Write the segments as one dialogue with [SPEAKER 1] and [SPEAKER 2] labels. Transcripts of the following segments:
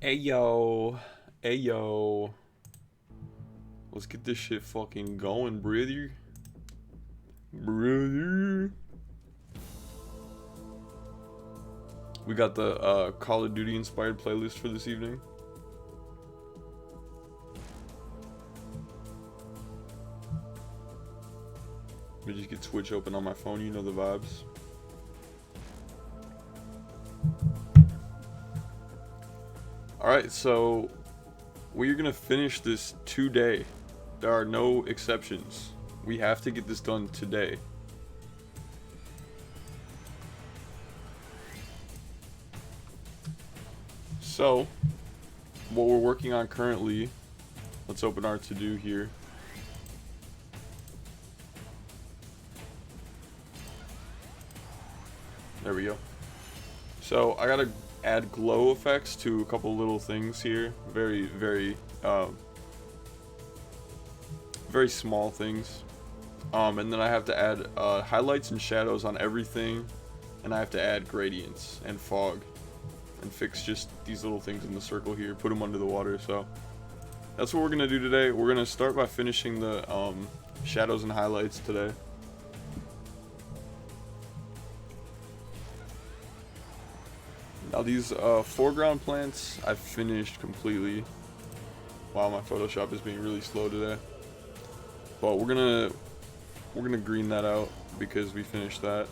[SPEAKER 1] Hey yo, hey yo, let's get this shit fucking going, brother. Brother. We got the Call of Duty inspired playlist for this evening. Let me just get Twitch open on my phone, you know the vibes. Alright, so we're gonna finish this today. There are no exceptions. We have to get this done today. So, what we're working on currently, let's open our to-do here. There we go. So, I gotta add glow effects to a couple little things here. Very small things. And then I have to add highlights and shadows on everything. And I have to add gradients and fog. And fix just these little things in the circle here. Put them under the water. So that's what we're going to do today. We're going to start by finishing the shadows and highlights today. Now these foreground plants I've finished completely. Wow, my Photoshop is being really slow today. But we're gonna green that out because we finished that.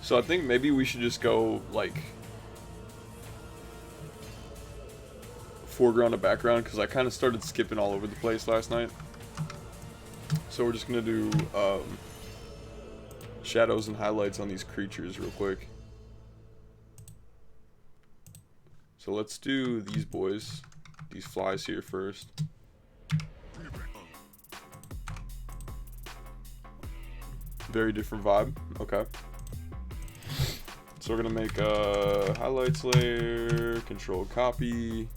[SPEAKER 1] So I think maybe we should just go like foreground to background because I kind of started skipping all over the place last night. So we're just gonna do shadows and highlights on these creatures real quick. So let's do these boys, these flies here first. Very different vibe. Okay. So we're gonna make a highlights layer, control copy,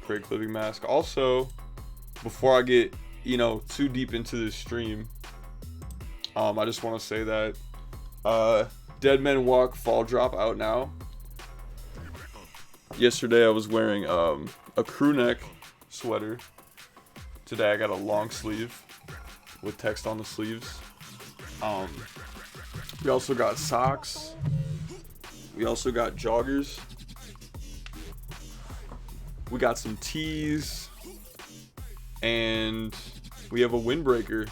[SPEAKER 1] create clipping mask. Also, before I get, too deep into this stream, I just want to say that Dead Men Walk Fall Drop out now. Yesterday I was wearing a crew neck sweater. Today I got a long sleeve with text on the sleeves. We also got socks. We also got joggers. We got some tees. And we have a windbreaker.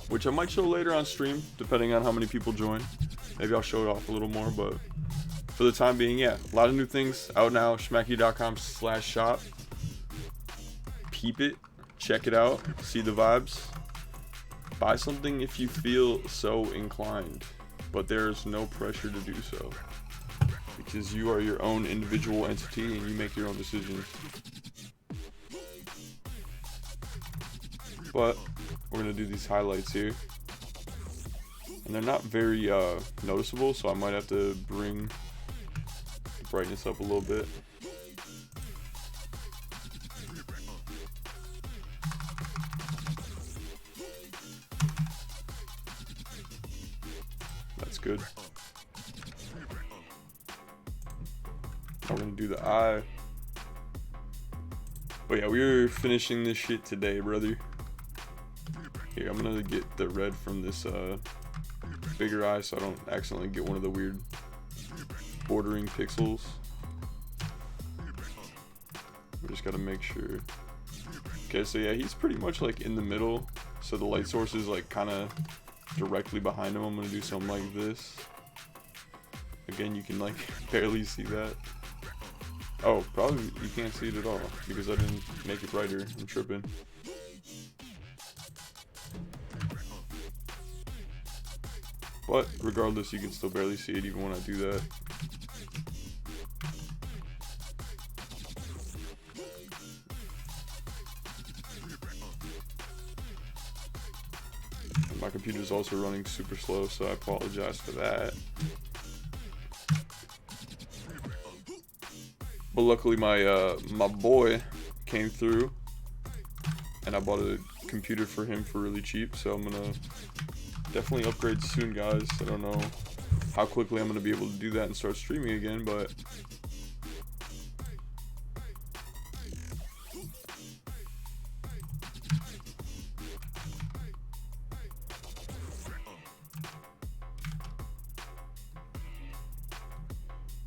[SPEAKER 1] Which I might show later on stream, depending on how many people join. Maybe I'll show it off a little more, but for the time being, yeah. A lot of new things out now. Schmacky.com/shop. Peep it. Check it out. See the vibes. Buy something if you feel so inclined. But there's no pressure to do so. Because you are your own individual entity and you make your own decisions. But we're going to do these highlights here. And they're not very noticeable, so I might have to bring the brightness up a little bit. That's good. Now we're going to do the eye. But yeah, we're finishing this shit today, brother. Here, I'm gonna get the red from this bigger eye so I don't accidentally get one of the weird bordering pixels. We just gotta make sure. Okay, so yeah, he's pretty much like in the middle. So the light source is like kind of directly behind him. I'm gonna do something like this. Again, you can like barely see that. Oh, probably you can't see it at all because I didn't make it brighter. I'm tripping. But regardless, you can still barely see it even when I do that. And my computer is also running super slow, so I apologize for that. But luckily my my boy came through and I bought a computer for him for really cheap, so I'm gonna definitely upgrade soon, guys. I don't know how quickly I'm gonna be able to do that and start streaming again, but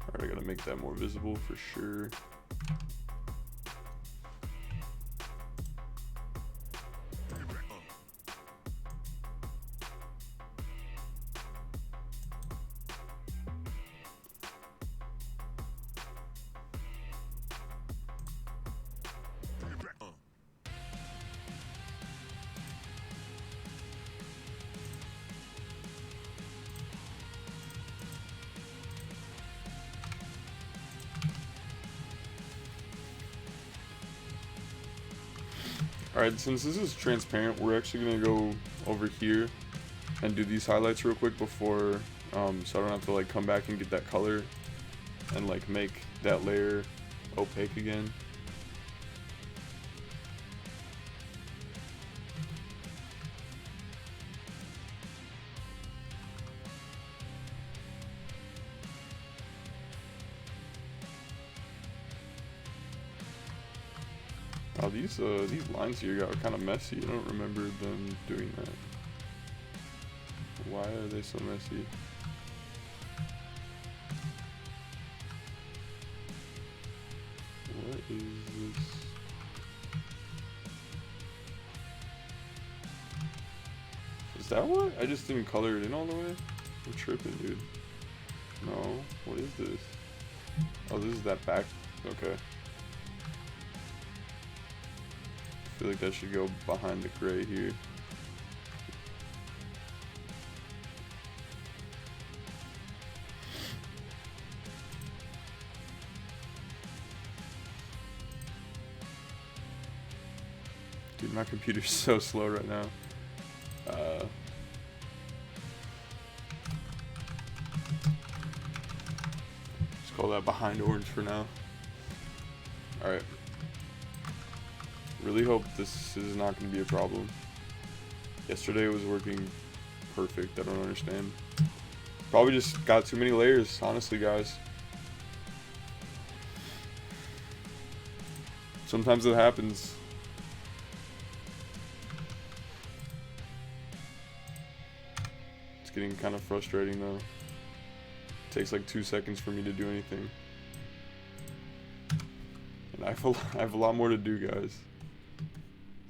[SPEAKER 1] alright, I gotta make that more visible for sure. Alright, since this is transparent, we're actually gonna go over here and do these highlights real quick before, so I don't have to like come back and get that color and like make that layer opaque again. Oh, these lines here got kind of messy. I don't remember them doing that. Why are they so messy? What is this? Is that what? I just didn't color it in all the way? I'm tripping, dude. No, what is this? Oh, this is that back. Okay. I feel like that should go behind the gray here. Dude, my computer's so slow right now. Just call that behind orange for now. Alright. Really hope this is not going to be a problem. Yesterday was working perfect. I don't understand. Probably just got too many layers, honestly, guys. Sometimes it happens. It's getting kind of frustrating though. It takes like 2 seconds for me to do anything. And I have a lot more to do, guys.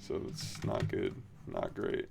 [SPEAKER 1] So it's not good, not great.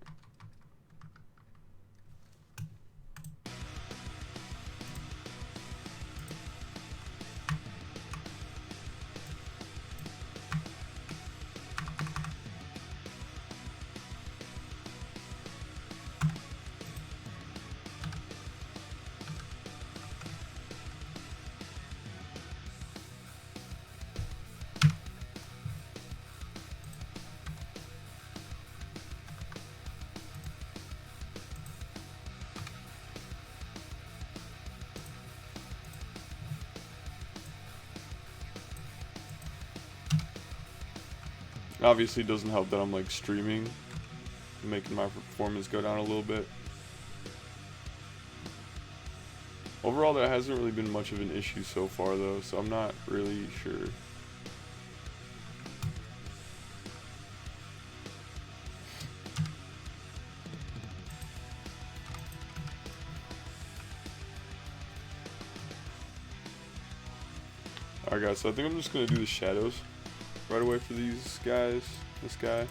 [SPEAKER 1] Obviously it doesn't help that I'm like streaming, making my performance go down a little bit. Overall there hasn't really been much of an issue so far though, so I'm not really sure. Alright guys, so I think I'm just going to do the shadows right away for these guys, this guy.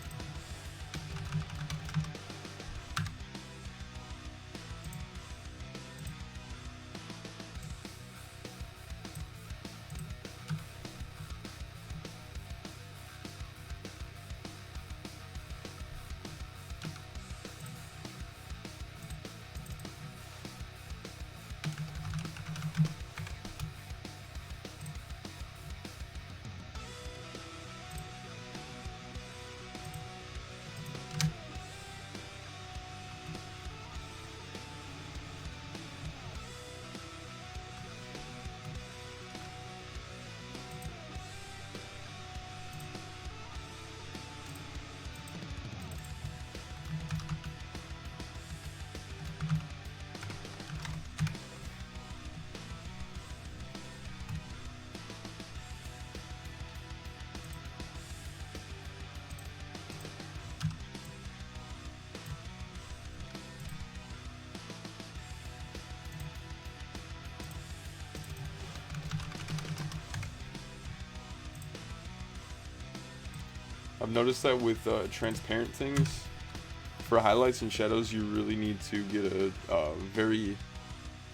[SPEAKER 1] I've noticed that with transparent things, for highlights and shadows, you really need to get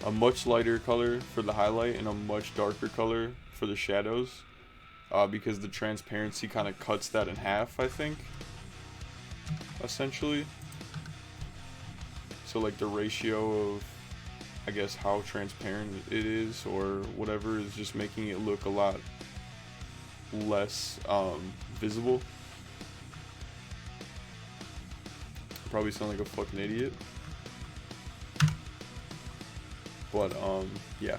[SPEAKER 1] a much lighter color for the highlight and a much darker color for the shadows, because the transparency kind of cuts that in half, I think, essentially. So like the ratio of, I guess, how transparent it is or whatever is just making it look a lot less visible. Probably sound like a fucking idiot, but yeah,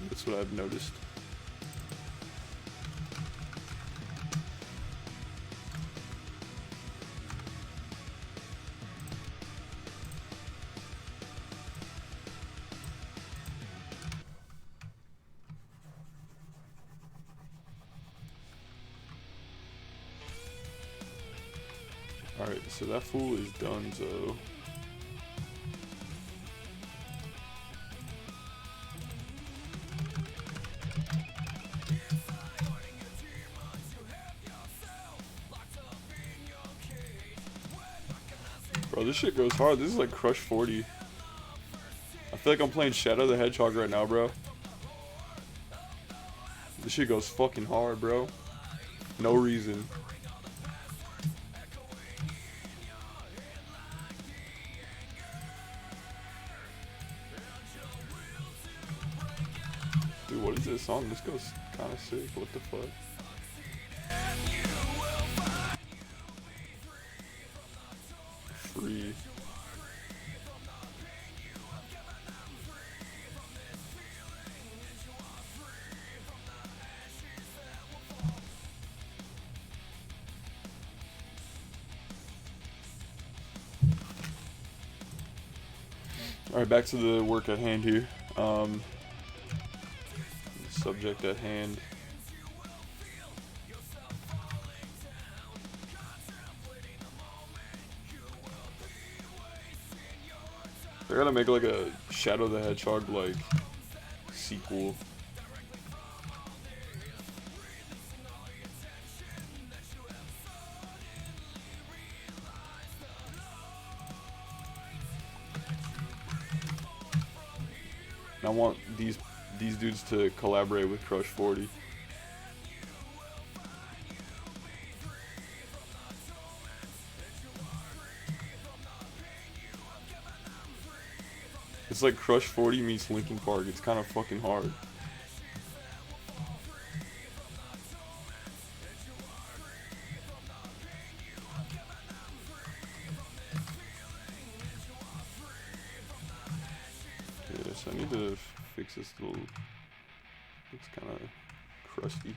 [SPEAKER 1] that's what I've noticed. Alright, so that fool is done, so bro, this shit goes hard. This is like Crush 40. I feel like I'm playing Shadow the Hedgehog right now, bro. This shit goes fucking hard, bro. No reason. Dude, what is this song? This goes kind of sick. What the fuck? Free. Alright, back to the work at hand here. Subject at hand. They're gonna make like a Shadow the Hedgehog like sequel. And I want these dudes to collaborate with Crush 40. It's like Crush 40 meets Linkin Park. It's kind of fucking hard. Yes, I need to fix this little. It's kind of crusty.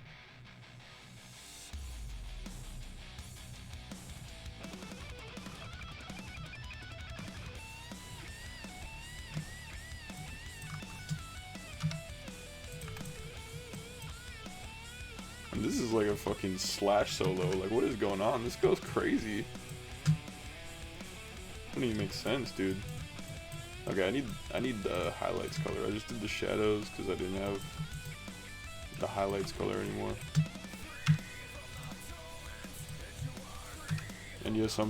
[SPEAKER 1] And this is like a fucking Slash solo. Like, what is going on? This goes crazy. Doesn't even make sense, dude. Okay, I need the highlights color. I just did the shadows because I didn't have the highlights color anymore. And yes,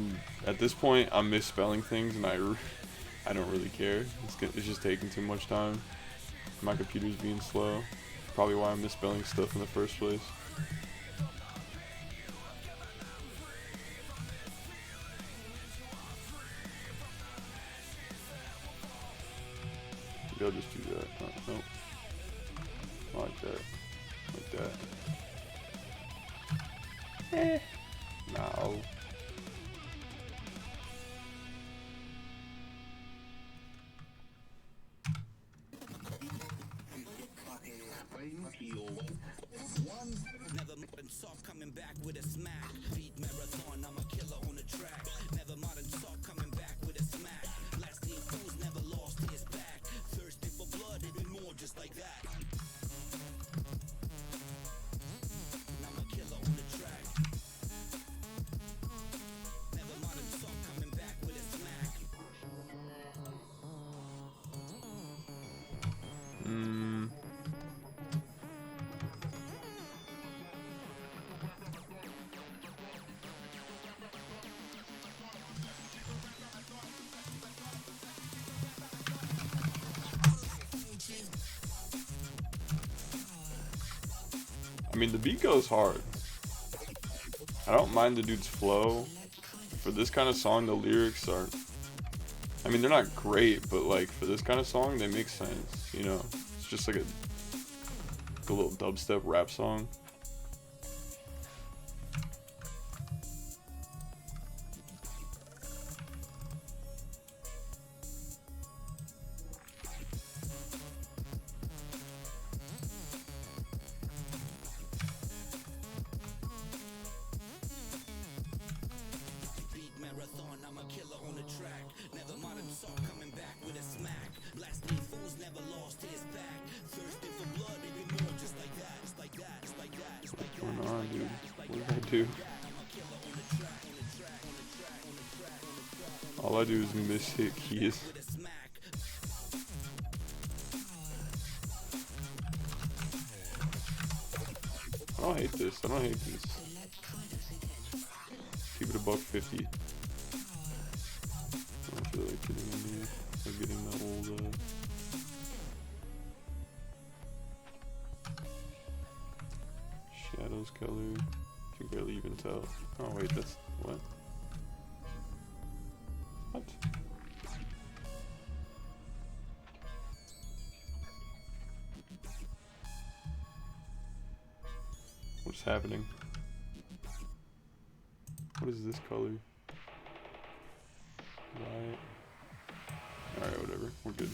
[SPEAKER 1] at this point I'm misspelling things, and I don't really care. It's just taking too much time. My computer's being slow. Probably why I'm misspelling stuff in the first place. Maybe I'll just do that. Nope. Like that. Like that. No.
[SPEAKER 2] Never modern soft coming back with a smack. Beat marathon, I'm a killer on the track. Never modern soft coming back with a smack. Last team foes never lost his back. Thirsty for blood, even more just like that. I'm a killer on the track. Never modern soft coming back with a smack.
[SPEAKER 1] I mean, the beat goes hard. I don't mind the dude's flow. For this kind of song, the lyrics are, I mean, they're not great, but like for this kind of song, they make sense, you know? It's just like a little dubstep rap song.
[SPEAKER 2] Marathon, I'm a killer on the track. Never modern saw coming back with a smack. Blasting fools never lost his back. Thirsting for blood, even more, just like that, just like that, just like that, just like that.
[SPEAKER 1] What's going on, dude? What did I do? All I do is miss hit keys. I don't hate this. I don't hate this. Keep it a $1.50. I feel like getting in here. I'm getting that old shadows color. You can barely even tell. Oh wait, that's what? What? What's happening? What is this color? Right. Alright, whatever. We're good.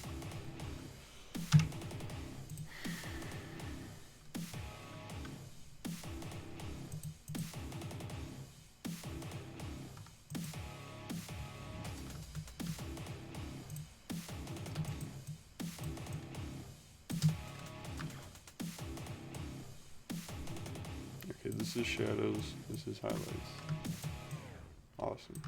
[SPEAKER 1] Okay, this is shadows. This is highlights. Awesome.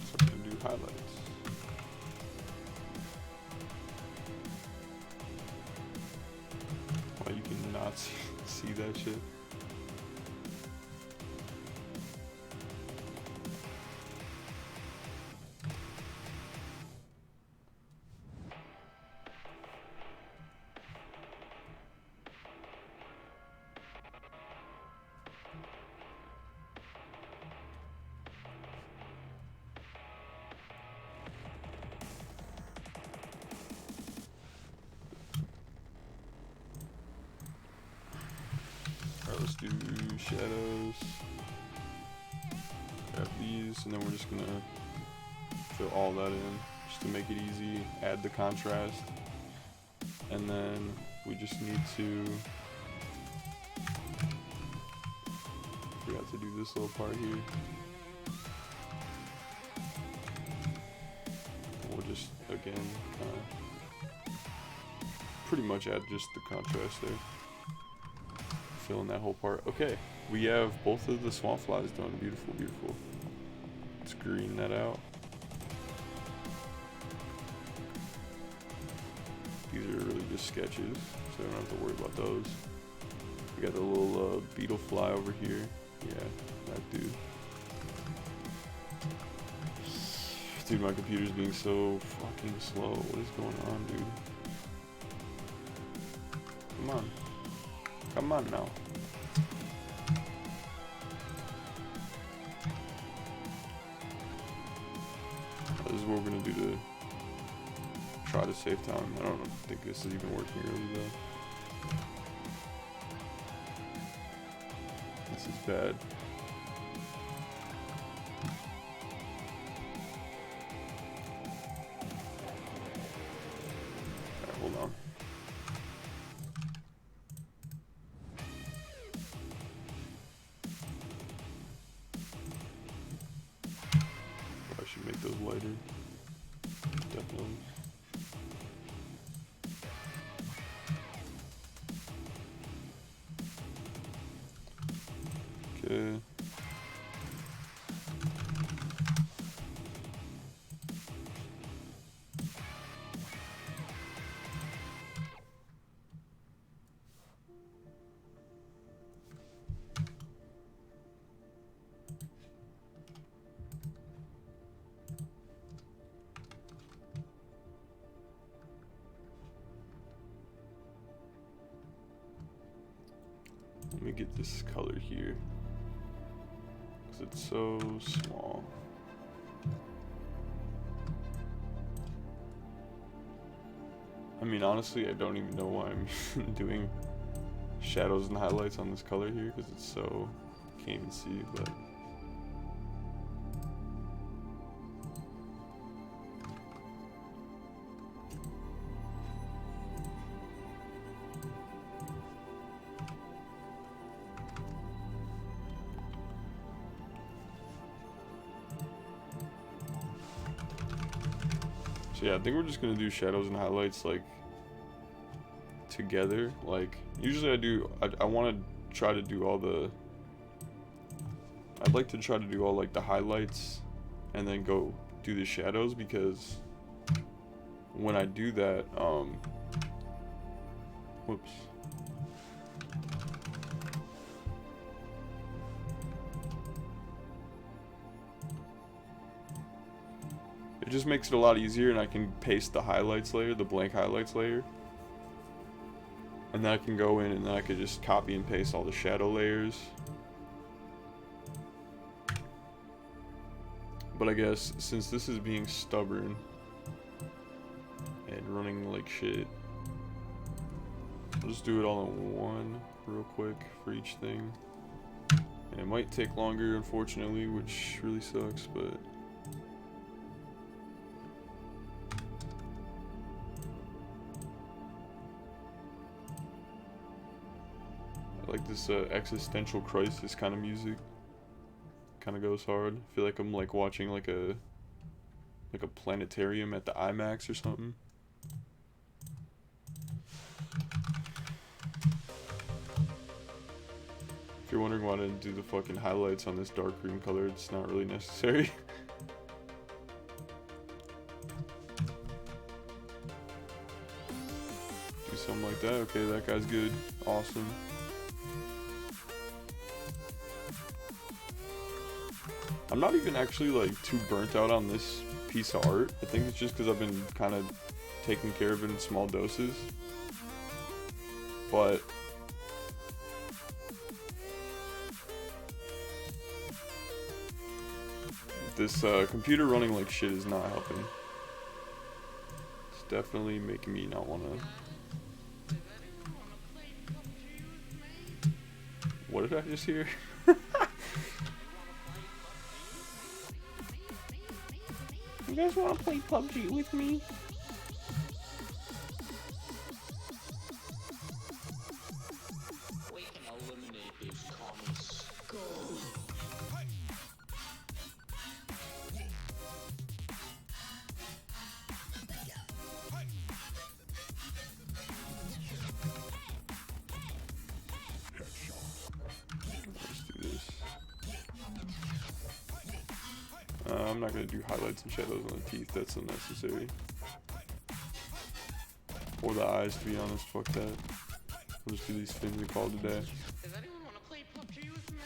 [SPEAKER 1] So I'm gonna do highlights. Why you cannot see that shit? Alright, let's do shadows. Grab these, and then we're just gonna fill all that in just to make it easy. Add the contrast, and then we just need to. Forgot to do this little part here. We'll just again pretty much add just the contrast there. Fill in that whole part. Okay, we have both of the swamp flies done. Beautiful, beautiful. Let's green that out. These are really just sketches, so I don't have to worry about those. We got a little beetle fly over here. Yeah, that dude. Dude, my computer's being so fucking slow. What is going on, dude? Come on. Come on now. This is what we're gonna do to try to save time. I don't think this is even working really though. This is bad. Alright, hold on. I should make those lighter. Definitely. Okay. Let me get this color here, because it's so small. I mean, honestly, I don't even know why I'm doing shadows and highlights on this color here, because it's so, can't even see, but so yeah, I think we're just gonna do shadows and highlights like together. Like usually I want to try to do all the, I'd like to try to do all like the highlights and then go do the shadows, because when I do that, whoops. It just makes it a lot easier, and I can paste the highlights layer, the blank highlights layer. And then I can go in and then I could just copy and paste all the shadow layers. But I guess since this is being stubborn and running like shit, I'll just do it all in one real quick for each thing. And it might take longer, unfortunately, which really sucks, but I like this existential crisis kind of music. Kind of goes hard. I feel like I'm like watching like a planetarium at the IMAX or something. If you're wondering why I didn't do the fucking highlights on this dark green color, it's not really necessary. Do something like that. Okay, that guy's good. Awesome. I'm not even actually like too burnt out on this piece of art. I think it's just because I've been kind of taking care of it in small doses. But this computer running like shit is not helping. It's definitely making me not want to. What did I just hear? You guys want to play PUBG with me?
[SPEAKER 3] We can eliminate these commies. Go.
[SPEAKER 1] Let's do this. I'm not going to do highlights and shadows on the teeth, that's unnecessary. Or the eyes, to be honest, fuck that. We'll just do these things we call today.
[SPEAKER 3] Does anyone want to play PUBG with me?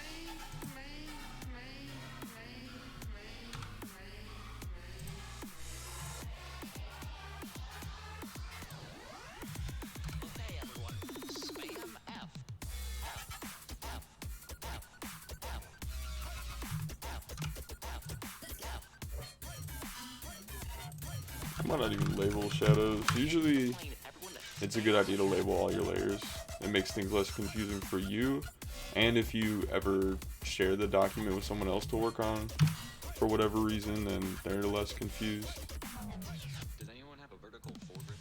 [SPEAKER 3] Okay, everyone. Spam F.
[SPEAKER 1] I might not even label shadows. Usually, it's a good idea to label all your layers. It makes things less confusing for you, and if you ever share the document with someone else to work on, for whatever reason, then they're less confused.
[SPEAKER 3] Does anyone have a vertical foregrip?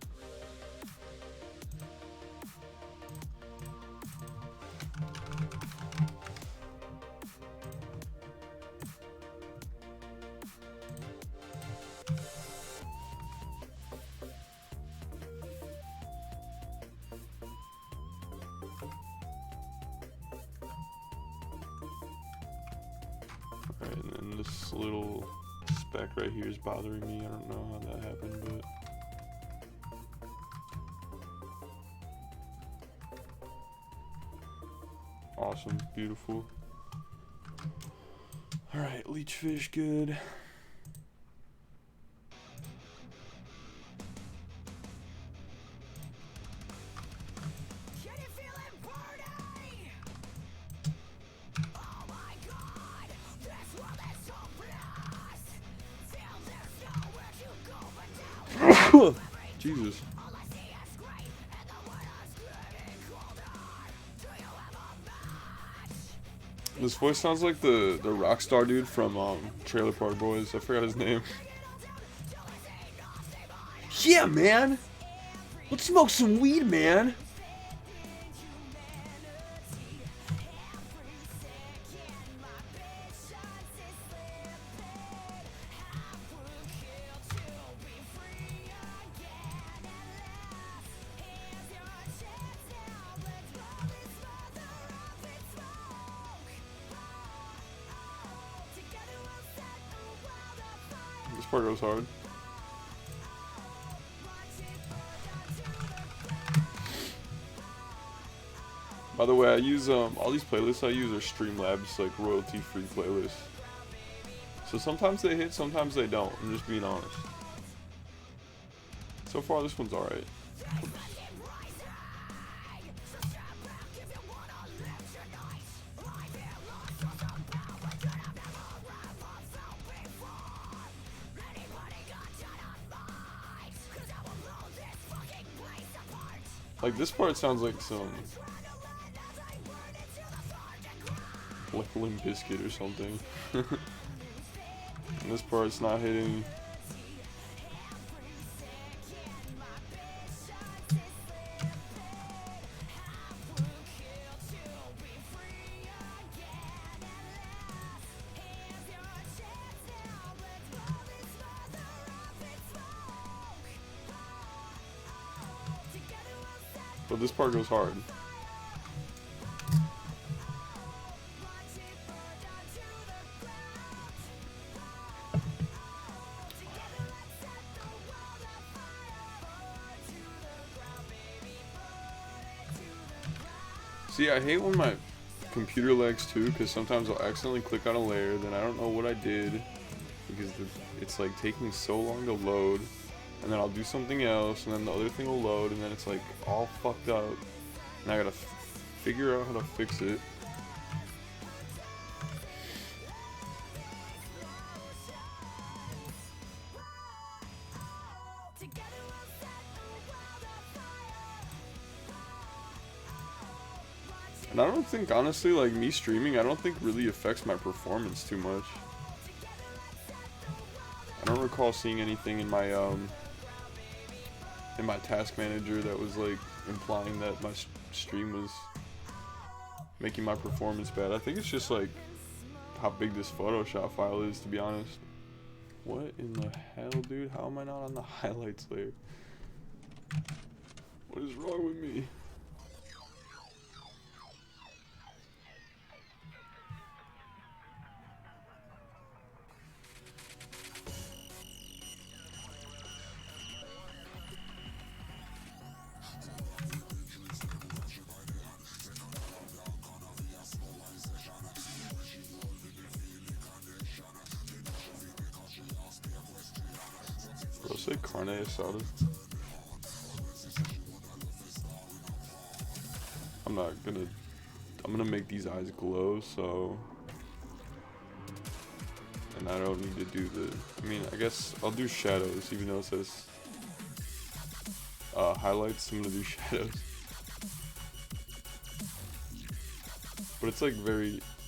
[SPEAKER 1] Alright, and then this little speck right here is bothering me. I don't know how that happened, but awesome, beautiful. Alright, leech fish, good. Jesus. This voice sounds like the Rockstar dude from Trailer Park Boys. I forgot his name. Yeah, man. Let's smoke some weed, man. This part goes hard. By the way, I use all these playlists I use are Streamlabs, like royalty-free playlists. So sometimes they hit, sometimes they don't. I'm just being honest. So far, this one's alright. Like, this part sounds like some like Limp Bizkit or something. And this part's not hitting. But this part goes hard. See, I hate when my computer lags too, because sometimes I'll accidentally click on a layer, then I don't know what I did, because it's like taking so long to load, and then I'll do something else, and then the other thing will load, and then it's like all fucked up, and I gotta figure out how to fix it. And I don't think, honestly, like, me streaming, I don't think really affects my performance too much. I don't recall seeing anything in my task manager that was, like, implying that my stream was making my performance bad. I think it's just, like, how big this Photoshop file is, to be honest. What in the hell, dude? How am I not on the highlights layer? What is wrong with me? Bro, say carne asada. I'm gonna make these eyes glow, so, and I don't need to do I mean, I guess I'll do shadows, even though it says highlights. I'm gonna do shadows, but it's like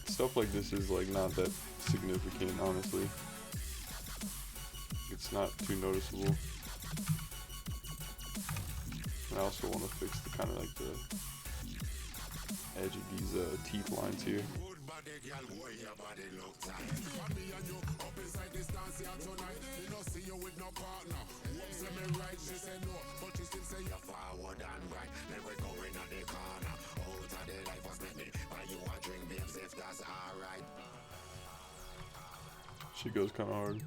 [SPEAKER 1] stuff like this is like not that significant, honestly. It's not too noticeable. And I also want to fix the kind of like the edge of these teeth lines here. She goes kind of hard.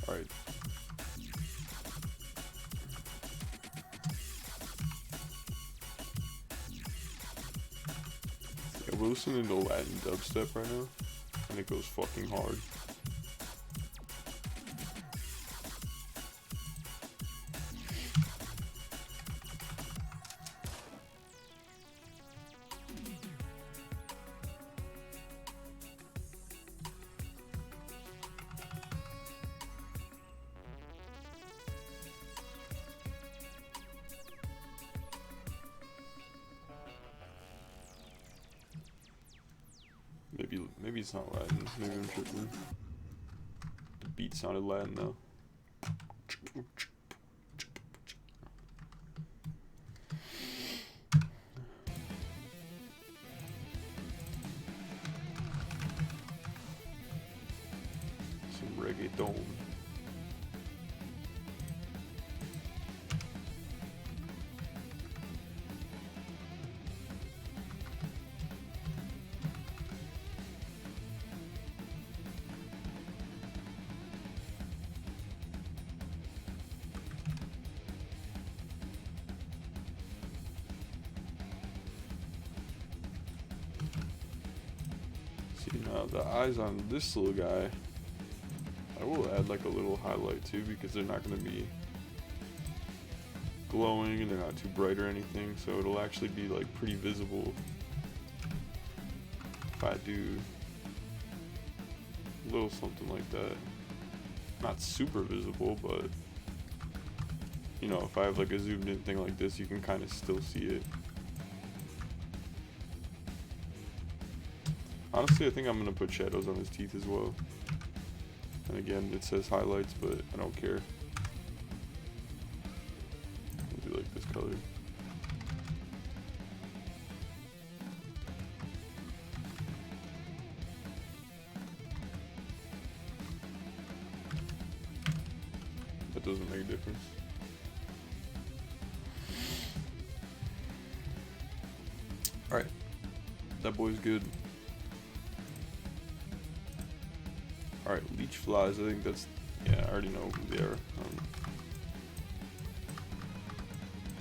[SPEAKER 1] Alright. Yeah, we're listening to Latin dubstep right now, and it goes fucking hard. Maybe it's not Latin. Maybe I'm tripping. The beat sounded Latin though. Some reggaeton. See, now the eyes on this little guy, I will add like a little highlight too, because they're not going to be glowing and they're not too bright or anything, so it'll actually be like pretty visible if I do a little something like that. Not super visible, but you know, if I have like a zoomed in thing like this, you can kind of still see it. Honestly, I think I'm gonna put shadows on his teeth as well. And again, it says highlights, but I don't care. I'll do like this color. That doesn't make a difference. Alright. That boy's good. Alright, leech flies, I think that's, yeah, I already know who they are.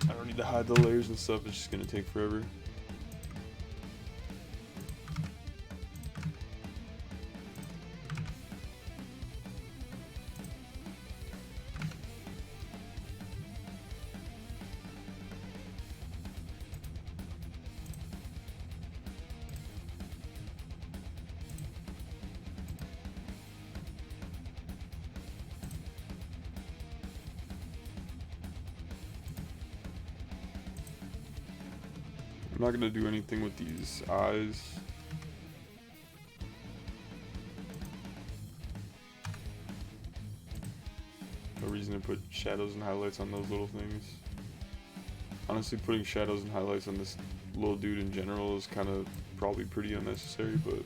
[SPEAKER 1] I don't need to hide the layers and stuff, it's just gonna take forever. I'm not gonna do anything with these eyes. No reason to put shadows and highlights on those little things. Honestly, putting shadows and highlights on this little dude in general is kind of probably pretty unnecessary, but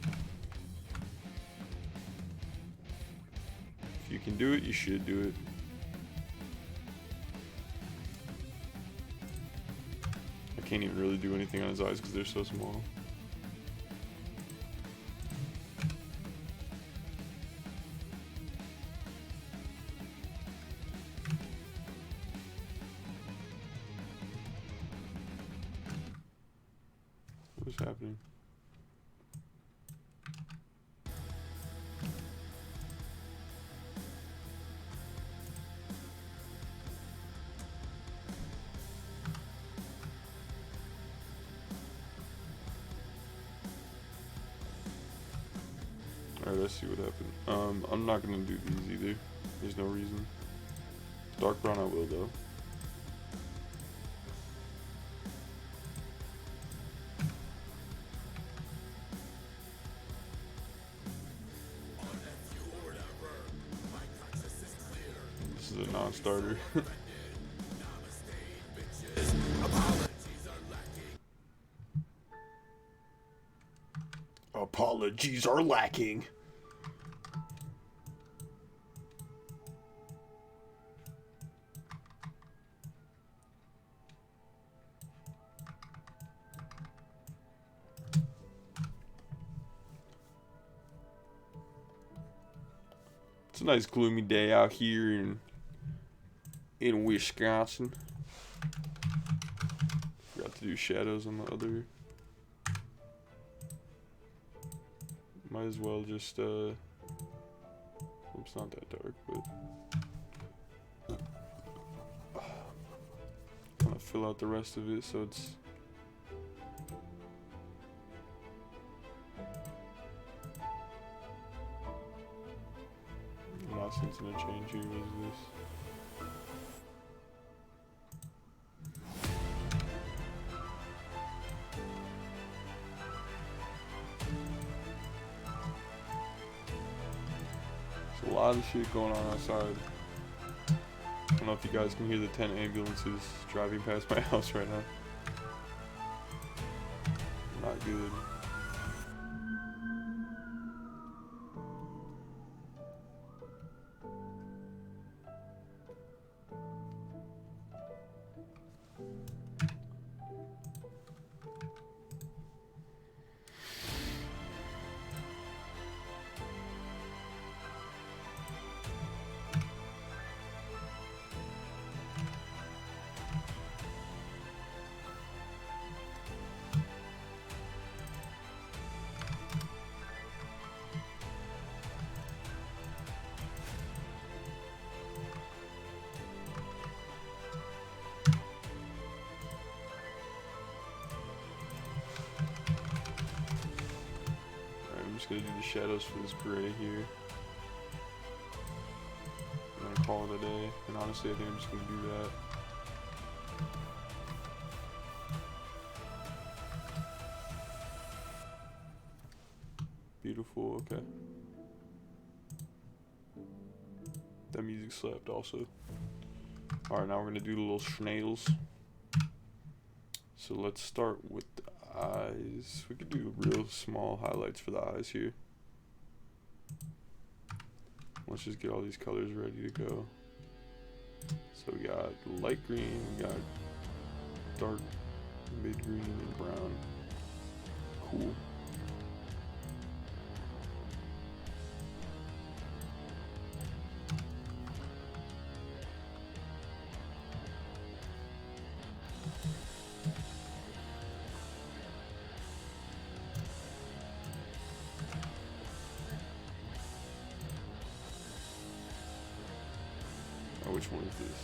[SPEAKER 1] if you can do it, you should do it. I can't even really do anything on his eyes because they're so small. What's happening? Alright, let's see what happened. I'm not gonna do these either. There's no reason. Dark brown I will though. This is a non-starter. Apologies are lacking. It's a nice gloomy day out here in Wisconsin. Forgot to do shadows on the other. Might as well just it's not that dark, but kind of fill out the rest of it so it's not sensing a change here. What is this? There's a lot of shit going on outside. I don't know if you guys can hear the 10 ambulances driving past my house right now. Not good. I'm just gonna do the shadows for this gray here. I'm gonna call it a day, and honestly, I think I'm just gonna do that. Beautiful, okay. That music slapped also. Alright, now we're gonna do the little snails. So let's start with the eyes. We could do real small highlights for the eyes here. Let's just get all these colors ready to go. So we got light green, we got dark mid green and brown. Cool. Which one is this?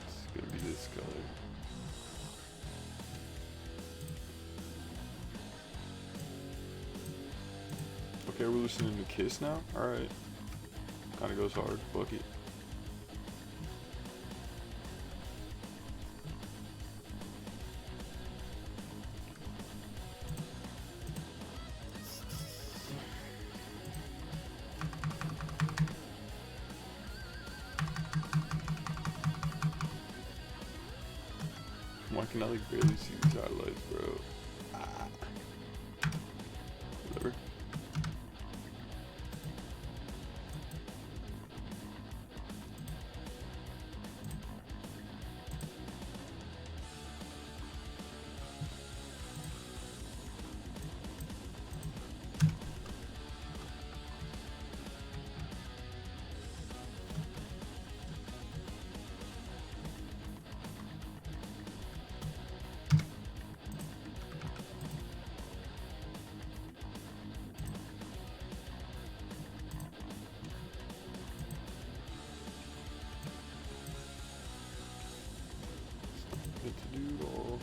[SPEAKER 1] It's gonna be this color. Okay, we're listening to Kiss now? Alright. Kinda goes hard. Fuck it. Why can I like barely see these highlights, bro? Ah. Whatever. Get to do it all.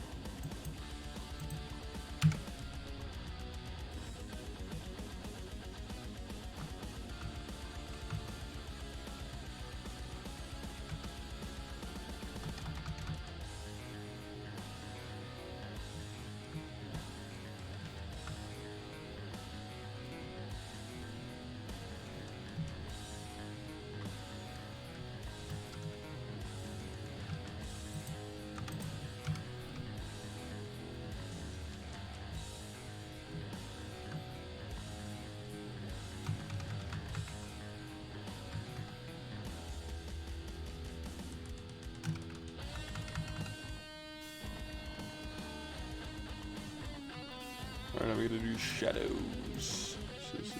[SPEAKER 1] Alright, I'm gonna do shadows. So this is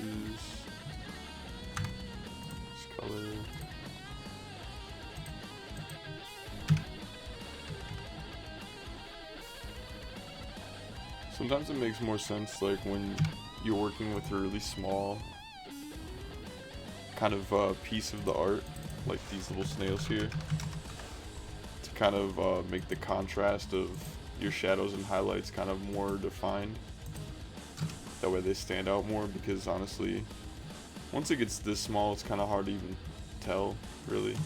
[SPEAKER 1] this color. Sometimes it makes more sense like when you're working with a really small kind of piece of the art, like these little snails here, to kind of make the contrast of your shadows and highlights kind of more defined. That way they stand out more, because honestly, once it gets this small, it's kind of hard to even tell, really.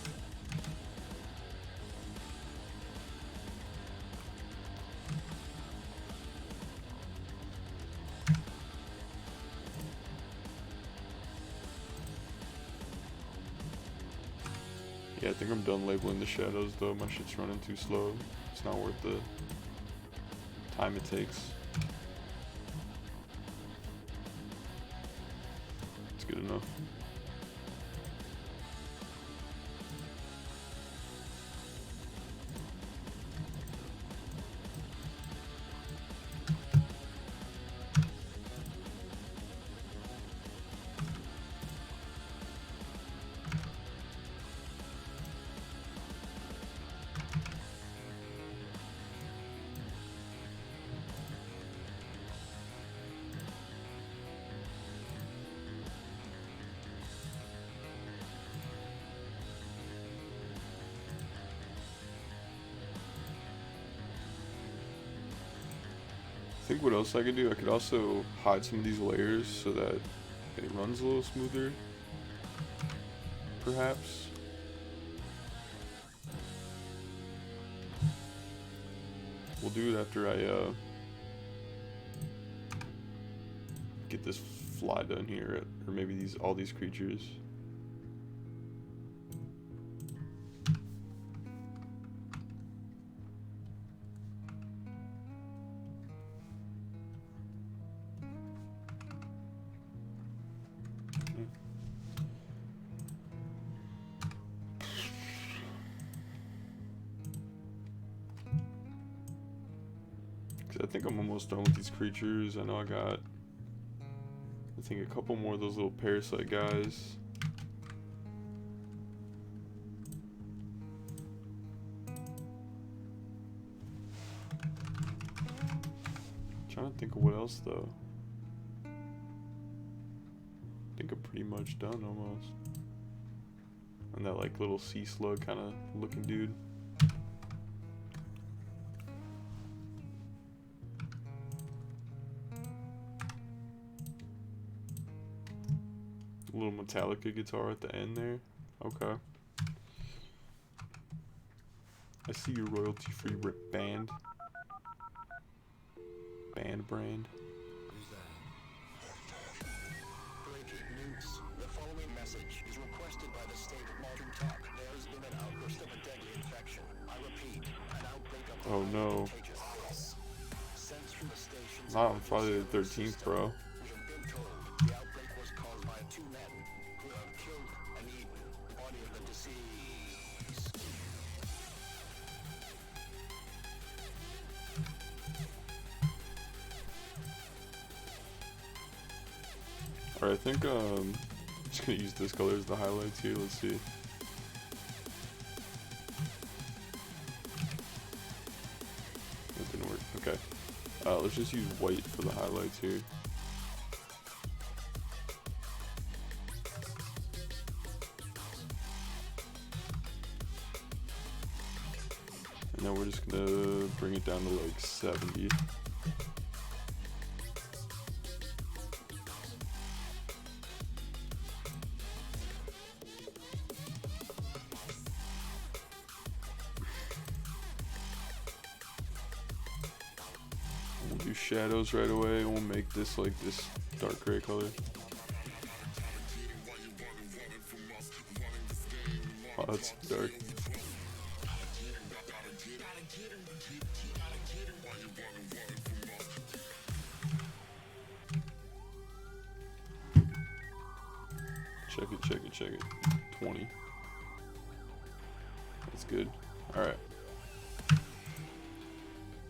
[SPEAKER 1] Yeah, I think I'm done labeling the shadows though. My shit's running too slow. It's not worth the time it takes. It's good enough. I think what else I could do, I could also hide some of these layers so that it runs a little smoother, perhaps. We'll do it after I get this fly done here, or maybe all these creatures. I think I'm almost done with these creatures. I know I think a couple more of those little parasite guys. Trying to think of what else though. I think I'm pretty much done almost. And that like little sea slug kind of looking dude. Little Metallica guitar at the end there. Okay. I see your royalty-free rip band. Brand.
[SPEAKER 4] Who's that? Breaking news. The following message is requested by the state of Modern Talk. There's been an outburst of a deadly infection. I repeat, an outbreak of
[SPEAKER 1] Oh no.
[SPEAKER 4] contagious virus. Sent through the station's
[SPEAKER 1] Not on Friday the 13th, bro.
[SPEAKER 4] We have been told the outbreak was caused by two men who have killed and eaten the body of the deceased.
[SPEAKER 1] Alright, I think I'm just gonna use this color as the highlights here. Let's see. That didn't work. Okay. Let's just use white for the highlights here. And then we're just gonna bring it down to like 70. We'll do shadows right away, and we'll make this like this dark gray color. Wow, that's dark. Check it. 20. That's good. Alright.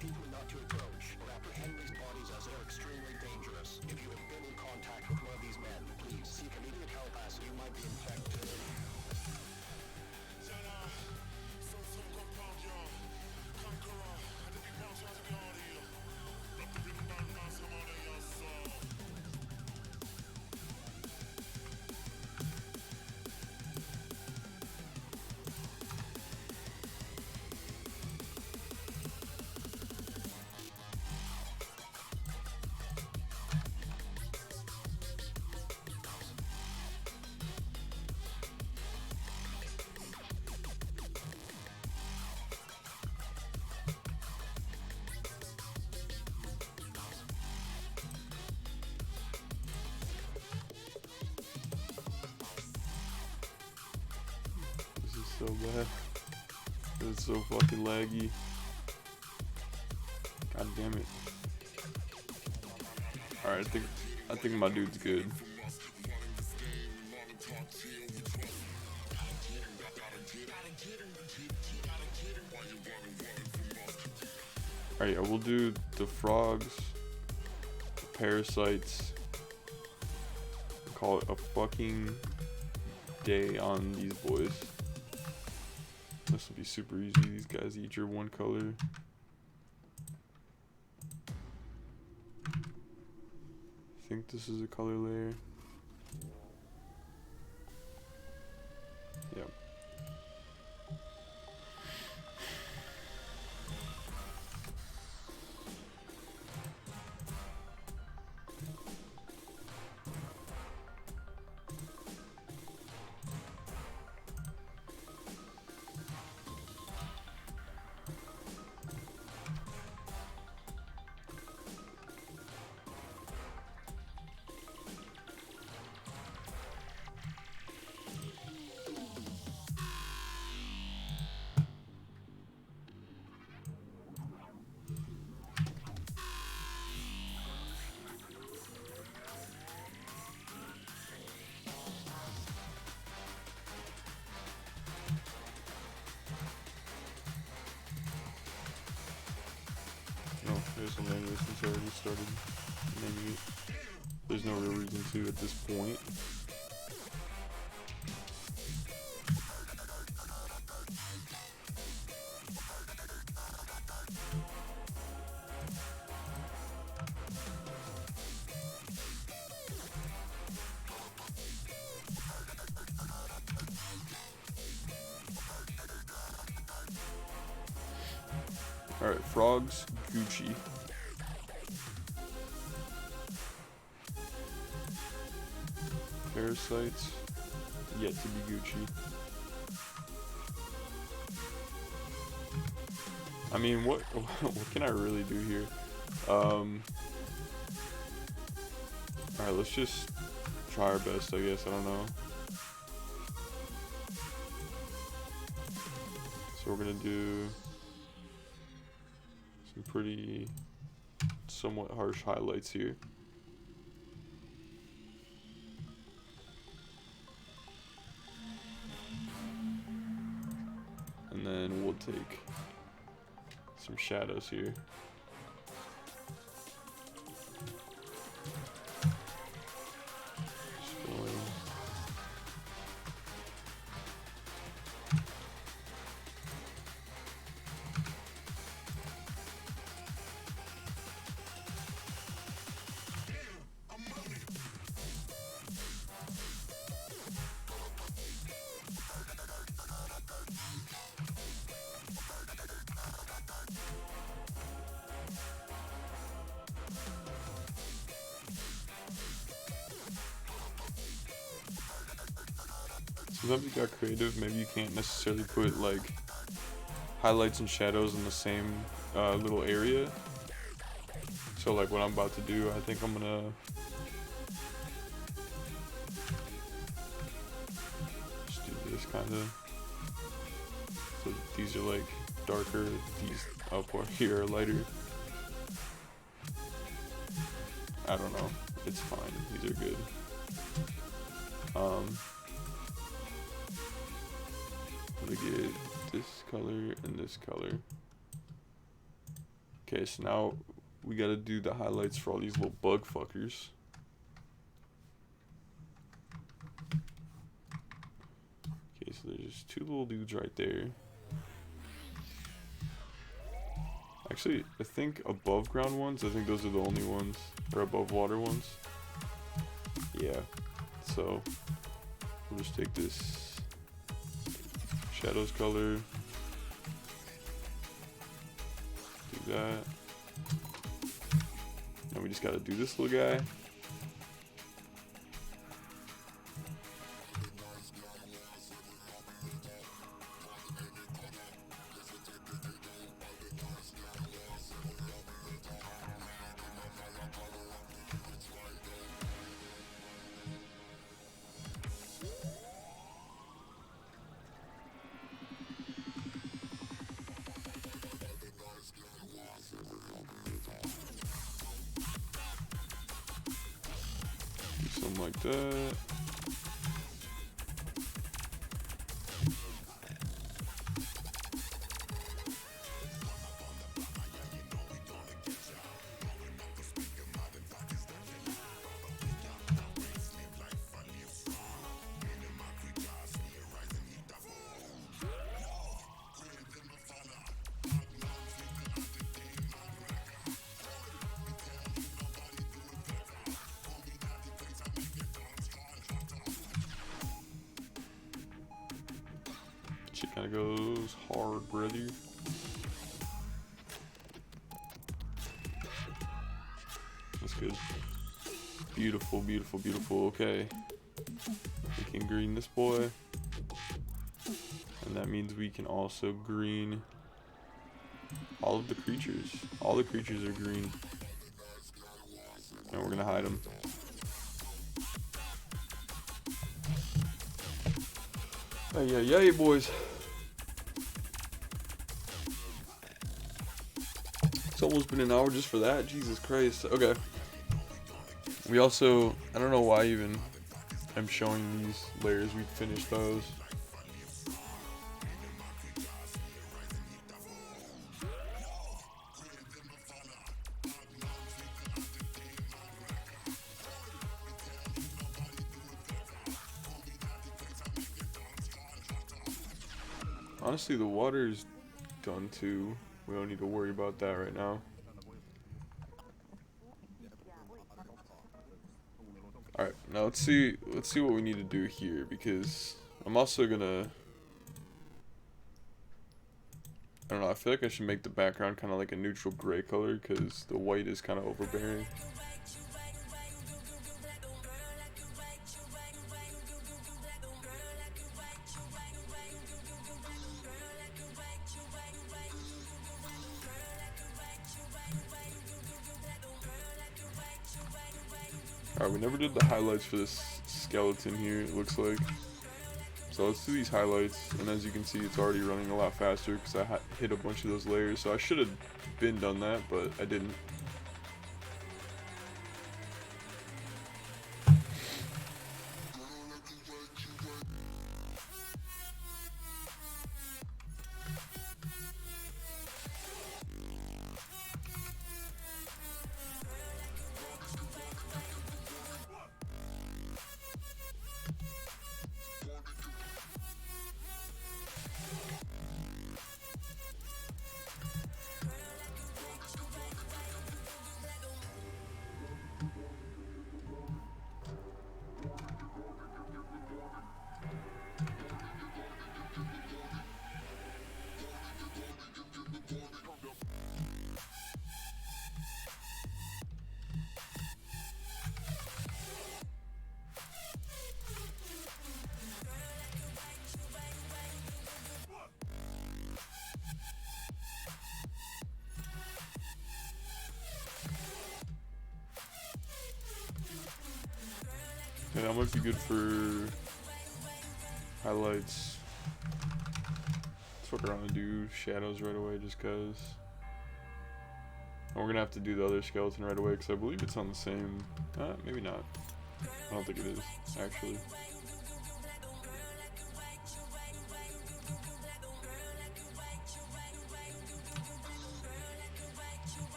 [SPEAKER 4] People not to approach or apprehend these bodies as they're extremely dangerous. If you have been in contact with one of these men, please seek immediate help as you might be infected.
[SPEAKER 1] so bad. It's so fucking laggy. God damn it. Alright, I think my dude's good. Alright, I will do the frogs, the parasites. Call it a fucking day on these boys. This will be super easy. These guys eat your one color. I think this is a color layer. Yep. No, there's a manual since I already started menu. There's no real reason to at this point. Alright, frogs, Gucci. Parasites, yet to be Gucci. I mean, what can I really do here? Alright, let's just try our best, I guess. I don't know. So we're gonna do some pretty somewhat harsh highlights here. And then we'll take some shadows here. Just going. Sometimes you got creative, maybe you can't necessarily put like highlights and shadows in the same little area. So like what I'm about to do, I think I'm gonna just do this kind of. So these are like darker, these up here are lighter. I don't know, it's fine, these are good. I'm gonna get this color and this color. Okay, so now we gotta do the highlights for all these little bug fuckers. Okay, so there's just two little dudes right there. Actually, I think above ground ones, I think those are the only ones, or above water ones. Yeah, so we'll just take this shadows color, do that, and we just gotta do this little guy. Boom, like that. Shit kind of goes hard, brother. That's good. Beautiful, beautiful, beautiful. Okay. We can green this boy. And that means we can also green all of the creatures. All the creatures are green. And we're going to hide them. Hey, boys. It's almost been an hour just for that. Jesus Christ. Okay. We also, I don't know why even I'm showing these layers. We finished those. Honestly, the water is done too. We don't need to worry about that right now. Alright, now let's see what we need to do here, because I'm also gonna, I don't know, I feel like I should make the background kind of like a neutral gray color, because the white is kind of overbearing. Alright, we never did the highlights for this skeleton here, it looks like. So let's do these highlights, and as you can see, it's already running a lot faster because I hit a bunch of those layers. So I should have been done that, but I didn't. Yeah, that might be good for highlights. Let's fuck around and do shadows right away just cause. And we're gonna have to do the other skeleton right away because I believe it's on the same, maybe not. I don't think it is, actually.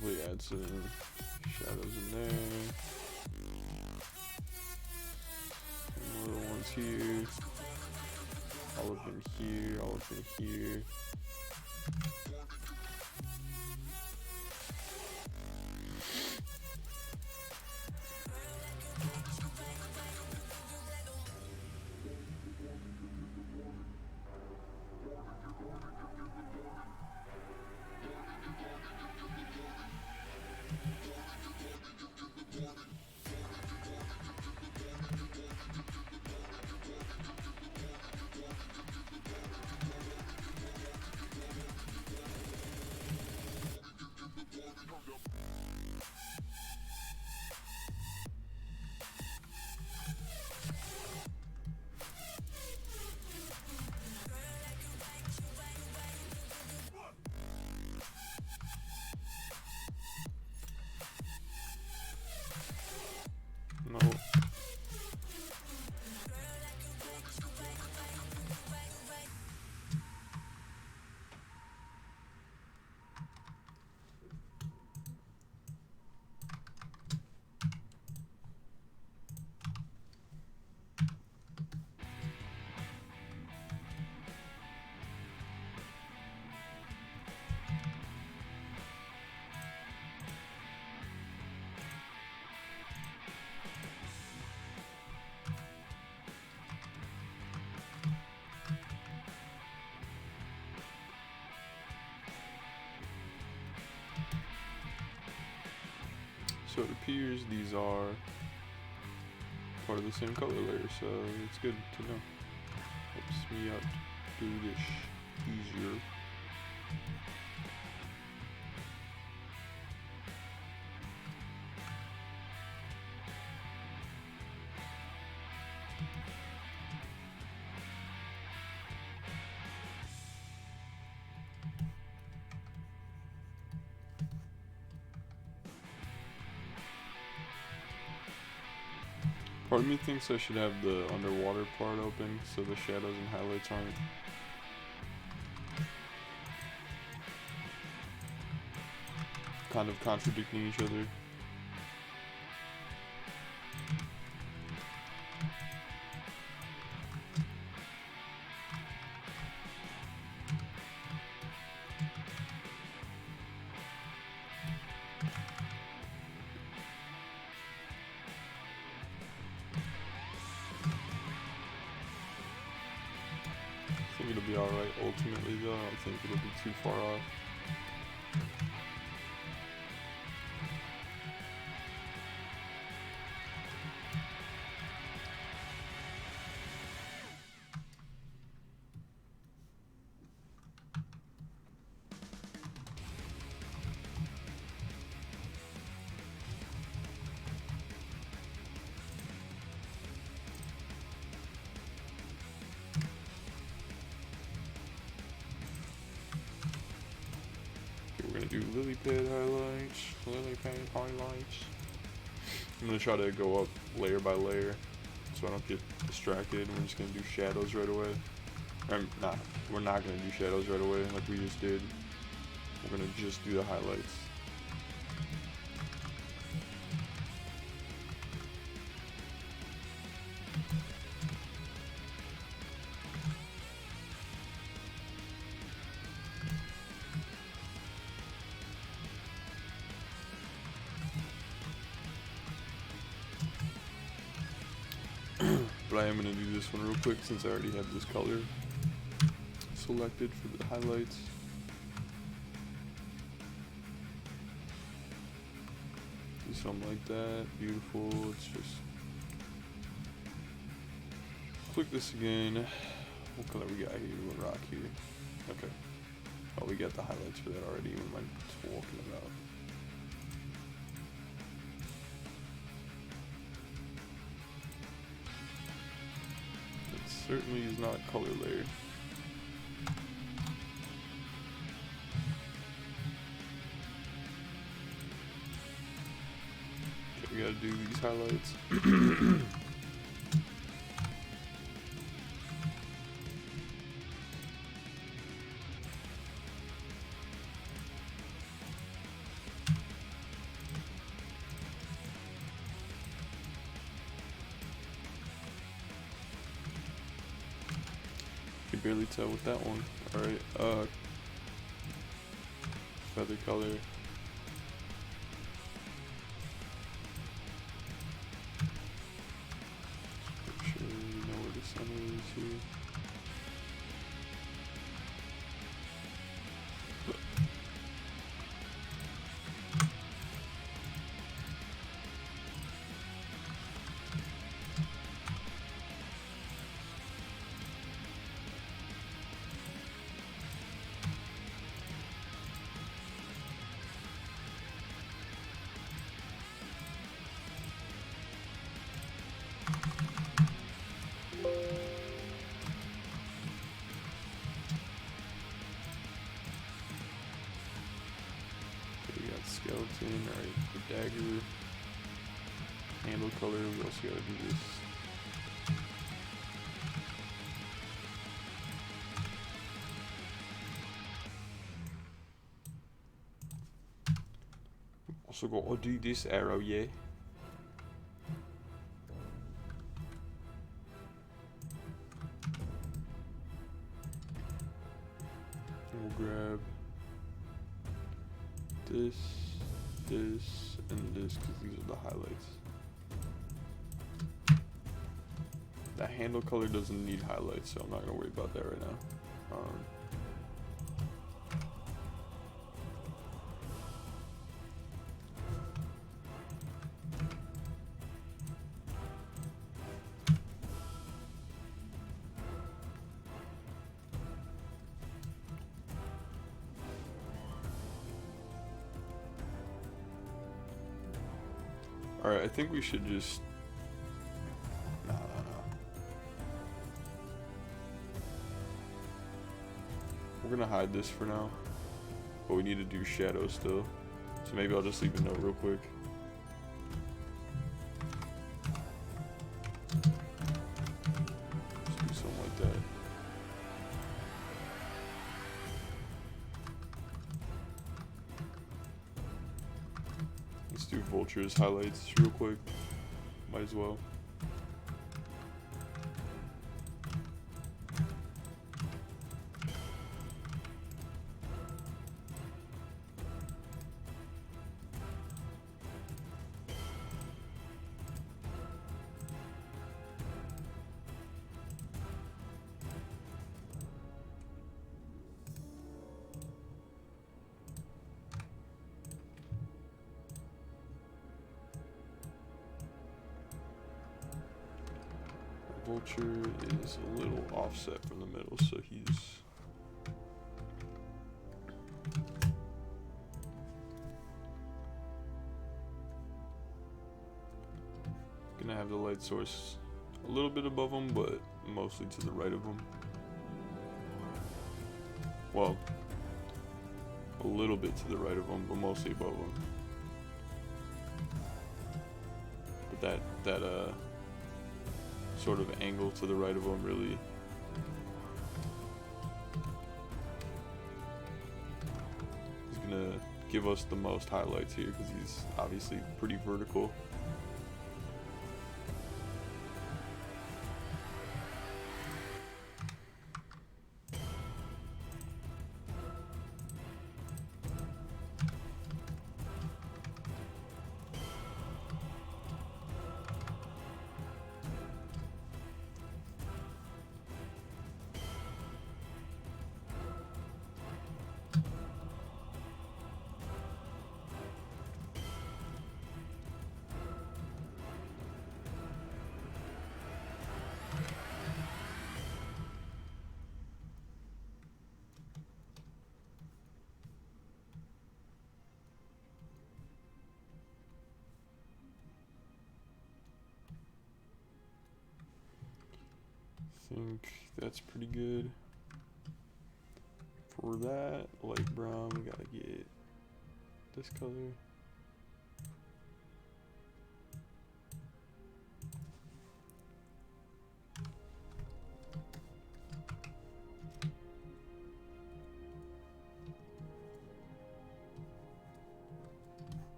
[SPEAKER 1] Definitely add some shadows in there. Some little ones here. All of them here, all of them here. So it appears these are part of the same color layer, so it's good to know. Helps me out do this easier. Part of me thinks I should have the underwater part open so the shadows and highlights aren't kind of contradicting each other. I think it'll be alright ultimately though. I don't think it'll be too far off. We're gonna do lily pad highlights. I'm gonna try to go up layer by layer so I don't get distracted. We're just gonna do shadows right away. Nah, we're not gonna do shadows right away like we just did. We're gonna just do the highlights. But I am going to do this one real quick since I already have this color selected for the highlights. Do something like that. Beautiful. Let's just click this again. What color we got here? What rock here? Okay. Oh, we got the highlights for that already. What am I talking about? Certainly is not color layer. Okay, we gotta do these highlights. Can barely tell with that one. Alright, feather color. Make sure you know where the center is here. Skeleton, alright, the dagger, handle color, we also gotta do this. Also gotta do this arrow, yeah. And we'll grab this, and this, because these are the highlights. That handle color doesn't need highlights, so I'm not gonna worry about that right now. Alright, I think we should just... No. We're gonna hide this for now. But we need to do shadows still. So maybe I'll just leave a note real quick. Just do something like that. Let's do Vulture's highlights real quick. Might as well. Vulture is a little offset from the middle, so he's gonna have the light source a little bit above him, but mostly to the right of him. Well, a little bit to the right of him, but mostly above him. But that sort of angle to the right of him really is gonna give us the most highlights here because he's obviously pretty vertical. I think that's pretty good. For that light brown, we gotta get this color.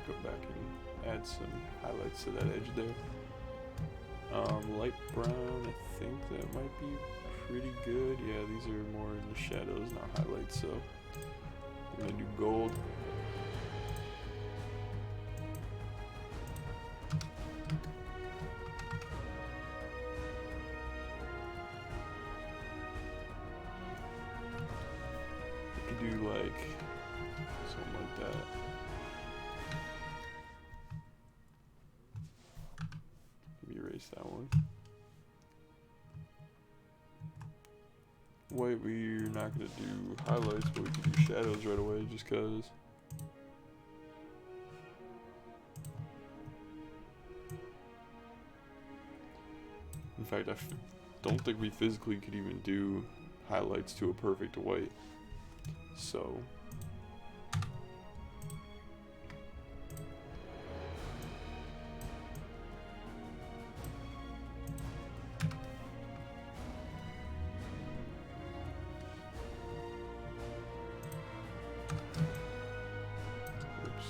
[SPEAKER 1] Go back and add some highlights to that edge there. Light brown, I think that might be pretty good. Yeah, these are more in the shadows, not highlights, so I'm gonna do gold. We could do like something like that. Erase that one. Wait, we're not gonna do highlights, but we can do shadows right away just cause. In fact, I don't think we physically could even do highlights to a perfect white. So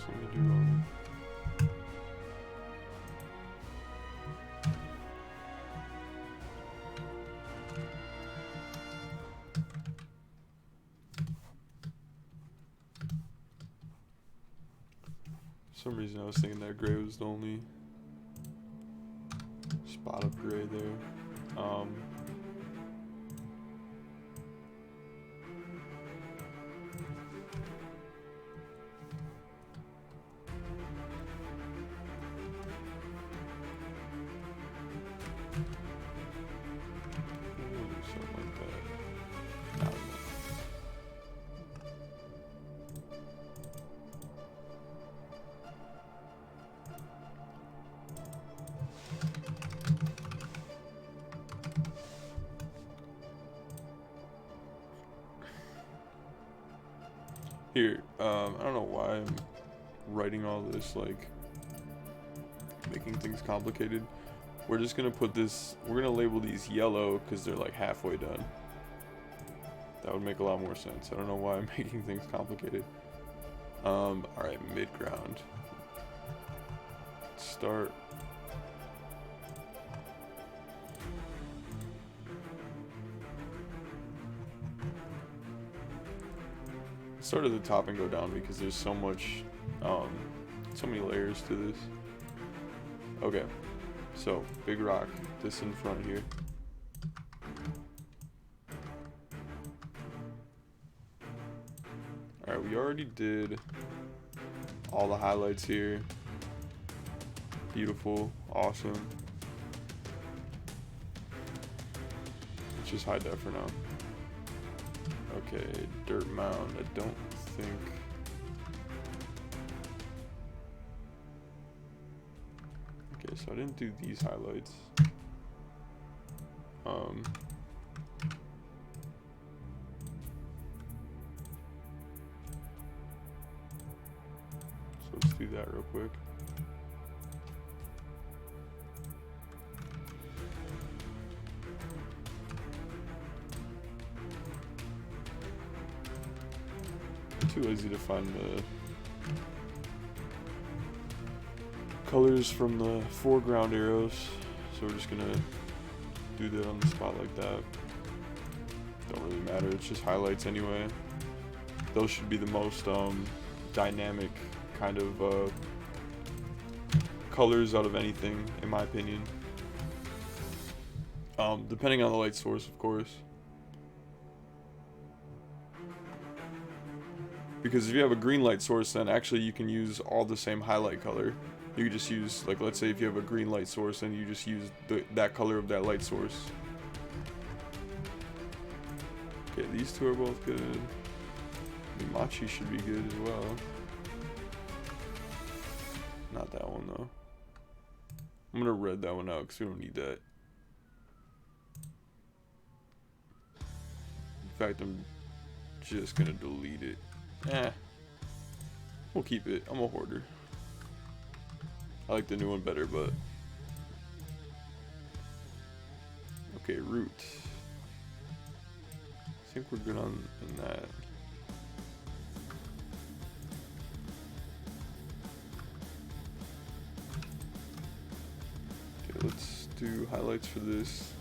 [SPEAKER 1] let me do for some reason I was thinking that gray was the only spot of gray there. Here, I don't know why I'm writing all this, like, making things complicated. We're just gonna put this, we're gonna label these yellow because they're like halfway done. That would make a lot more sense. I don't know why I'm making things complicated. Alright, mid-ground. Start. Start at the top and go down because there's so much, so many layers to this. Okay, so big rock, this in front here. Alright, we already did all the highlights here. Beautiful, awesome. Let's just hide that for now. Okay, dirt mound, I don't think. Okay, so I didn't do these highlights. So let's do that real quick. I'm too lazy to find the colors from the foreground arrows, so we're just gonna do that on the spot like that. Don't really matter, it's just highlights anyway. Those should be the most dynamic kind of colors out of anything, in my opinion. Depending on the light source, of course. Because if you have a green light source, then actually you can use all the same highlight color. You could just use, like, let's say if you have a green light source, then you just use that color of that light source. Okay, these two are both good. Machi should be good as well. Not that one though. I'm gonna red that one out because we don't need that. In fact, I'm just gonna delete it. We'll keep it. I'm a hoarder. I like the new one better, but okay, root. I think we're good in that. Okay, let's do highlights for this.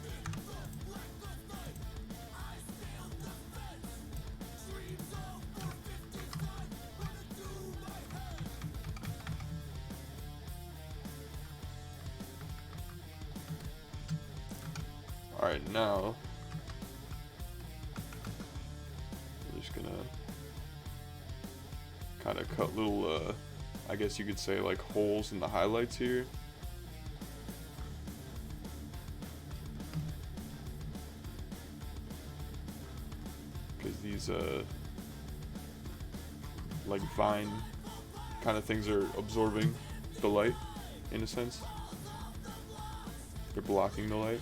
[SPEAKER 1] Alright, now we're just gonna kind of cut little, I guess you could say, like, holes in the highlights here. Because these, like, vine kind of things are absorbing the light, in a sense. They're blocking the light.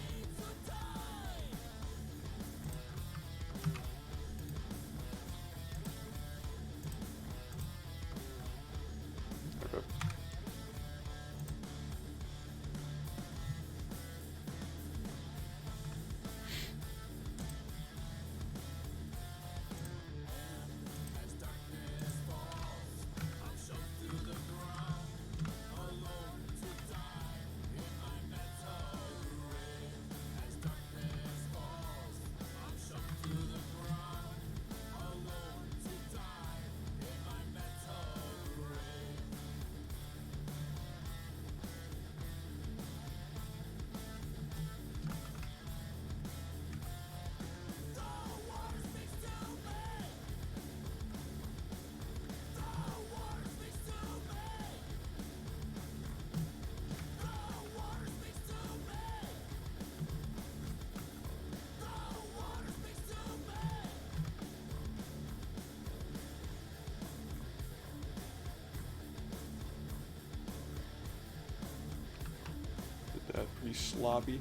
[SPEAKER 1] Pretty sloppy.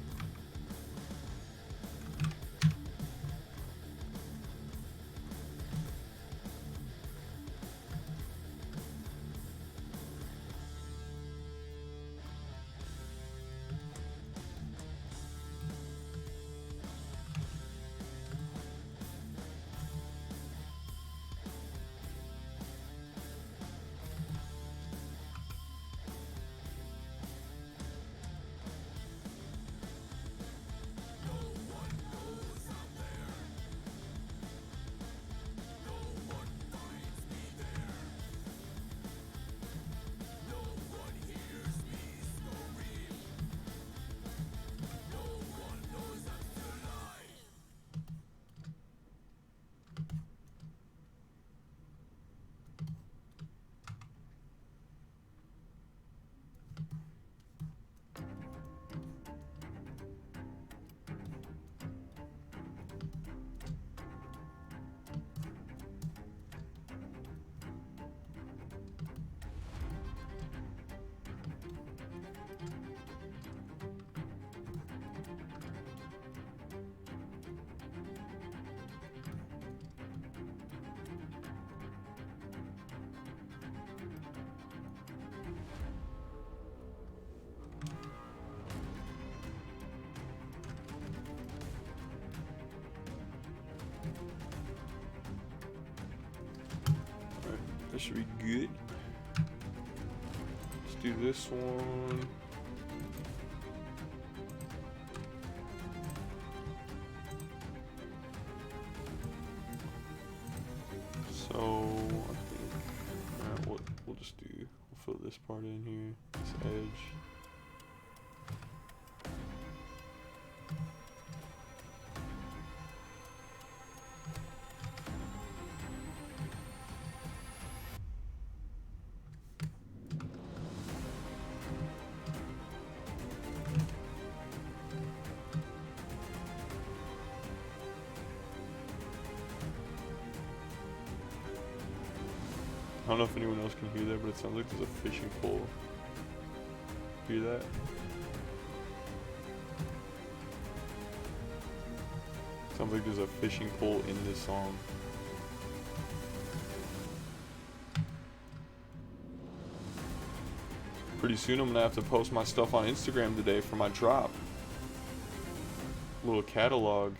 [SPEAKER 1] That should be good. Let's do this one. So I think we'll just do. We'll fill this part in here. This edge. I don't know if anyone else can hear that, but it sounds like there's a fishing pole. Hear that? Sounds like there's a fishing pole in this song. Pretty soon I'm gonna have to post my stuff on Instagram today for my drop. Little catalog.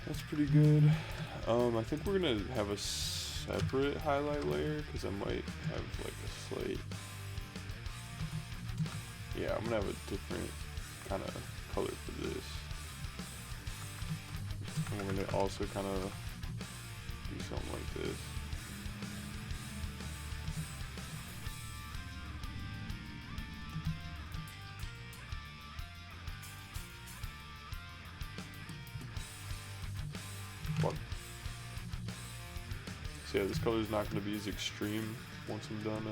[SPEAKER 1] That's pretty good. I think we're gonna have a separate highlight layer because I might have like a slight. Yeah, I'm gonna have a different kind of color for this. And we're gonna also kind of do something like this. So yeah, this color is not going to be as extreme once I'm done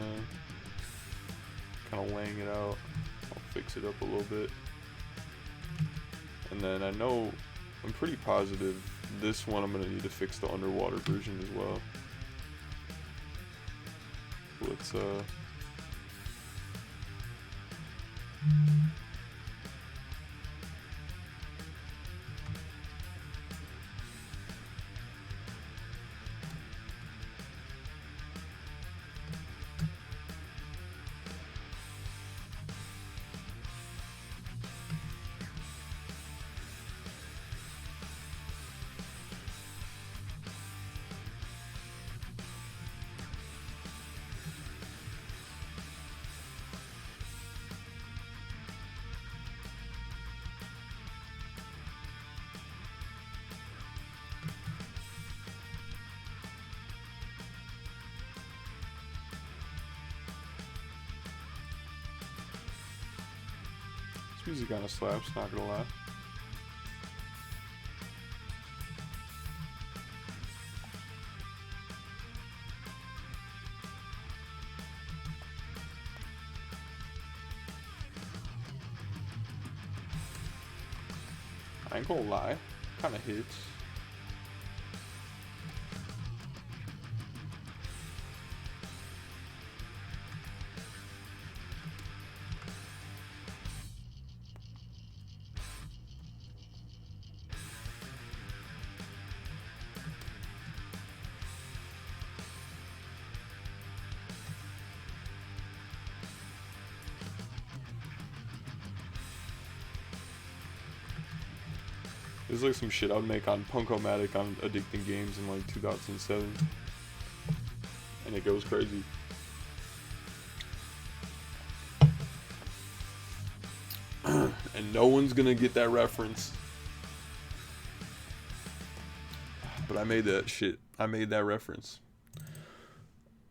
[SPEAKER 1] kind of laying it out. I'll fix it up a little bit. And then I know, I'm pretty positive this one I'm going to need to fix the underwater version as well. Let's this music kind of slaps, not gonna lie. I ain't gonna lie, kind of hits. This is like some shit I would make on Punk-O-Matic on Addicting Games in like 2007. And it goes crazy. And no one's gonna get that reference. But I made that shit. I made that reference.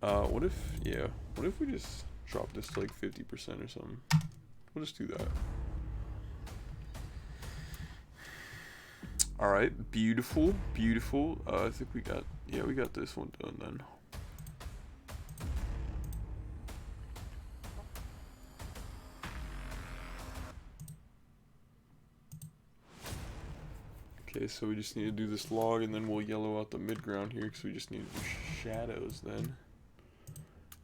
[SPEAKER 1] What if we just drop this to like 50% or something? We'll just do that. All right, beautiful, beautiful. I think we got, yeah, we got this one done then. Okay, so we just need to do this log, and then we'll yellow out the mid-ground here, because we just need to do shadows then.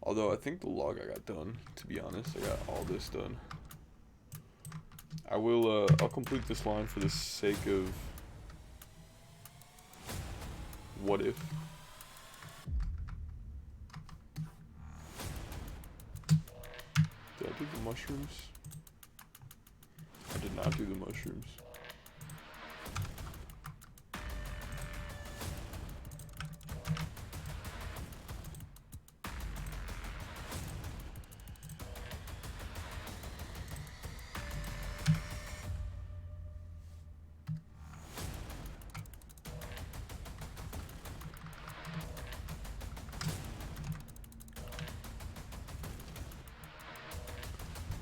[SPEAKER 1] Although, I think the log I got done, to be honest. I got all this done. I will, I'll complete this line for the sake of what if. Did I do the mushrooms? I did not do the mushrooms.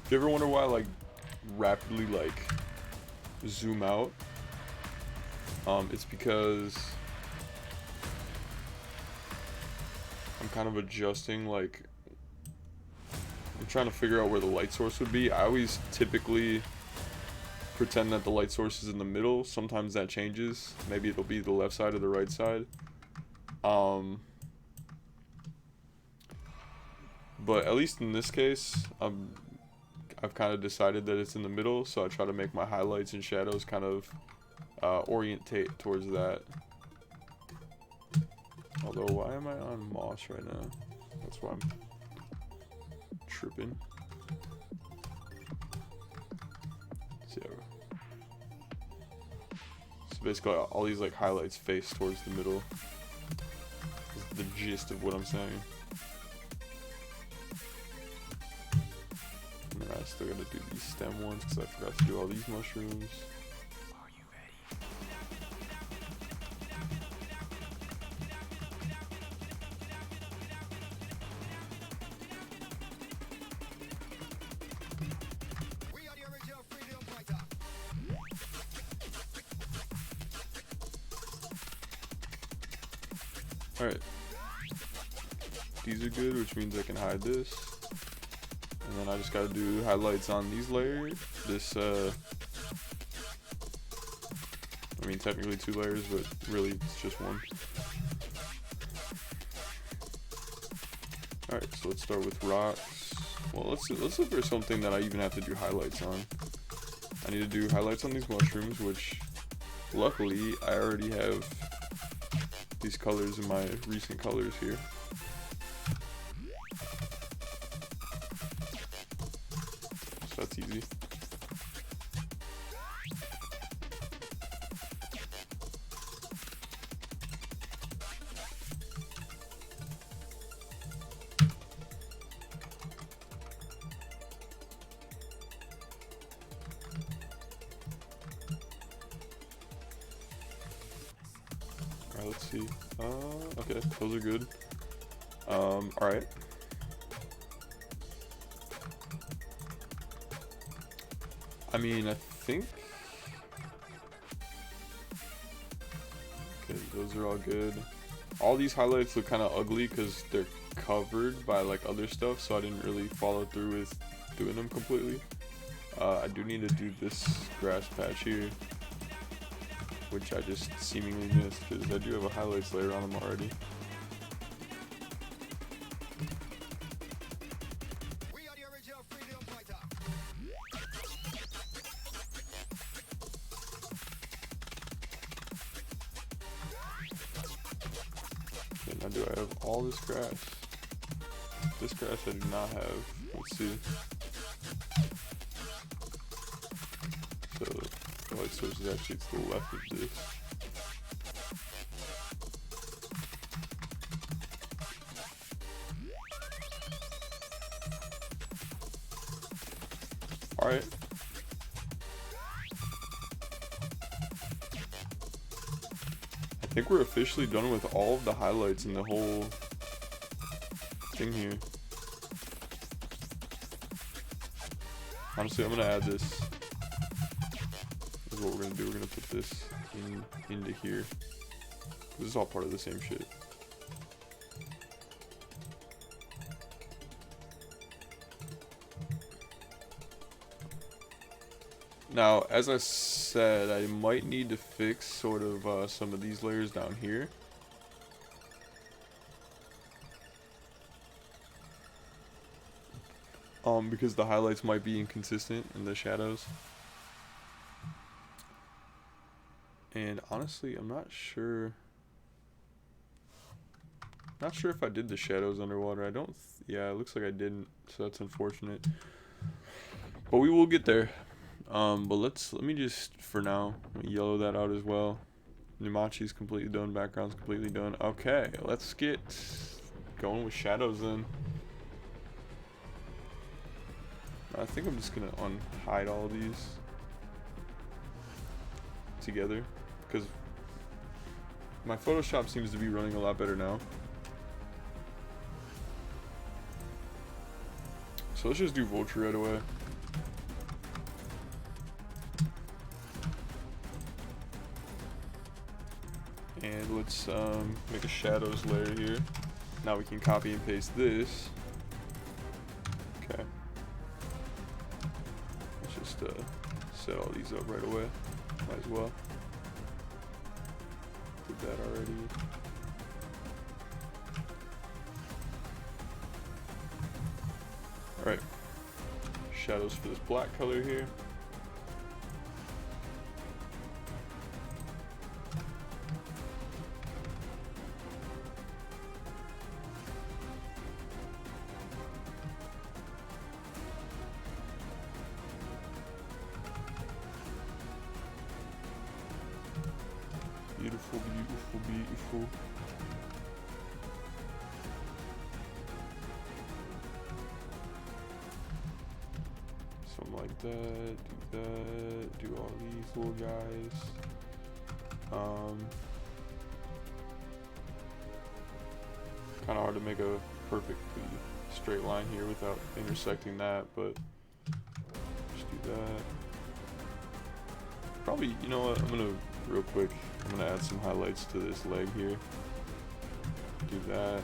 [SPEAKER 1] If you ever wonder why I like rapidly like zoom out, it's because I'm kind of adjusting, like I'm trying to figure out where the light source would be. I always typically pretend that the light source is in the middle. Sometimes that changes. Maybe it'll be the left side or the right side. But at least in this case, I've kind of decided that it's in the middle, so I try to make my highlights and shadows kind of orientate towards that. Although, why am I on moss right now? That's why I'm tripping. So basically, all these like highlights face towards the middle. Is the gist of what I'm saying. And then I still gotta do these stem ones because I forgot to do all these mushrooms.
[SPEAKER 2] Are you ready? We are the original freedom fighter.
[SPEAKER 1] Alright. These are good, which means I can hide this. And then I just gotta do highlights on these layers. This, I mean technically 2 layers, but really it's just one. Alright, so let's start with rocks. Well, let's look for something that I even have to do highlights on. I need to do highlights on these mushrooms, which luckily I already have these colors in my recent colors here. So that's easy. Alright, let's see. Okay, those are good. Alright. I mean, I think... Okay, those are all good. All these highlights look kind of ugly because they're covered by like other stuff, so I didn't really follow through with doing them completely. I do need to do this grass patch here, which I just seemingly missed because I do have a highlights layer on them already.
[SPEAKER 2] We are the original freedom fighter.
[SPEAKER 1] Okay, now do I have all this grass? This grass I do not have. Let's see. So the light source is actually to the left of this. Alright. I think we're officially done with all of the highlights in the whole thing here. Honestly, I'm gonna add this is what we're gonna do. We're gonna put this into here. This is all part of the same shit. Now, as I said, I might need to fix sort of some of these layers down here. Because the highlights might be inconsistent in the shadows. And honestly, I'm not sure. Not sure if I did the shadows underwater. I don't. Yeah, it looks like I didn't. So that's unfortunate. But we will get there. But let me just for now yellow that out as well. Numachi's completely done. Background's completely done. Okay, let's get going with shadows then. I think I'm just gonna unhide all of these together because my Photoshop seems to be running a lot better now. So let's just do Vulture right away. And let's make a shadows layer here. Now we can copy and paste this. Okay. Let's just set all these up right away. Might as well. Did that already. Alright. Shadows for this black color here. Beautiful, beautiful, beautiful. Something like that, do that, do all these little guys. Kind of hard to make a perfectly straight line here without intersecting that, but just do that. Probably, you know what, I'm gonna, real quick, I'm gonna add some highlights to this leg here. Do that.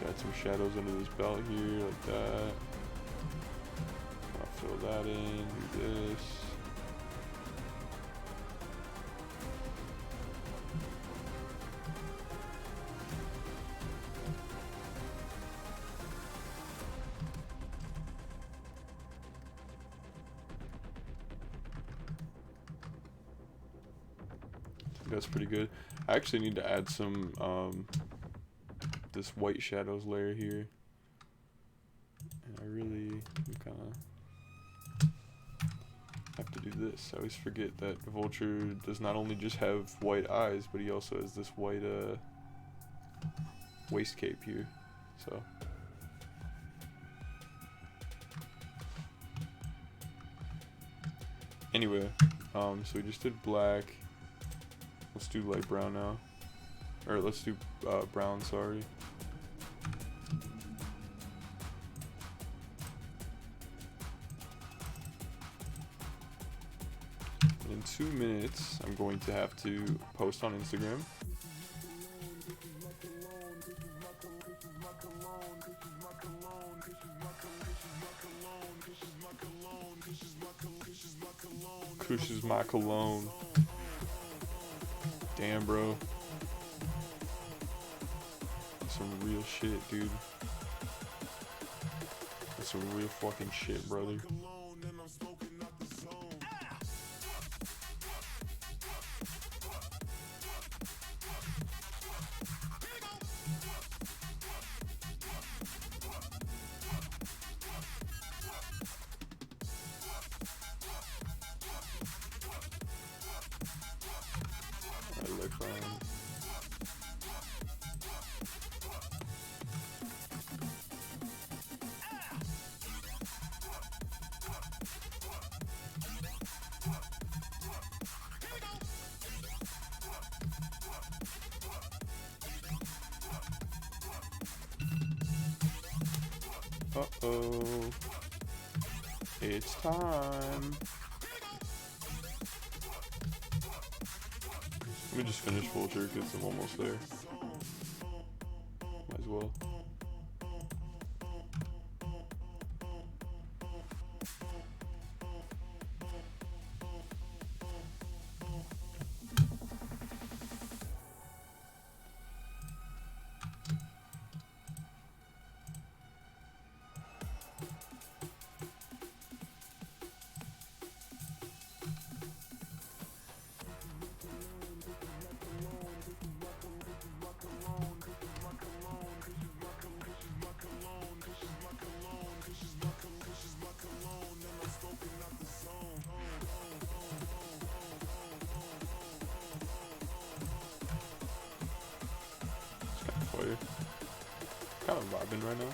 [SPEAKER 1] Add some shadows under this belt here, like that. I'll fill that in, do this. That's pretty good. I actually need to add some this white shadows layer here, and I really kind of have to do this. I always forget that Vulture does not only just have white eyes, but he also has this white waist cape here. So anyway, so we just did black. Let's do light brown now. Or let's do brown, sorry. In 2 minutes, I'm going to have to post on Instagram. Kush is my cologne. Damn, bro. That's some real shit, dude. That's some real fucking shit, brother. Uh-oh. It's time. Let me just finish Vulture because I'm almost there. Might as well. Fire. Kind of vibing right now.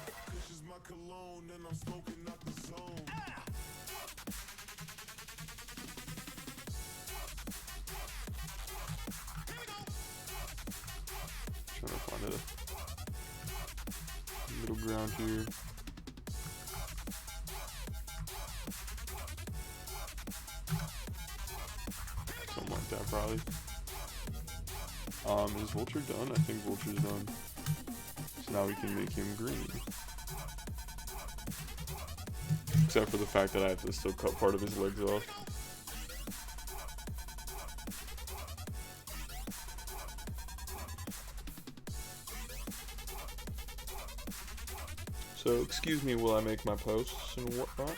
[SPEAKER 1] Trying to find a middle ground here. Something like that probably. Is Vulture done? I think Vulture's done. So now we can make him green. Except for the fact that I have to still cut part of his legs off. So excuse me while I make my posts and whatnot.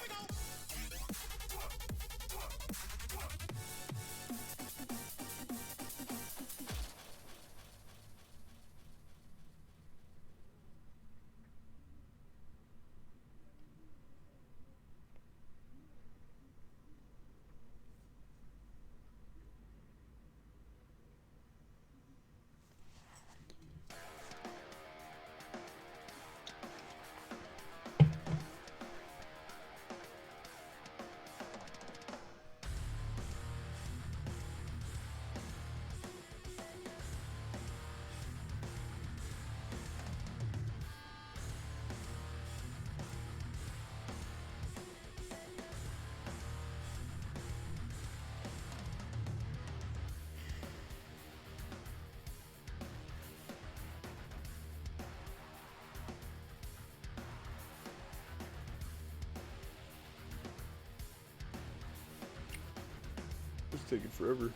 [SPEAKER 1] It's taking forever.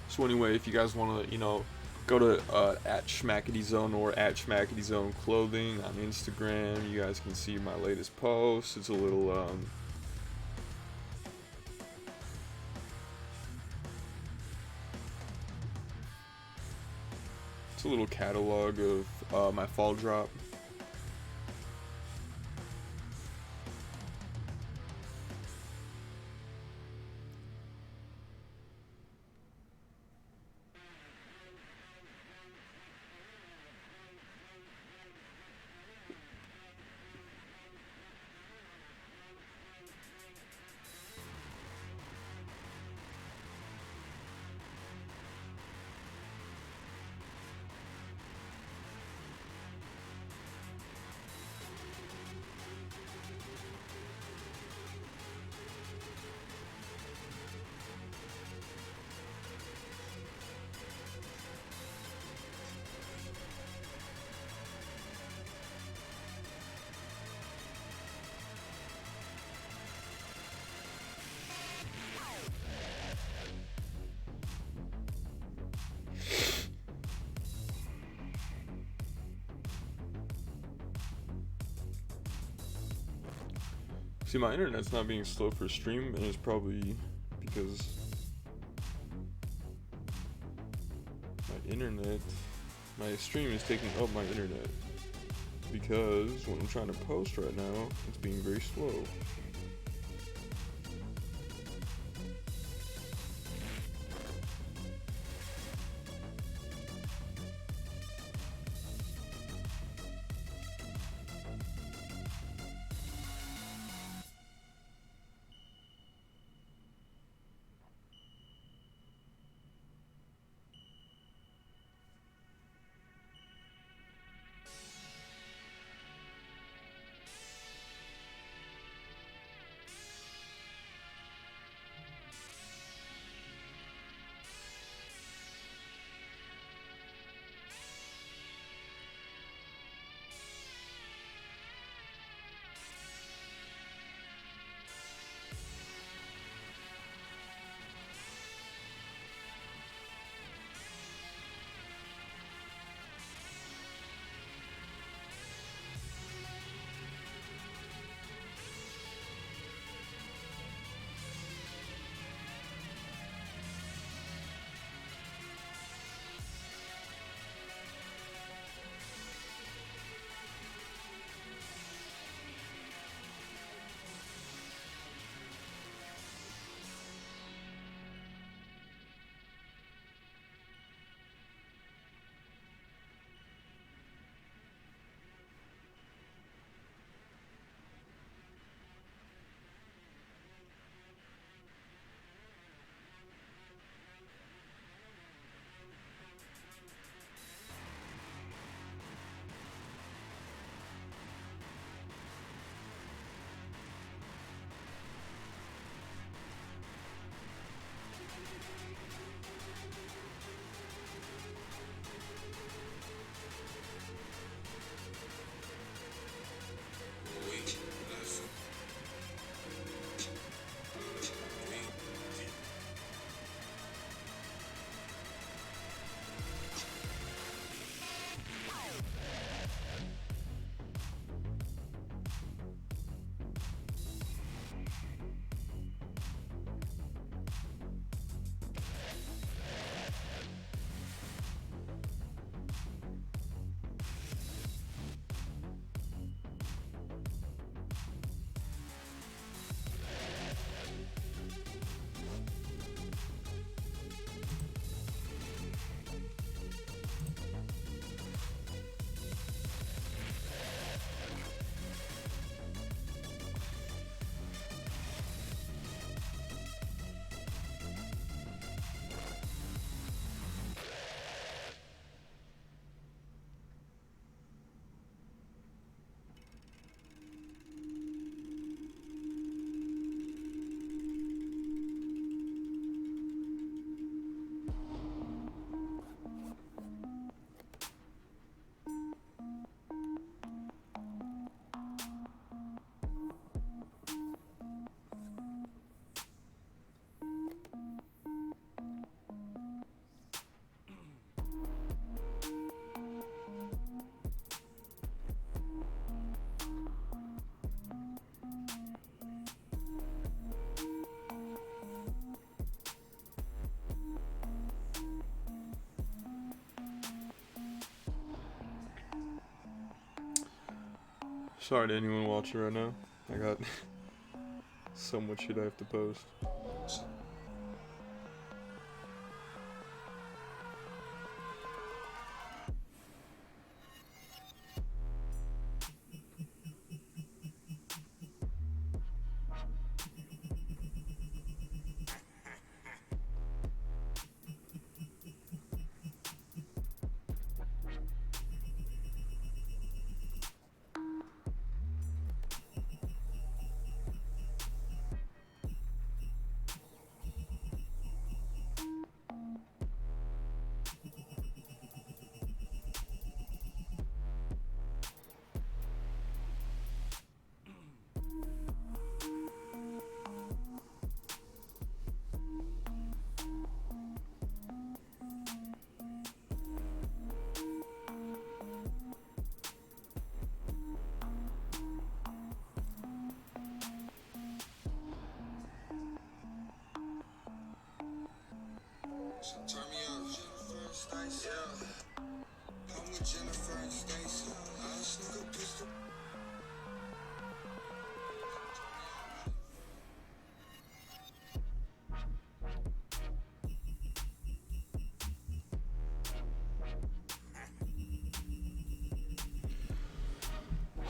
[SPEAKER 1] So anyway, if you guys want to, go to at @SchmackityZone or at @SchmackityZone Clothing on Instagram, you guys can see my latest post. It's a little catalog of my fall drop. See, my internet's not being slow for stream, and it's probably because my stream is taking up my internet. Because when I'm trying to post right now, it's being very slow. Sorry to anyone watching right now. I got so much shit I have to post.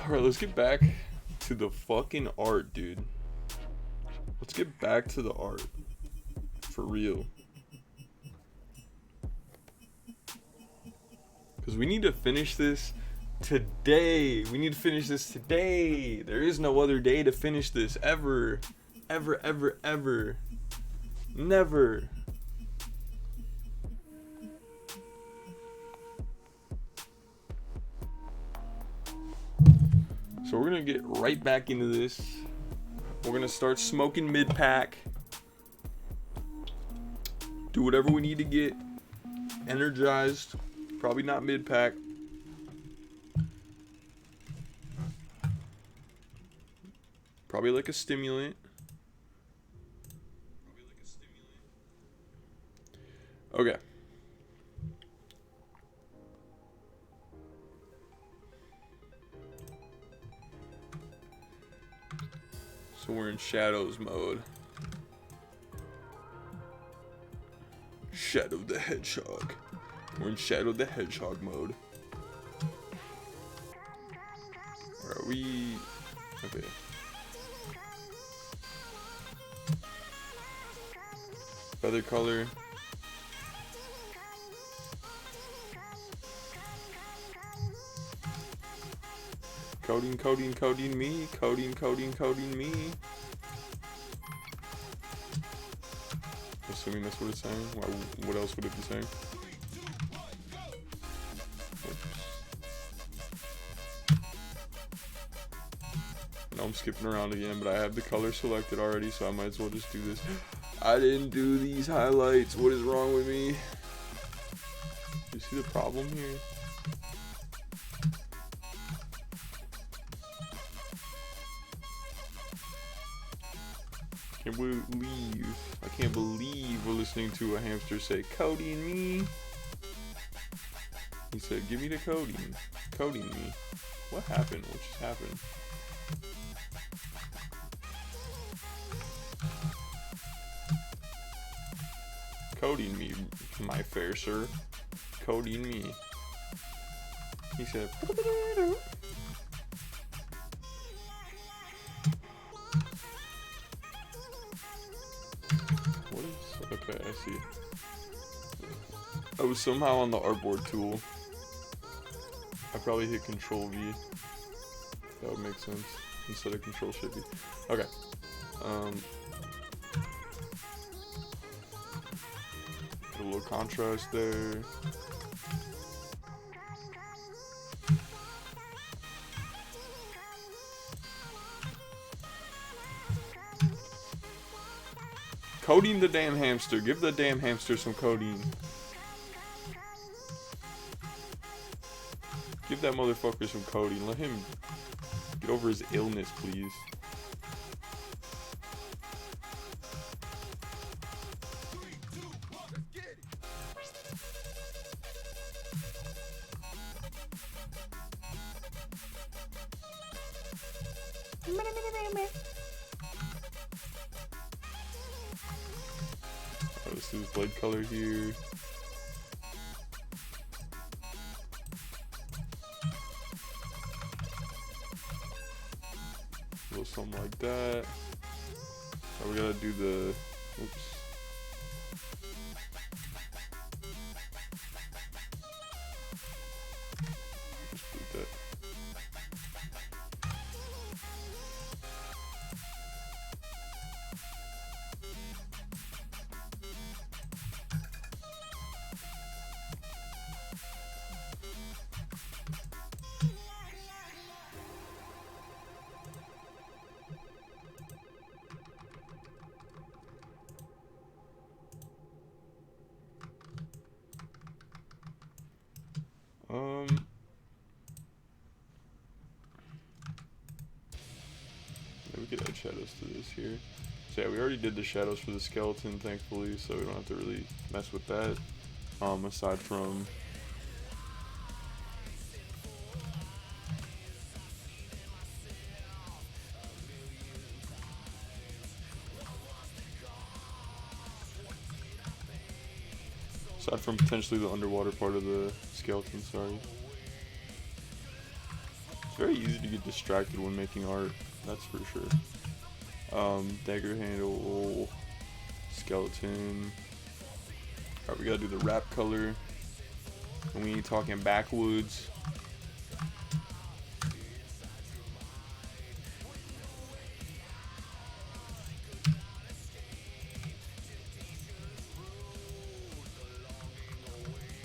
[SPEAKER 1] Alright, let's get back to the fucking art, dude. Let's get back to the art. For real. Because we need to finish this today. We need to finish this today. There is no other day to finish this. Ever. Ever, ever, ever. Never. So we're going to get right back into this. We're going to start smoking mid-pack. Do whatever we need to get energized. Probably not mid-pack. Probably like a stimulant. Okay. So we're in shadows mode. Shadow the Hedgehog. We're in Shadow the Hedgehog mode. Are we... Okay. Feather color. Coding, coding, coding me. Coding, coding, coding me. Assuming that's what it's saying. What else would it be saying? No, I'm skipping around again, but I have the color selected already, so I might as well just do this. I didn't do these highlights. What is wrong with me? You see the problem here? Can't believe, I can't believe we're listening to a hamster say, "Coding me." He said, "Give me the coding." Coding me. What happened? What just happened? Coding me, my fair sir. Coding me. He said, what is, okay, I see. I was somehow on the artboard tool. I probably hit Control V. That would make sense. Instead of Control Shift V. Okay. Put a little contrast there. Coding the damn hamster. Give the damn hamster some codeine. Give that motherfucker some codeine. Let him get over his illness, please. Let's do this blade color here. A little something like that. Now we gotta do the, oops. Just delete that. Maybe we could add shadows to this here. So yeah, we already did the shadows for the skeleton, thankfully, so we don't have to really mess with that. Aside from Aside from potentially the underwater part of the skeleton, sorry. It's very easy to get distracted when making art, that's for sure. Dagger handle, skeleton. Alright, we gotta do the wrap color. And we ain't talking backwoods.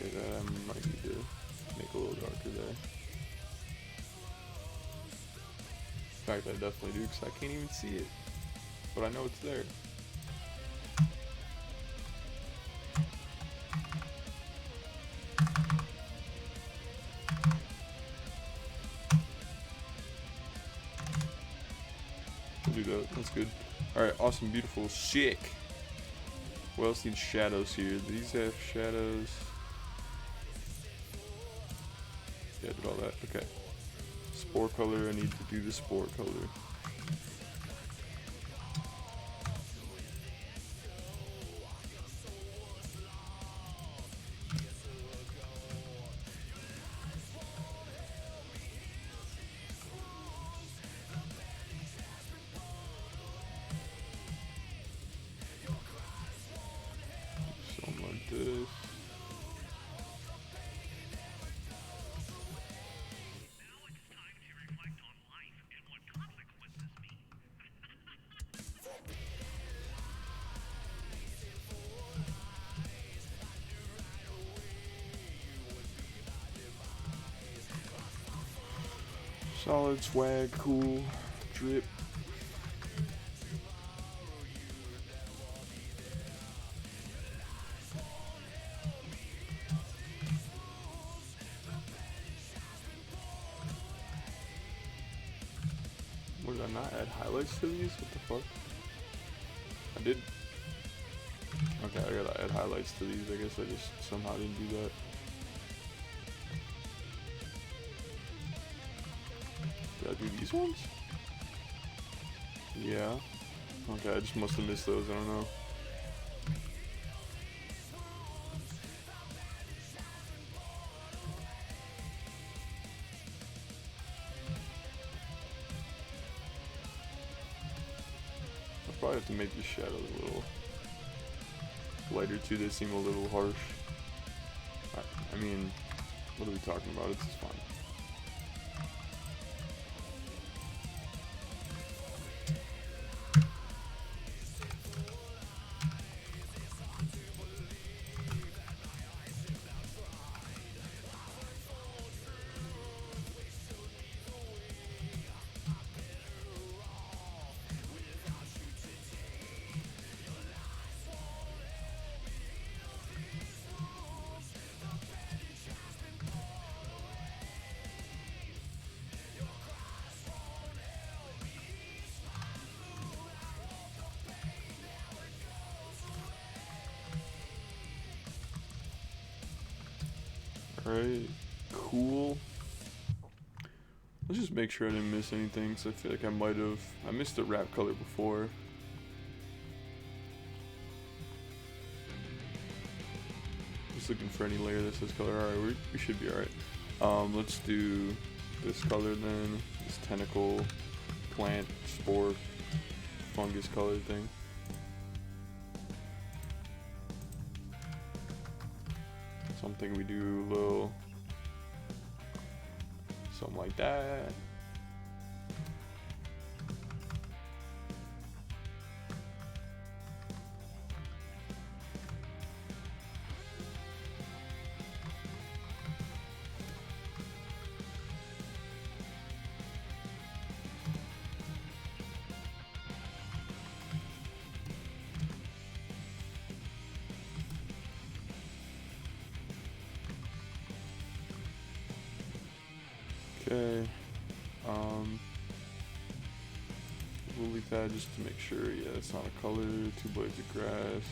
[SPEAKER 1] Okay, that I might need to make a little darker there. In fact, I definitely do, because I can't even see it. But I know it's there. We'll do that, that's good. Alright, awesome, beautiful, sick. What else needs shadows here? These have shadows. Yeah, I did all that, okay. Spore color, I need to do the spore color. Something like this. Solid swag, cool, drip. What, did I not add highlights to these? What the fuck? I did. Okay, I gotta add highlights to these. I guess I just somehow didn't do that. Did I do these ones? Yeah. Okay, I just must have missed those. I don't know. I'll probably have to make the shadows a little lighter too. They seem a little harsh. I mean, what are we talking about? It's fine. Alright, cool. Let's just make sure I didn't miss anything, because I feel like I might have. I missed the wrap color before. Just looking for any layer that says color. Alright, we should be alright. Let's do this color then. This tentacle, plant, spore, fungus color thing. Something we do a little, something like that. Okay, lily pad just to make sure, yeah, it's not a color. 2 blades of grass,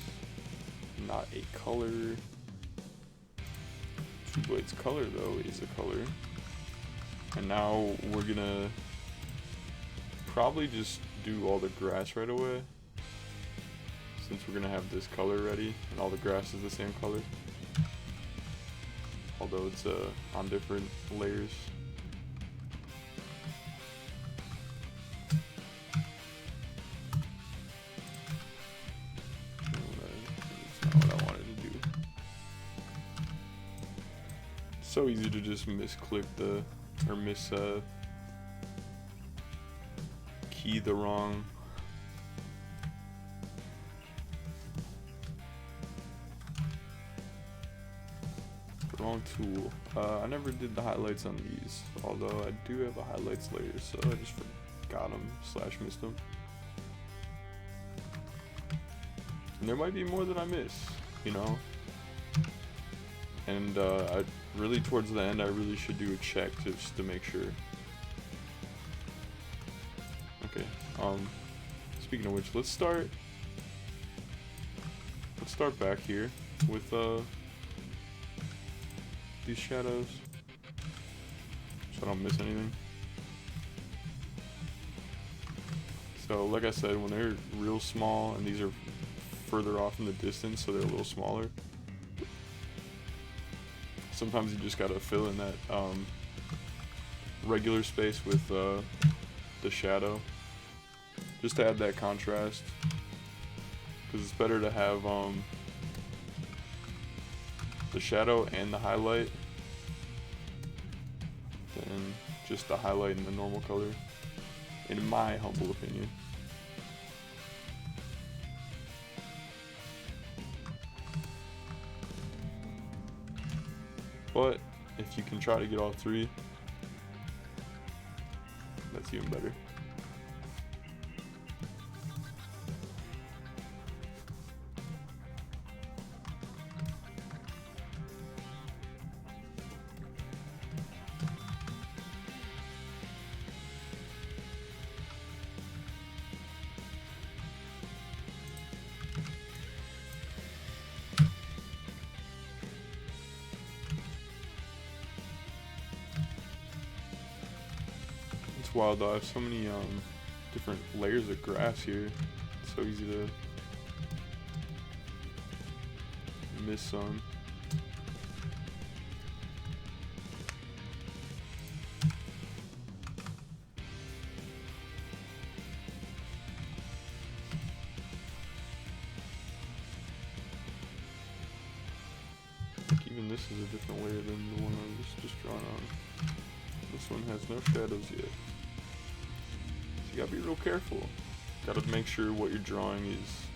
[SPEAKER 1] not a color. 2 blades color though is a color. And now we're gonna probably just do all the grass right away, since we're gonna have this color ready and all the grass is the same color. although it's on different layers. That's not what I wanted to do. So easy to just misclick or key the wrong tool. I never did the highlights on these, although I do have a highlights layer, so I just forgot them / missed them. And there might be more that I miss, you know. And I really, towards the end, I really should do a check just to make sure. Okay. Speaking of which, let's start back here with these shadows, so I don't miss anything. So like I said, when they're real small, and these are further off in the distance, so they're a little smaller, sometimes you just gotta fill in that regular space with the shadow, just to add that contrast, because it's better to have the shadow and the highlight than just the highlight in the normal color, in my humble opinion. But if you can try to get all three, that's even better. It's wild though, I have so many different layers of grass here. It's so easy to miss some. Like even this is a different layer than the one I was just drawn on. This one has no shadows yet. So you gotta be real careful. Gotta make sure what you're drawing is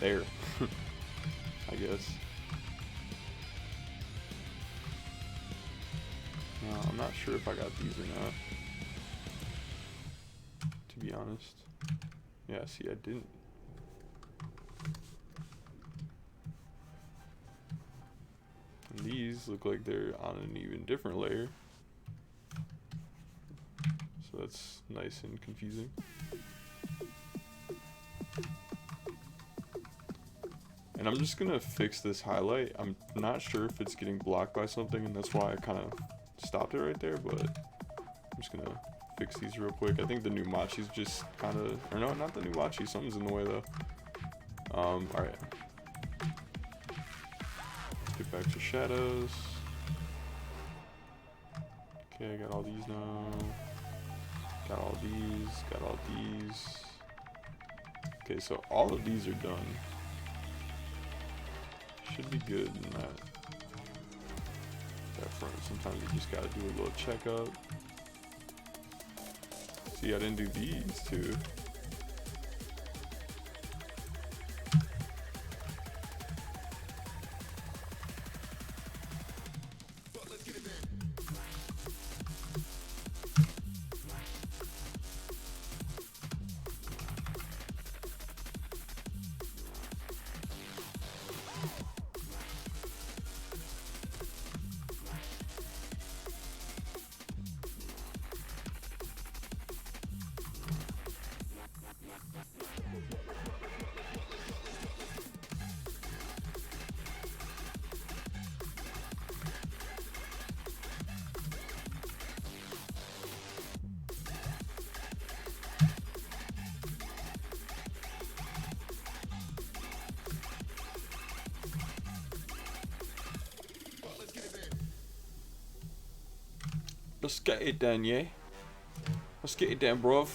[SPEAKER 1] there, I guess. Now, I'm not sure if I got these or not, to be honest. Yeah, see, I didn't. And these look like they're on an even different layer. So that's nice and confusing. And I'm just gonna fix this highlight. I'm not sure if it's getting blocked by something, and that's why I kind of stopped it right there, but I'm just gonna fix these real quick. I think the new Machi's just kind of, or no, not the new Machi, something's in the way though. Alright. Get back to shadows. Okay, I got all these now. Got all these, got all these. Okay, so all of these are done. Should be good in that front. Sometimes you just gotta do a little checkup. See, I didn't do these two. Let's get it done, yeah? Let's get it done, bruv.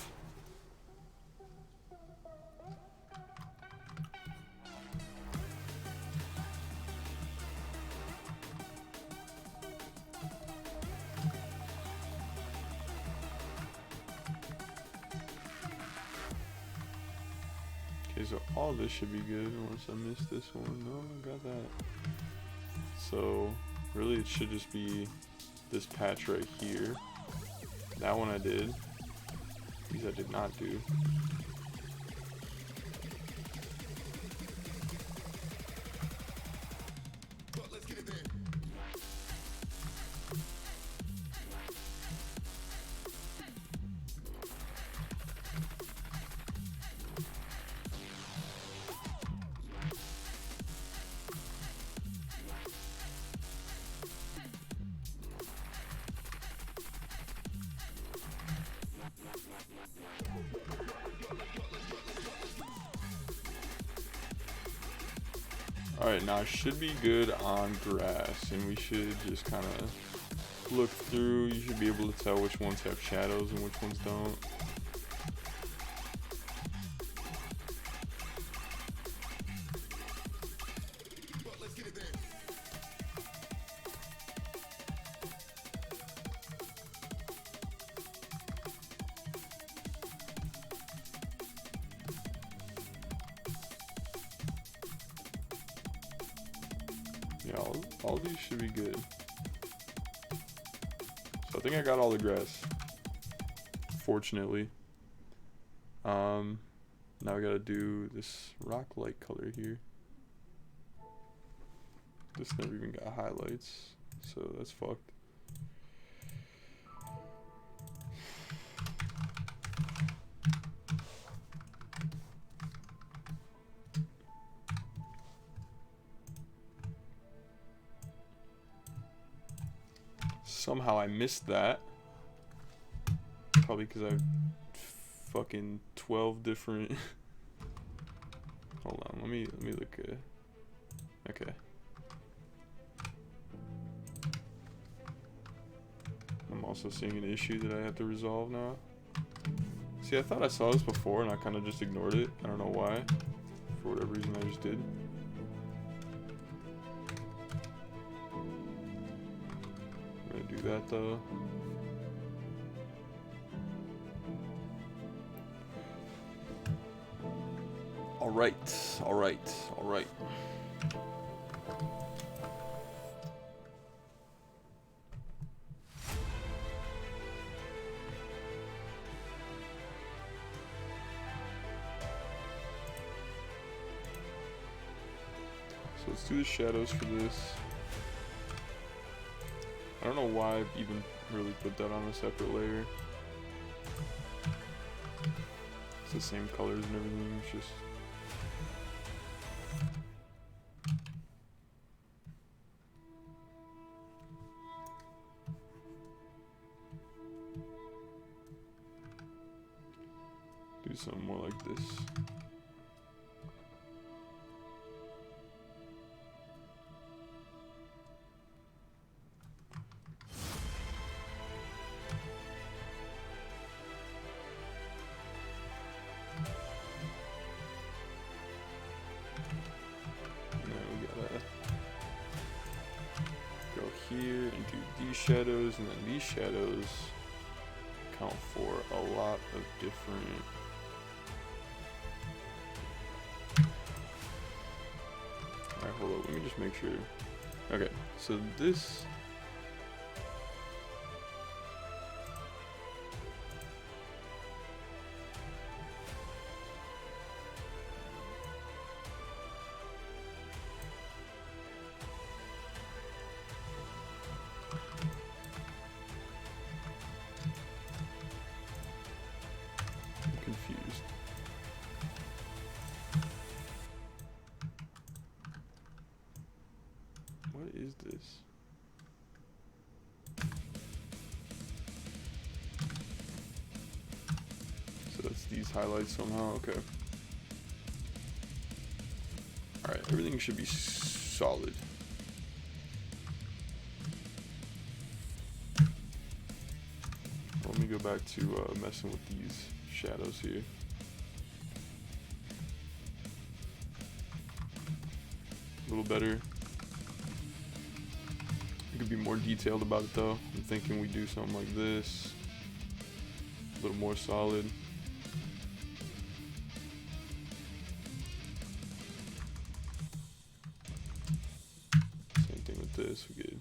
[SPEAKER 1] Okay, so all this should be good unless I missed this one. No, I got that. So, really it should just be this patch right here. That one I did. These I did not do. Alright, now it should be good on grass, and we should just kind of look through. You should be able to tell which ones have shadows and which ones don't. Yeah, all these should be good. So I think I got all the grass, fortunately. Now we gotta do this rock light color here. This never even got highlights, so that's fucked. Somehow I missed that. Probably because I have fucking 12 different. Hold on, let me look. Okay. I'm also seeing an issue that I have to resolve now. See, I thought I saw this before and I kind of just ignored it. I don't know why. For whatever reason, I just did. I'm gonna do that though. Alright, alright, alright. So let's do the shadows for this. I don't know why I've even really put that on a separate layer. It's the same colors and everything, it's just... do something more like this. Here and do these shadows, and then these shadows account for a lot of different alright, hold up, let me just make sure. Okay, so this confused. What is this? So that's these highlights somehow, okay. Alright, everything should be solid. go back to messing with these shadows here. A little better. You could be more detailed about it though. I'm thinking we do something like this. A little more solid. Same thing with this, we could.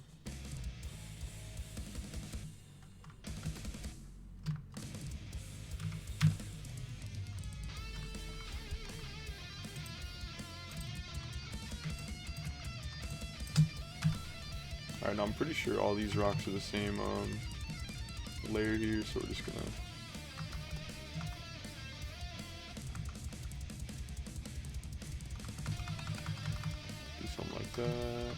[SPEAKER 1] Alright, now I'm pretty sure all these rocks are the same layer here, so we're just gonna do something like that.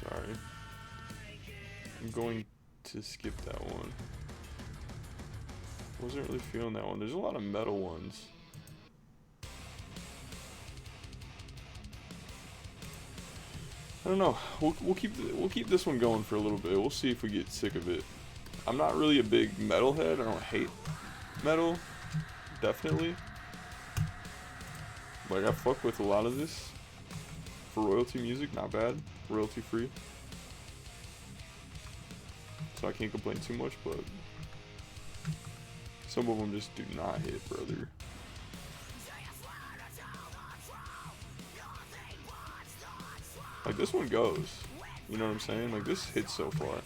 [SPEAKER 1] Sorry. I'm going to skip that one. Wasn't really feeling that one. There's a lot of metal ones. I don't know. We'll keep this one going for a little bit. We'll see if we get sick of it. I'm not really a big metalhead. I don't hate metal. Definitely. Like I fuck with a lot of this. For royalty music, not bad. Royalty free. So I can't complain too much, but some of them just do not hit, brother. Like this one goes. You know what I'm saying? Like this hits so far.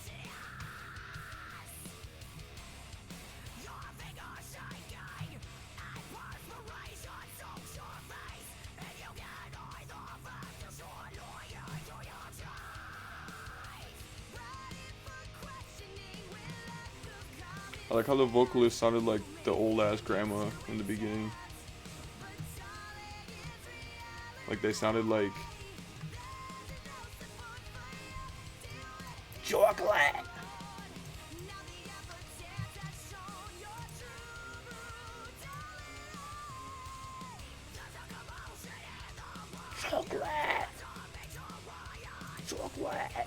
[SPEAKER 1] I like how the vocalist sounded like the old ass grandma in the beginning. Like they sounded like chocolate. Chocolate. Chocolate.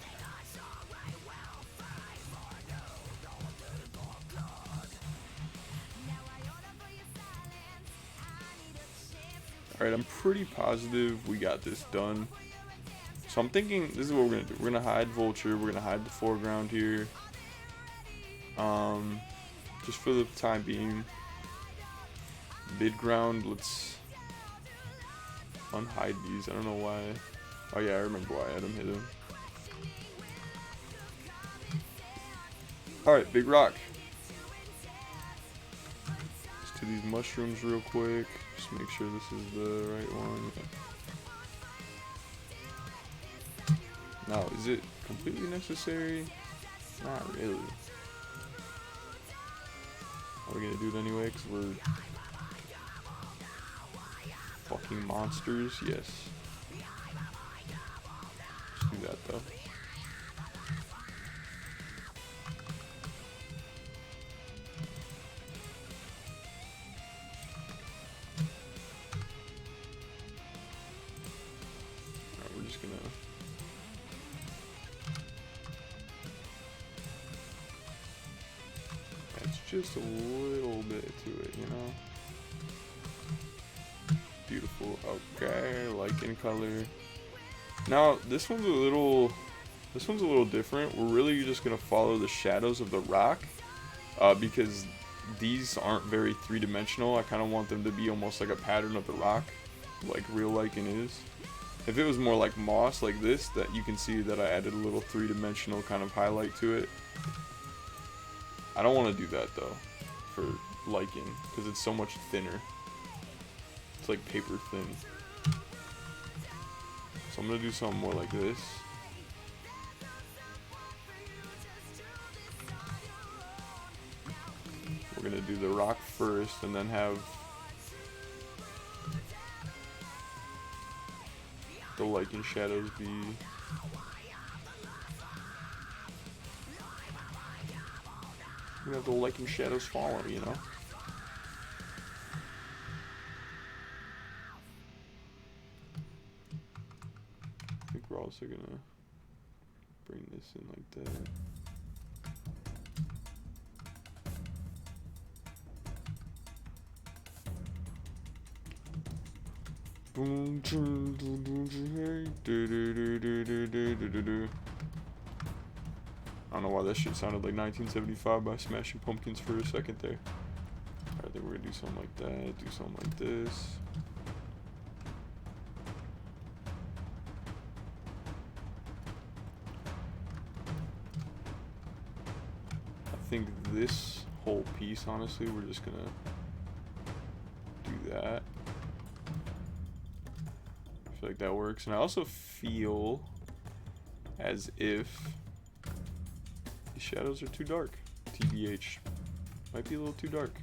[SPEAKER 1] Alright, I'm pretty positive we got this done. So I'm thinking this is what we're gonna do. We're gonna hide Vulture, we're gonna hide the foreground here. Just for the time being. Midground, let's unhide these. I don't know why. Oh yeah, I remember why I had him hit him. Alright, big rock. Let's do these mushrooms real quick. Just make sure this is the right one. Now, is it completely necessary? Not really. Are we gonna do it anyway? Because we're fucking monsters? Yes. Let's do that though. Alright, we're just gonna just a little bit to it, you know. Beautiful. Okay, like in color. Now this one's a little different. We're really just gonna follow the shadows of the rock, because these aren't very three-dimensional. I kind of want them to be almost like a pattern of the rock, like real lichen is. If it was more like moss like this, that you can see that I added a little three-dimensional kind of highlight to it. I don't want to do that though for lichen because it's so much thinner. It's like paper thin. So I'm gonna do something more like this. We're gonna do the rock first and then have the lichen shadows be we have the lichen shadows follow, you know? I think we're also gonna bring this in like that. I don't know why that shit sounded like 1975 by Smashing Pumpkins for a second there. Alright, I think we're gonna do something like that, do something like this. I think this whole piece, honestly, we're just gonna do that. I feel like that works. And I also feel as if these shadows are too dark. TBH. Might be a little too dark.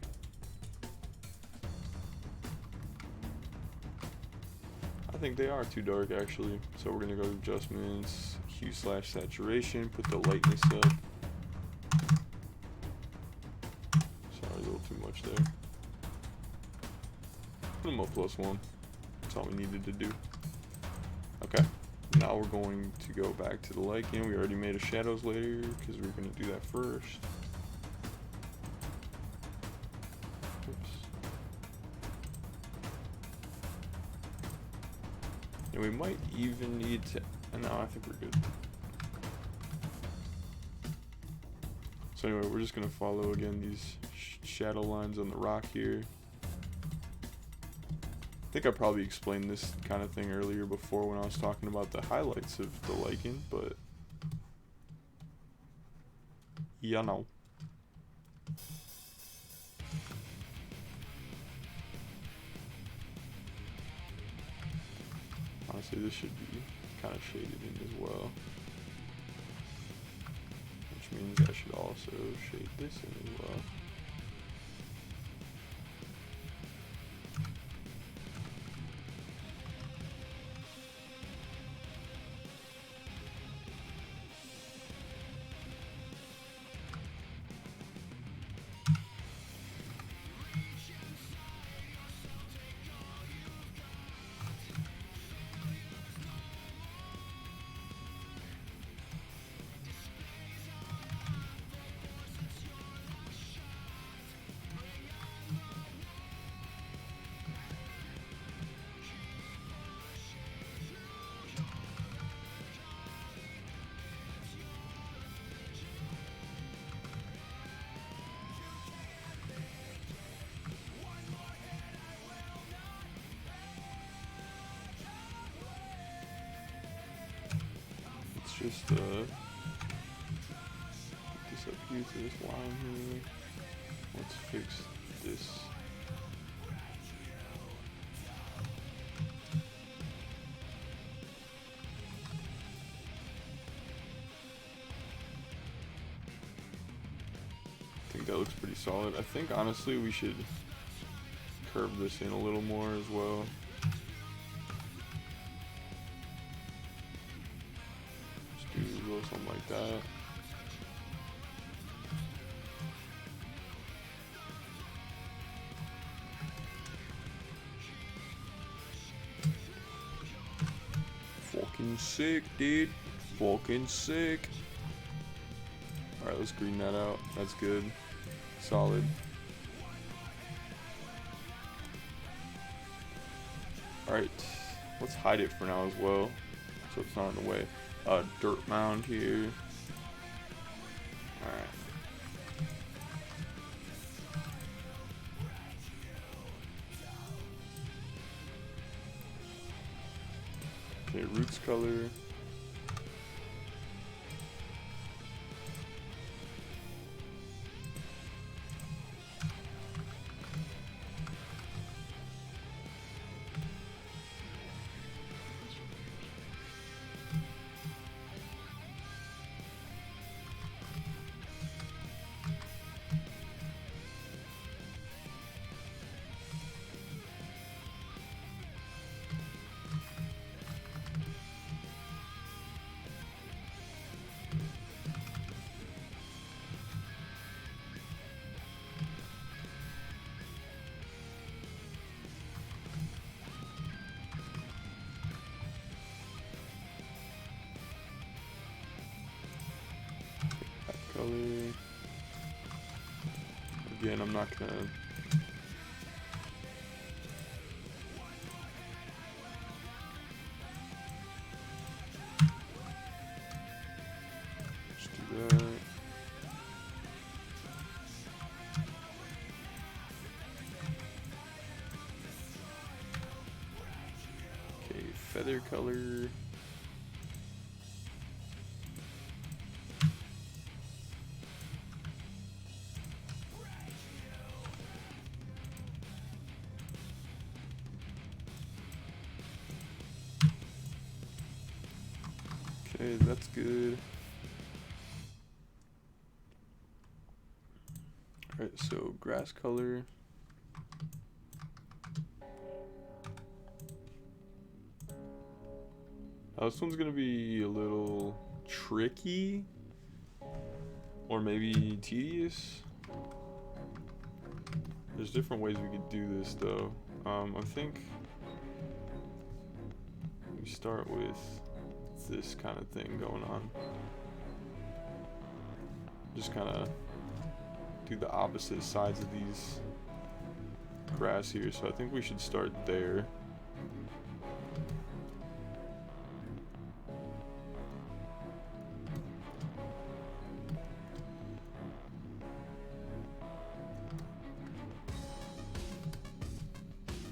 [SPEAKER 1] I think they are too dark actually. So we're gonna go to adjustments, hue/saturation, put the lightness up. Sorry, a little too much there. Put them up +1. That's all we needed to do. Okay. Now we're going to go back to the lichen. We already made a shadows layer because we were going to do that first. Oops. And we might even need to... No, I think we're good. So anyway, we're just going to follow again these shadow lines on the rock here. I think I probably explained this kind of thing earlier before when I was talking about the highlights of the lichen, but yeah, no. Honestly, this should be kind of shaded in as well, which means I should also shade this in as well. Just get this up here to this line here. Let's fix this. I think that looks pretty solid. I think honestly we should curve this in a little more as well. Something like that. Fucking sick, dude. Fucking sick. Alright, let's green that out. That's good. Solid. Alright. Let's hide it for now as well, so it's not in the way. Dirt mound here. Alright. Okay, roots color. color. Again, I'm not gonna. Just do that. Okay, feather color. Okay, that's good. Alright, so grass color. This one's gonna be a little tricky, or maybe tedious. There's different ways we could do this though. I think we start with this kind of thing going on. Just kind of do the opposite sides of these grass here. So I think we should start there.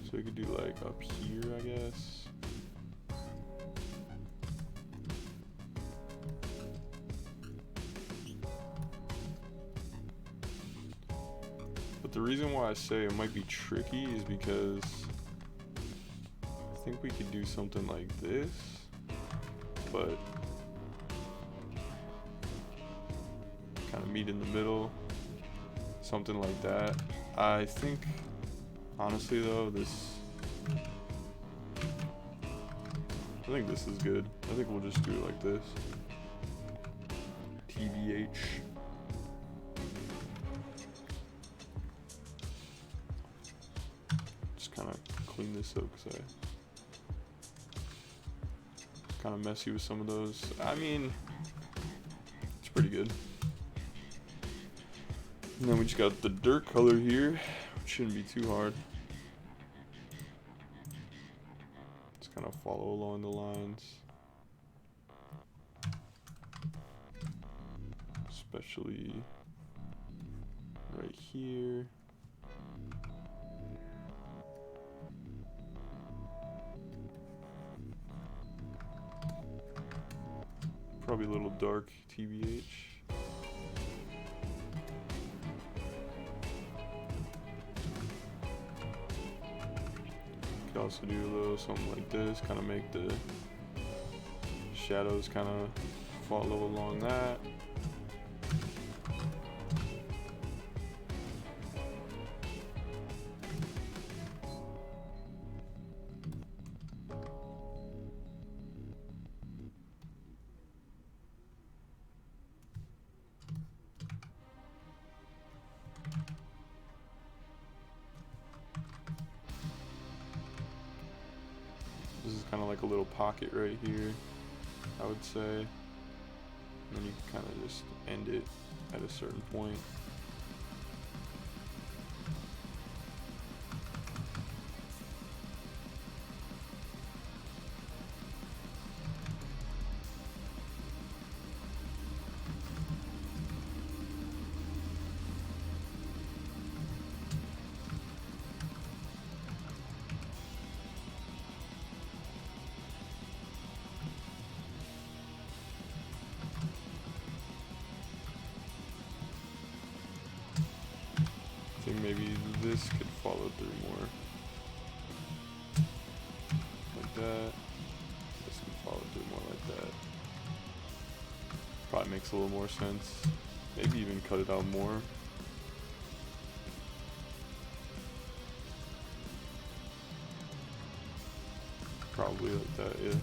[SPEAKER 1] So we could do like up here, I guess. But the reason why I say it might be tricky is because I think we could do something like this, but kind of meet in the middle, something like that. I think, honestly though, I think this is good. I think we'll just do it like this. TBH. Just kind of clean this up because I kind of messy with some of those. I mean, it's pretty good. And then we just got the dirt color here, which shouldn't be too hard. Just kind of follow along the lines. Especially right here. Probably a little dark, TBH. Could also do a little something like this, kind of make the shadows kind of follow along that. This is kind of like a little pocket right here, I would say. And then you can kind of just end it at a certain point. I think maybe this could follow through more. Like that. This could follow through more like that. Probably makes a little more sense. Maybe even cut it out more. Probably like that, yeah.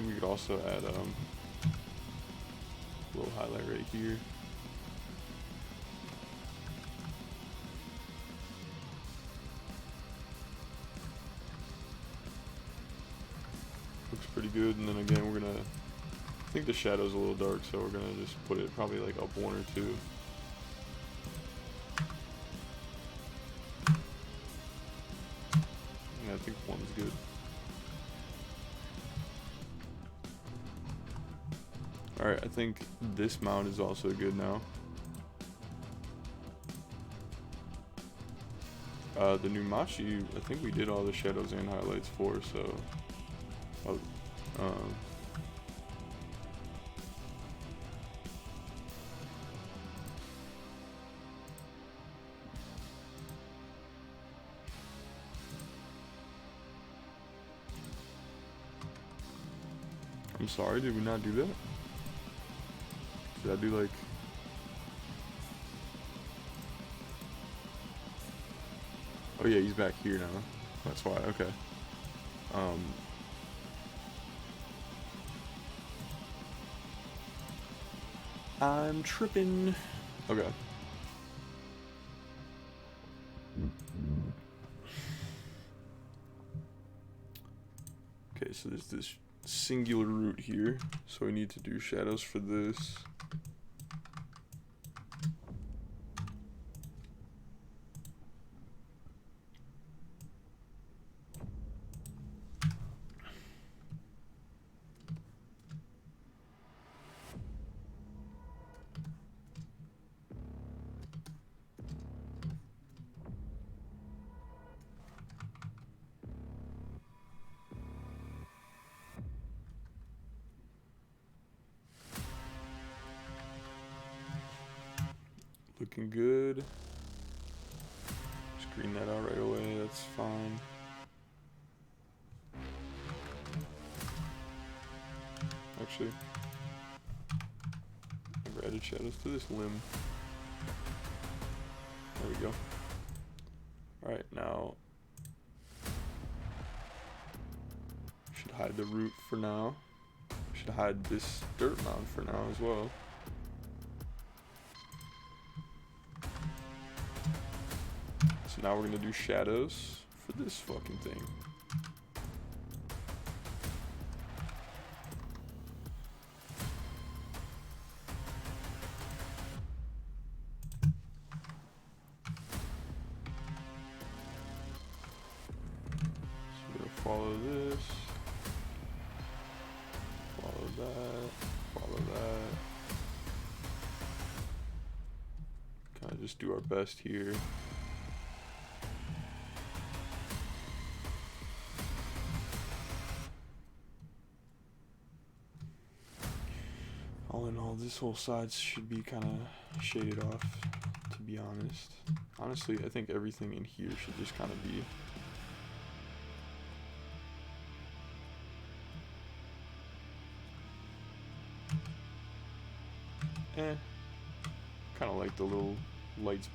[SPEAKER 1] We could also add a little highlight right here. Looks pretty good, and then again we're gonna, I think the shadow's a little dark, so we're gonna just put it probably like up one or two. Yeah, I think one's good. Alright, I think this mount is also good now. The new Machi, I think we did all the shadows and highlights for, so... I'm sorry, did we not do that? Did I do like... Oh yeah, he's back here now. That's why, okay. I'm tripping. Okay. Okay, so there's this singular root here, so we need to do shadows for this. Looking good. Screen that out right away, that's fine. Actually, never added shadows to this limb. There we go. Alright, now should hide the root for now. Should hide this dirt mound for now as well. So now we're gonna do shadows for this fucking thing. So we're gonna follow this, follow that, follow that. Kind of just do our best here. All in all, this whole side should be kind of shaded off, to be honest. Honestly, I think everything in here should just kind of be... kind of like the little lights,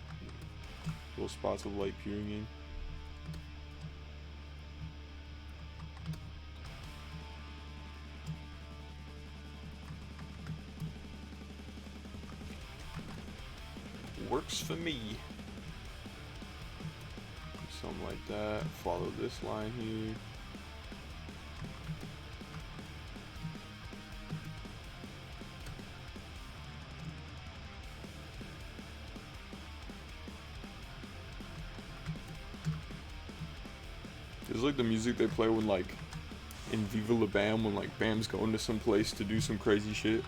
[SPEAKER 1] little spots of light peering in. Works for me. Something like that. Follow this line here. It's like the music they play when, like, in Viva La Bam, when like Bam's going to some place to do some crazy shit.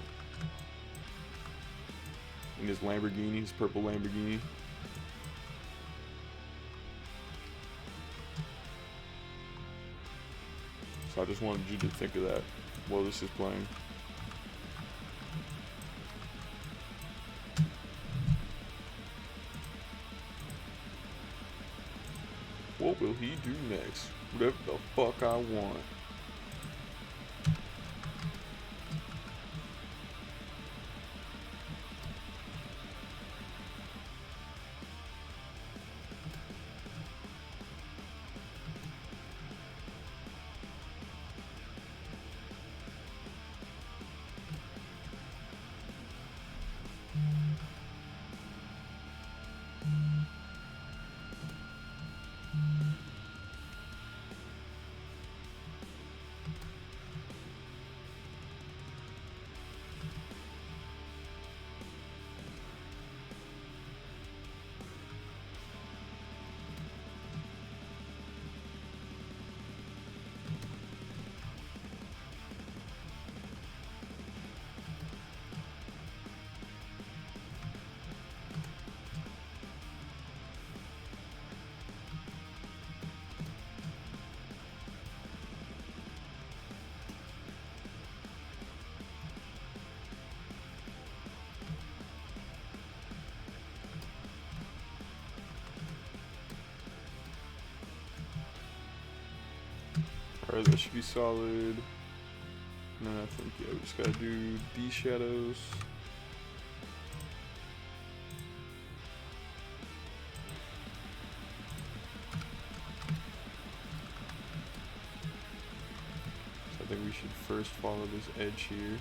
[SPEAKER 1] In his Lamborghini, his purple Lamborghini. So I just wanted you to think of that while this is playing. What will he do next? Whatever the fuck I want. Alright, that should be solid. And then I think, yeah, we just gotta do these shadows. So I think we should first follow this edge here.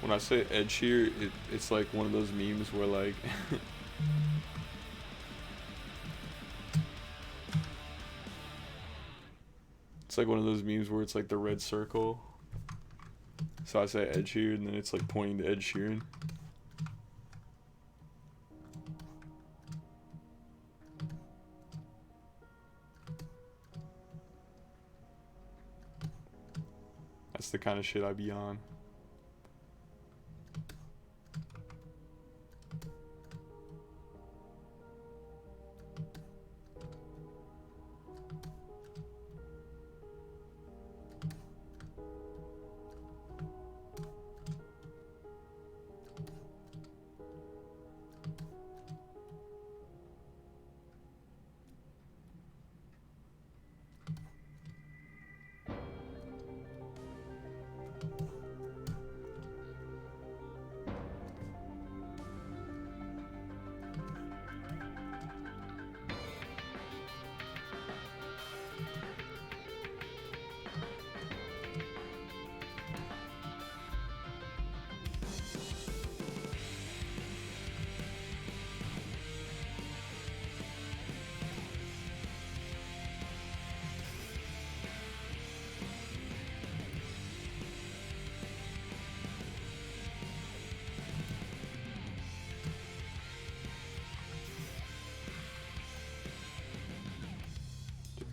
[SPEAKER 1] When I say edge here, it's like one of those memes where like it's like one of those memes where it's like the red circle. So I say edge here and then it's like pointing to Ed Sheeran. That's the kind of shit I be on.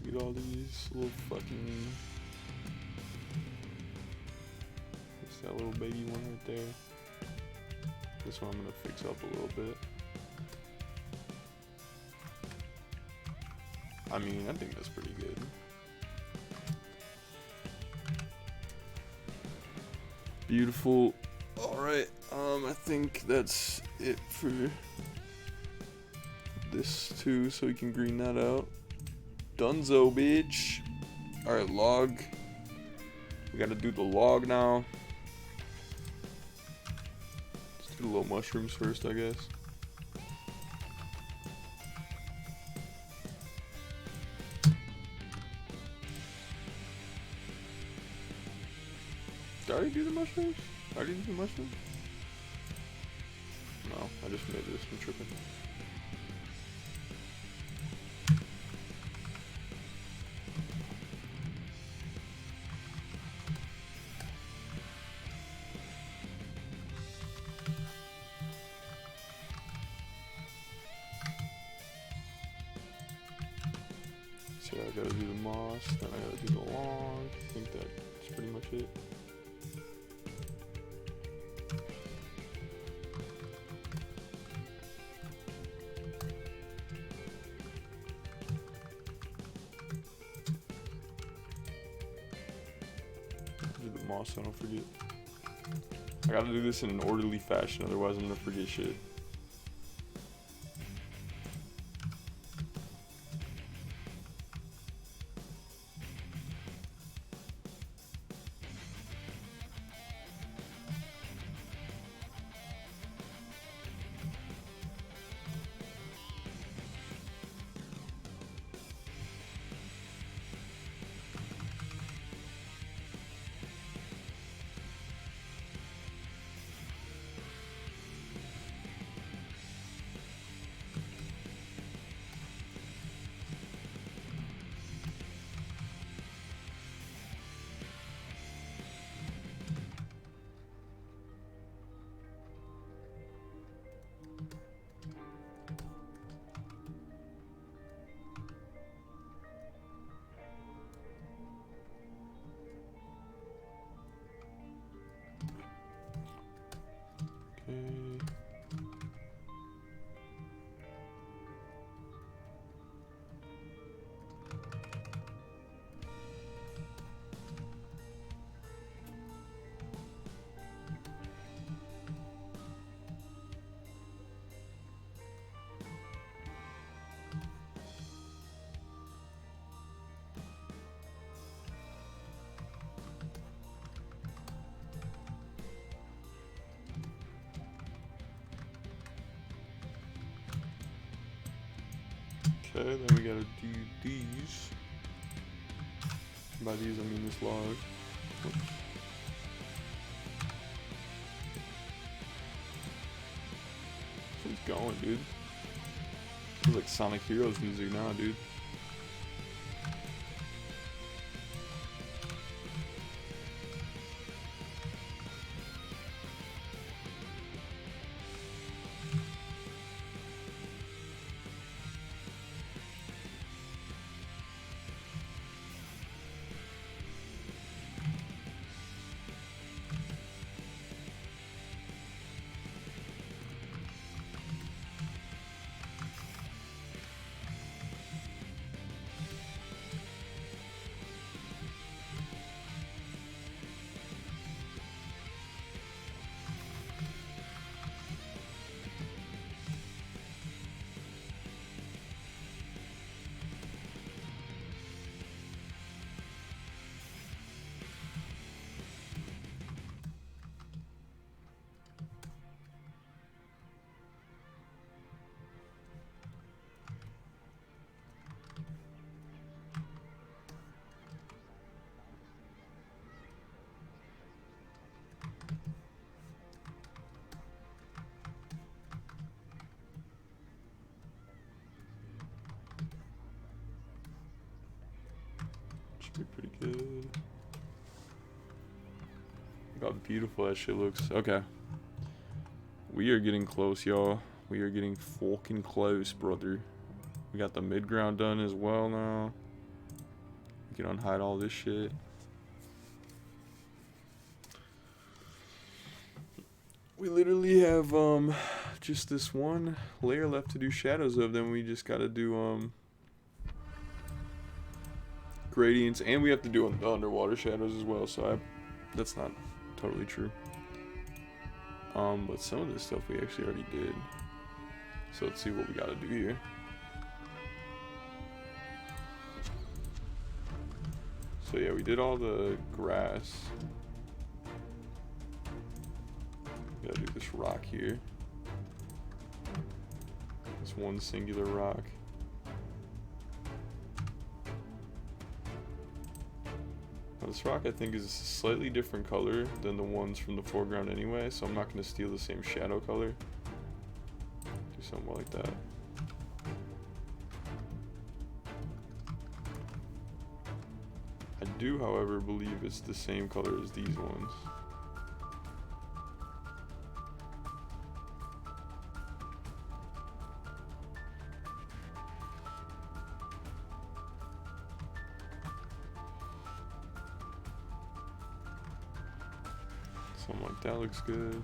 [SPEAKER 1] Get all these little fucking. It's that little baby one right there. This one I'm gonna fix up a little bit. I mean, I think that's pretty good. Beautiful. Alright, I think that's it for this too, so we can green that out. Dunzo, bitch. Alright, log. We gotta do the log now. Let's do the little mushrooms first, I guess. Did I already do the mushrooms? I already did the mushrooms? No, I just made this. I'm tripping. So I gotta do the moss, then I gotta do the long. I think that's pretty much it. Do the moss so I don't forget. I gotta do this in an orderly fashion, otherwise I'm gonna forget shit. Okay, then we gotta do these. By these I mean this log. Oops. This one's going, dude. It's like Sonic Heroes music now, dude. Should be pretty good. Look how beautiful that shit looks. Okay. We are getting close, y'all. We are getting fucking close, brother. We got the mid-ground done as well now. We can unhide all this shit. We literally have just this one layer left to do shadows of. Then we just gotta do gradients, and we have to do the underwater shadows as well. So that's not totally true. But some of this stuff we actually already did. So let's see what we gotta do here. So yeah, we did all the grass. We gotta do this rock here. This one singular rock. Now this rock I think is a slightly different color than the ones from the foreground anyway, so I'm not gonna steal the same shadow color. Do something like that. I do, however, believe it's the same color as these ones. Something like that looks good.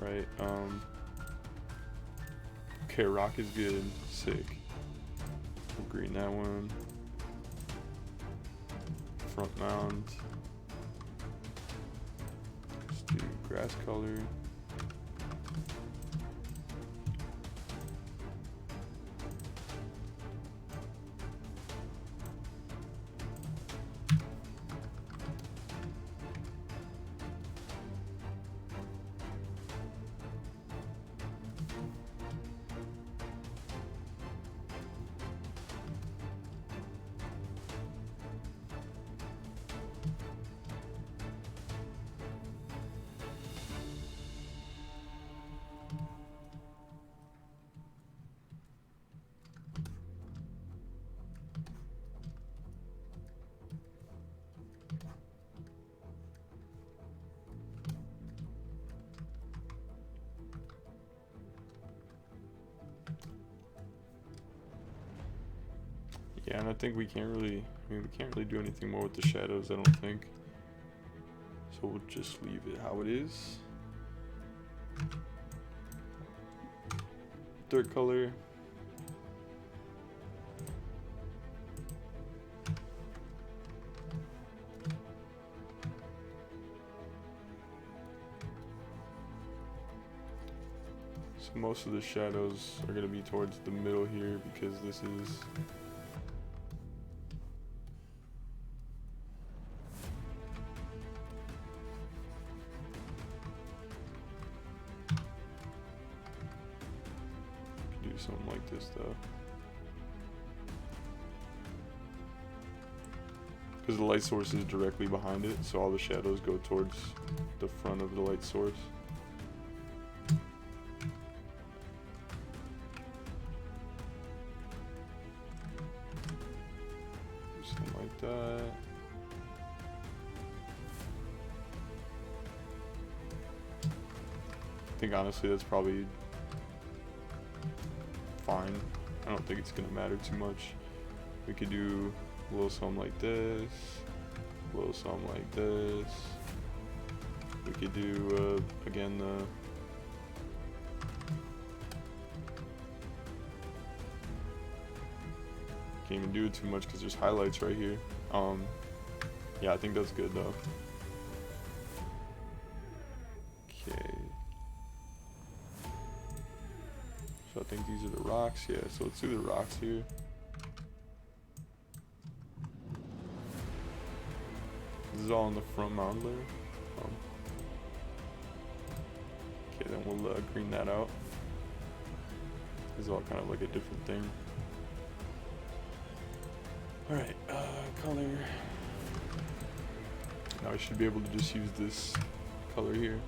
[SPEAKER 1] Alright, okay, rock is good. Sick. We'll green that one. Front mount. Let's do grass color. Yeah, and I think we can't really, we can't really do anything more with the shadows, I don't think. So we'll just leave it how it is. Dirt color. So most of the shadows are going to be towards the middle here because this is something like this though. Because the light source is directly behind it, so all the shadows go towards the front of the light source. Something like that. I think honestly that's probably fine. I don't think it's gonna matter too much. We could do a little something like this, a little something like this. We could do again the can't even do it too much because there's highlights right here. Yeah, I think that's good though. Okay. So I think these are the rocks. Yeah, so let's do the rocks here. This is all in the front mount layer. Okay, then we'll green that out. This is all kind of like a different thing. Alright, color. Now I should be able to just use this color here.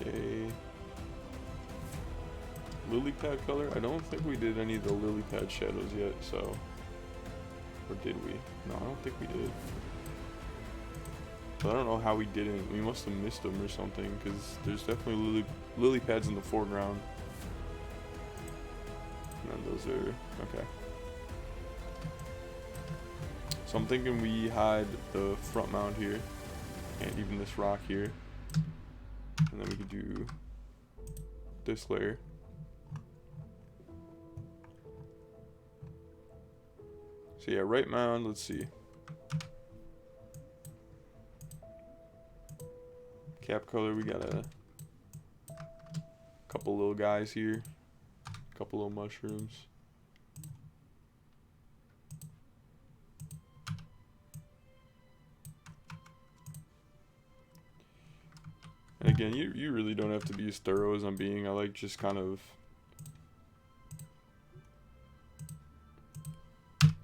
[SPEAKER 1] Okay. Lily pad color? I don't think we did any of the lily pad shadows yet, so. Or did we? No, I don't think we did. But I don't know how we didn't. We must have missed them or something, because there's definitely lily pads in the foreground. And then those are, okay. So I'm thinking we hide the front mount here, and even this rock here. And then we could do this layer. So yeah, right mount, let's see. Cap color, we got a couple little guys here. A couple little mushrooms. And again, you really don't have to be as thorough as I'm being. I like just kind of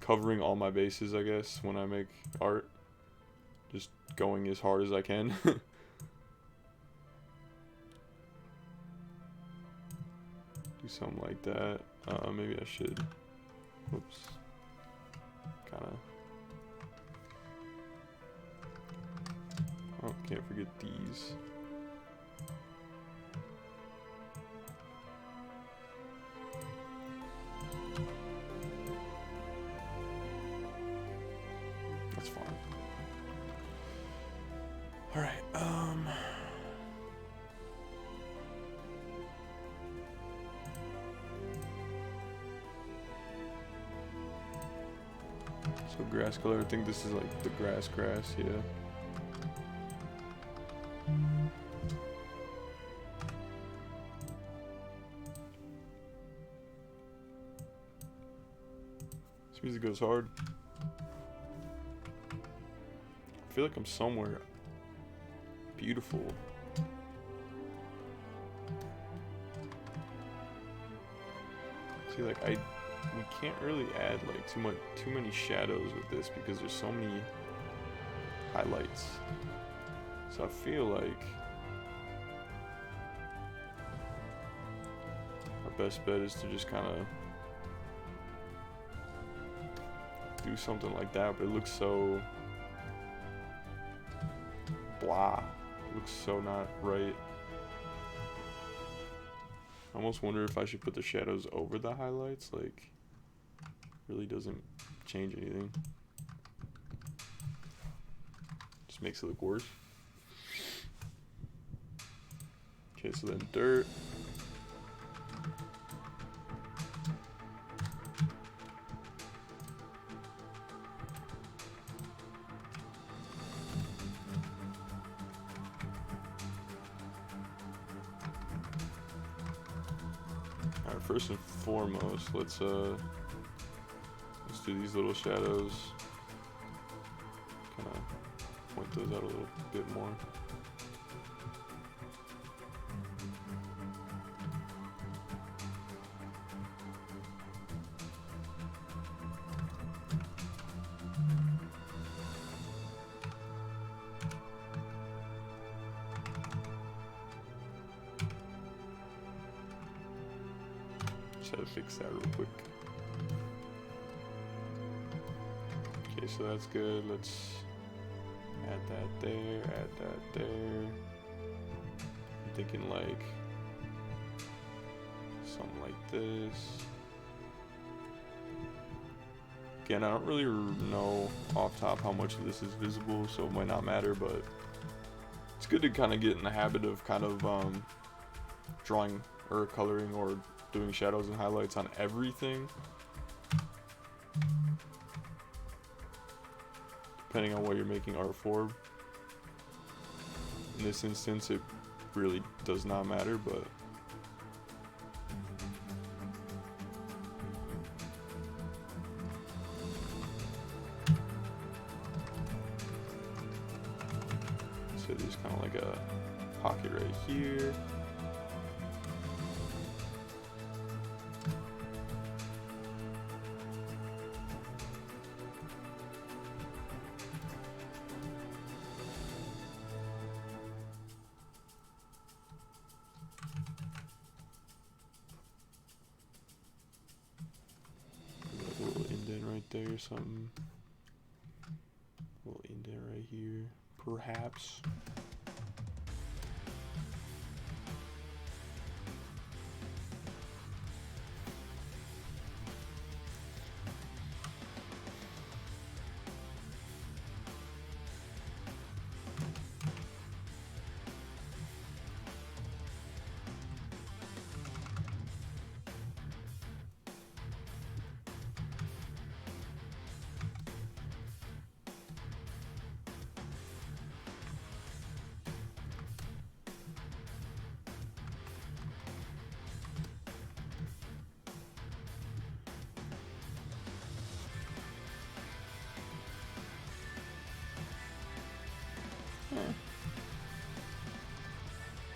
[SPEAKER 1] covering all my bases, I guess, when I make art. Just going as hard as I can. Do something like that. Maybe I should. Whoops. Kind of. Oh, can't forget these. That's fine. All right. So grass color, I think this is like the grass, yeah. This music goes hard. I feel like I'm somewhere beautiful. See, like we can't really add like too many shadows with this because there's so many highlights. So I feel like our best bet is to just kind of do something like that, but it looks so blah. It looks so not right. I almost wonder if I should put the shadows over the highlights, like, really doesn't change anything. Just makes it look worse. Okay, so then dirt. first and foremost, let's do these little shadows. Kind of point those out a little bit more. Just had to fix that real quick. Okay, so that's good. Let's add that there, add that there. I'm thinking like something like this. Again, I don't really know off top how much of this is visible, so it might not matter, but it's good to kind of get in the habit of kind of drawing or coloring or doing shadows and highlights on everything, depending on what you're making art for. In this instance, it really does not matter, but so there's kind of like a pocket right here. A little indent right there, something. A little indent right here, perhaps.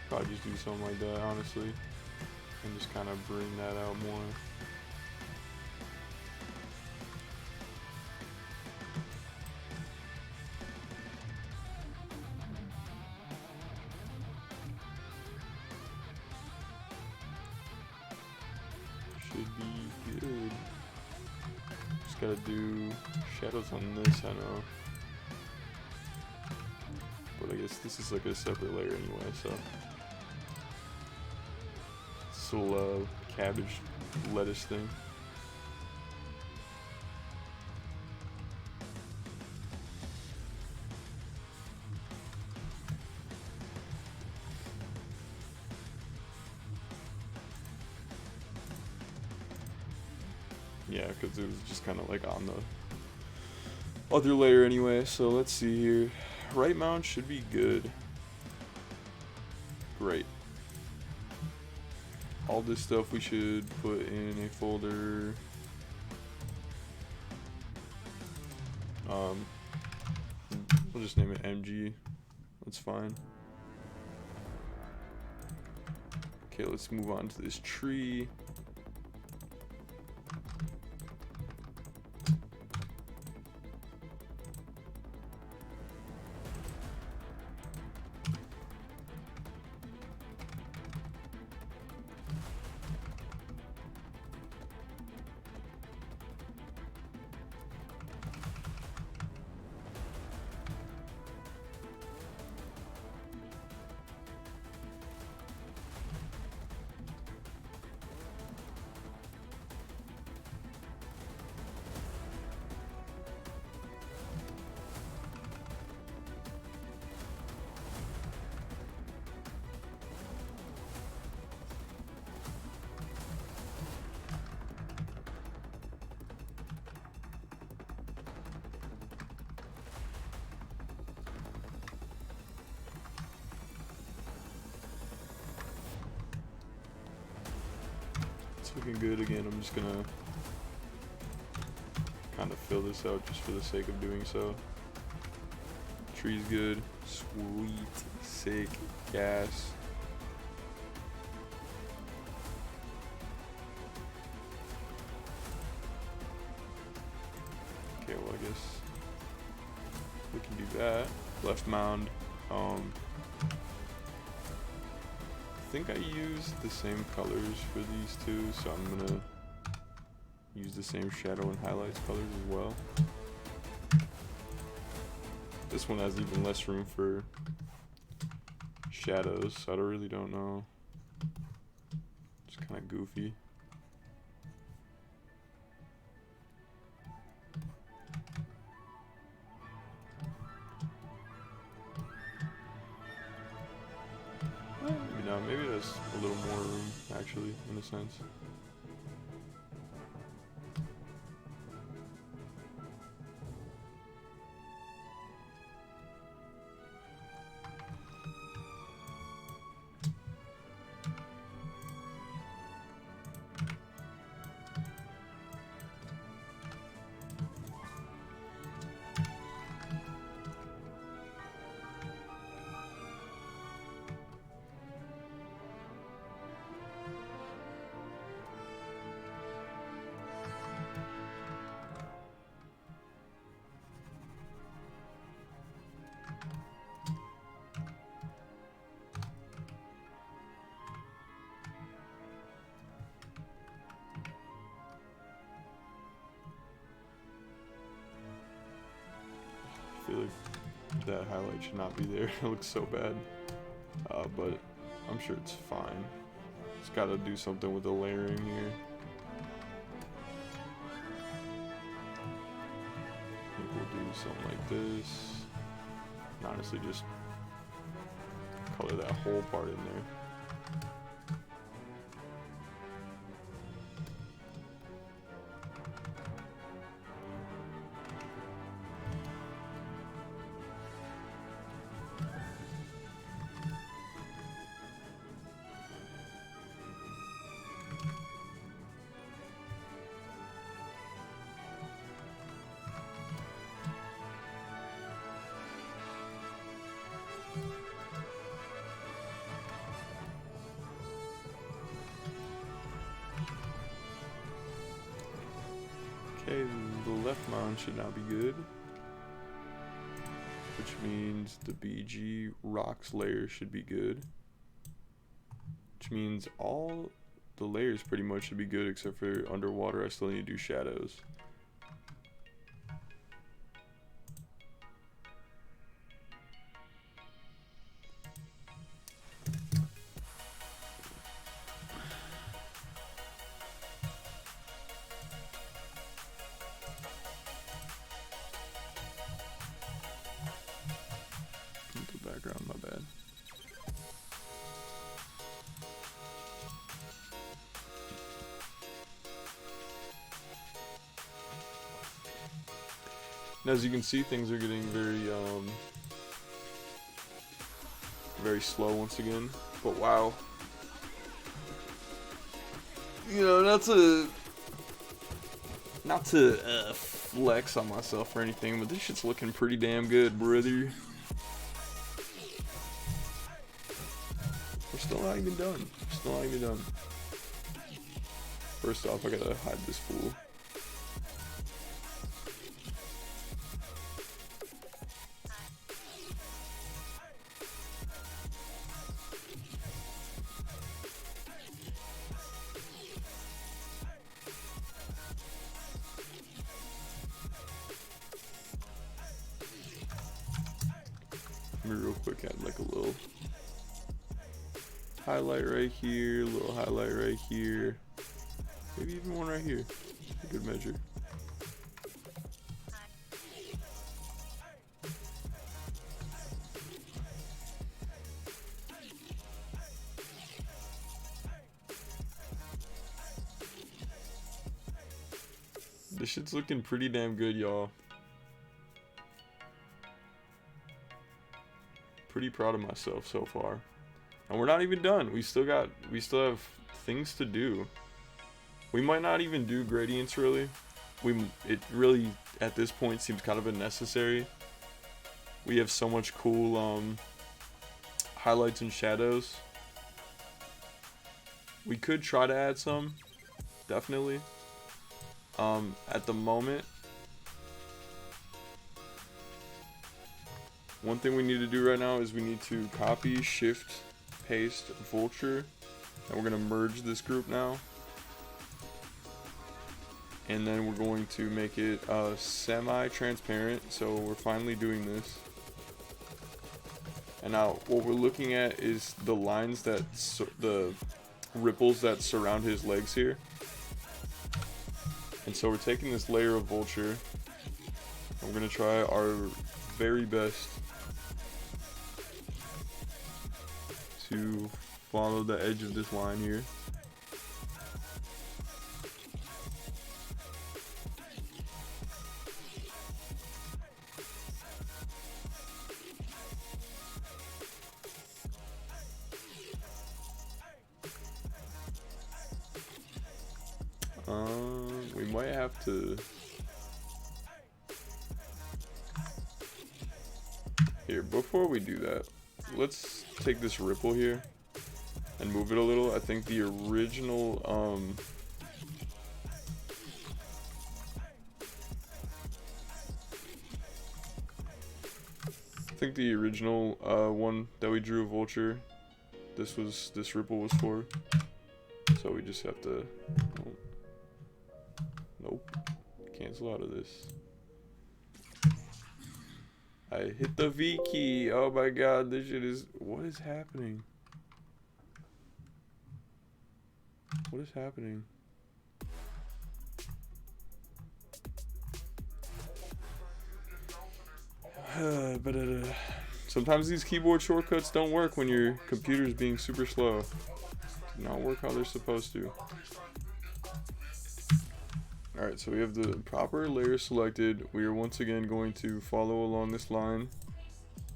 [SPEAKER 1] Probably just do something like that, honestly, and just kind of bring that out more. Should be good. Just gotta do shadows on this, I know. But I guess this is like a separate layer anyway, so. This little cabbage lettuce thing. Yeah, because it was just kind of like on the other layer anyway. So let's see here. Right mount should be good. Great. All this stuff we should put in a folder. We'll just name it MG. That's fine. Okay, let's move on to this tree. looking good. Again, I'm just gonna kind of fill this out just for the sake of doing so. Tree's good. Sweet. Sick. Gas. Okay, well, I guess we can do that. Left mound. I think I used the same colors for these two, so I'm gonna use the same shadow and highlights colors as well. This one has even less room for shadows, so I really don't know. It's kind of goofy. Maybe not. Maybe there's a little more room, actually, in a sense. I feel like that highlight should not be there. It looks so bad. But I'm sure it's fine. Just gotta do something with the layering here. I think we'll do something like this. And honestly, just color that whole part in there. Okay, the left mound should now be good, which means the BG rocks layer should be good, which means all the layers pretty much should be good except for underwater. I still need to do shadows. The background, my bad. And as you can see, things are getting very slow once again. But wow, you know, not to flex on myself or anything, but this shit's looking pretty damn good, brother. We're still not even done. Still not even done. First off, I gotta hide this fool. Let me real quick add like a little highlight right here, a little highlight right here, maybe even one right here. A good measure. This shit's looking pretty damn good, y'all. Pretty proud of myself so far. And we're not even done. We still have things to do. We might not even do gradients really. It really at this point seems kind of unnecessary. We have so much cool highlights and shadows. We could try to add some, definitely. At the moment, one thing we need to do right now is we need to copy, shift, paste, Vulture, and we're gonna merge this group now. And then we're going to make it semi-transparent, so we're finally doing this. And now what we're looking at is the lines that, the ripples that surround his legs here. And so we're taking this layer of Vulture, and we're gonna try our very best to follow the edge of this line here. We might have to. Here, before we do that, let's take this ripple here and move it a little. I think the original one that we drew a Vulture, this ripple was for. So we just have to nope, cancel out of this. I hit the V key. Oh my god, this shit is, what is happening? What is happening? Sometimes these keyboard shortcuts don't work when your computer's being super slow. Do not work how they're supposed to. Alright, so we have the proper layer selected. We are once again going to follow along this line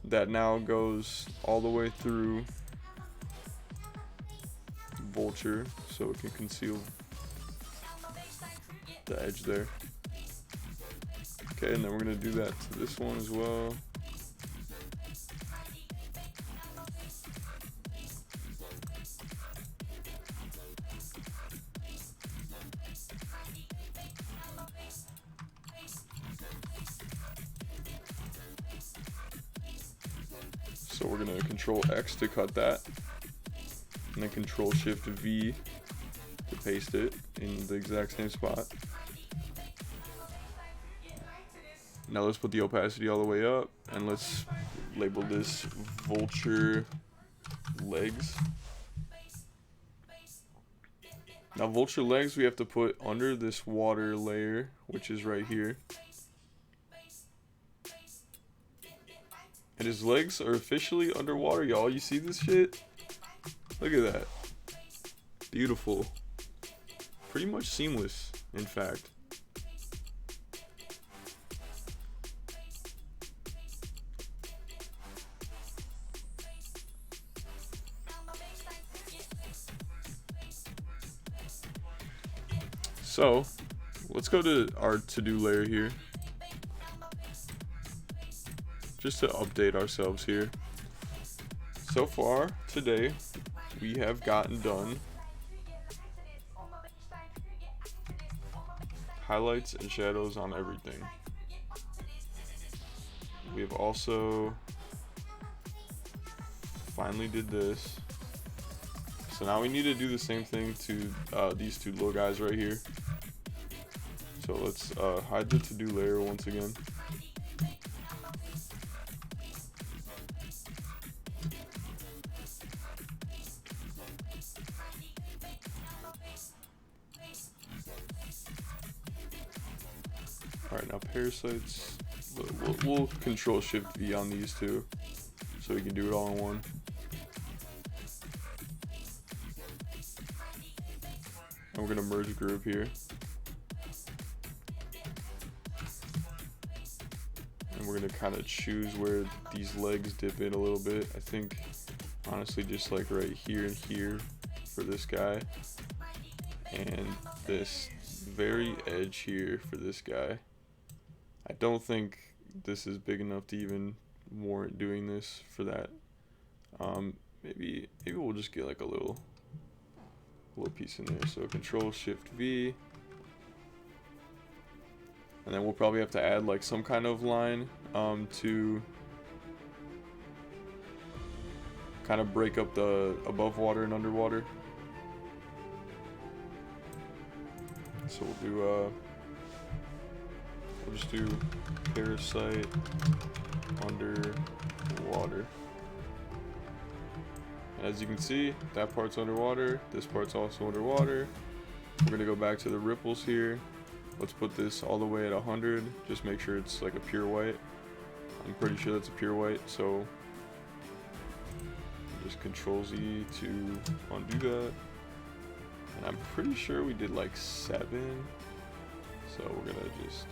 [SPEAKER 1] that now goes all the way through Vulture, so it can conceal the edge there. Okay, and then we're going to do that to this one as well. So we're going to Control X to cut that, and then Control Shift V to paste it in the exact same spot. Now let's put the opacity all the way up, and let's label this Vulture legs. Now Vulture legs we have to put under this water layer, which is right here. And his legs are officially underwater, y'all. You see this shit? Look at that. Beautiful. Pretty much seamless, in fact. So, let's go to our to-do layer here. Just to update ourselves here. So far today we have gotten done highlights and shadows on everything. We have also finally did this. So now we need to do the same thing to these two little guys right here. So let's hide the to-do layer once again. Alright, now parasites, we'll Control Shift V on these two, so we can do it all in one. And we're going to merge group here. And we're going to kind of choose where these legs dip in a little bit. I think, honestly, just like right here and here for this guy. and this very edge here for this guy. I don't think this is big enough to even warrant doing this for that. Maybe we'll just get like a little piece in there. So Control Shift V, and then we'll probably have to add like some kind of line to kind of break up the above water and underwater. So we'll just do parasite underwater. And as you can see, that part's underwater, this part's also underwater. We're gonna go back to the ripples here. Let's put this all the way at 100. Just make sure it's like a pure white. I'm pretty sure that's a pure white, so just Control Z to undo that. And I'm pretty sure we did like 7. So we're gonna just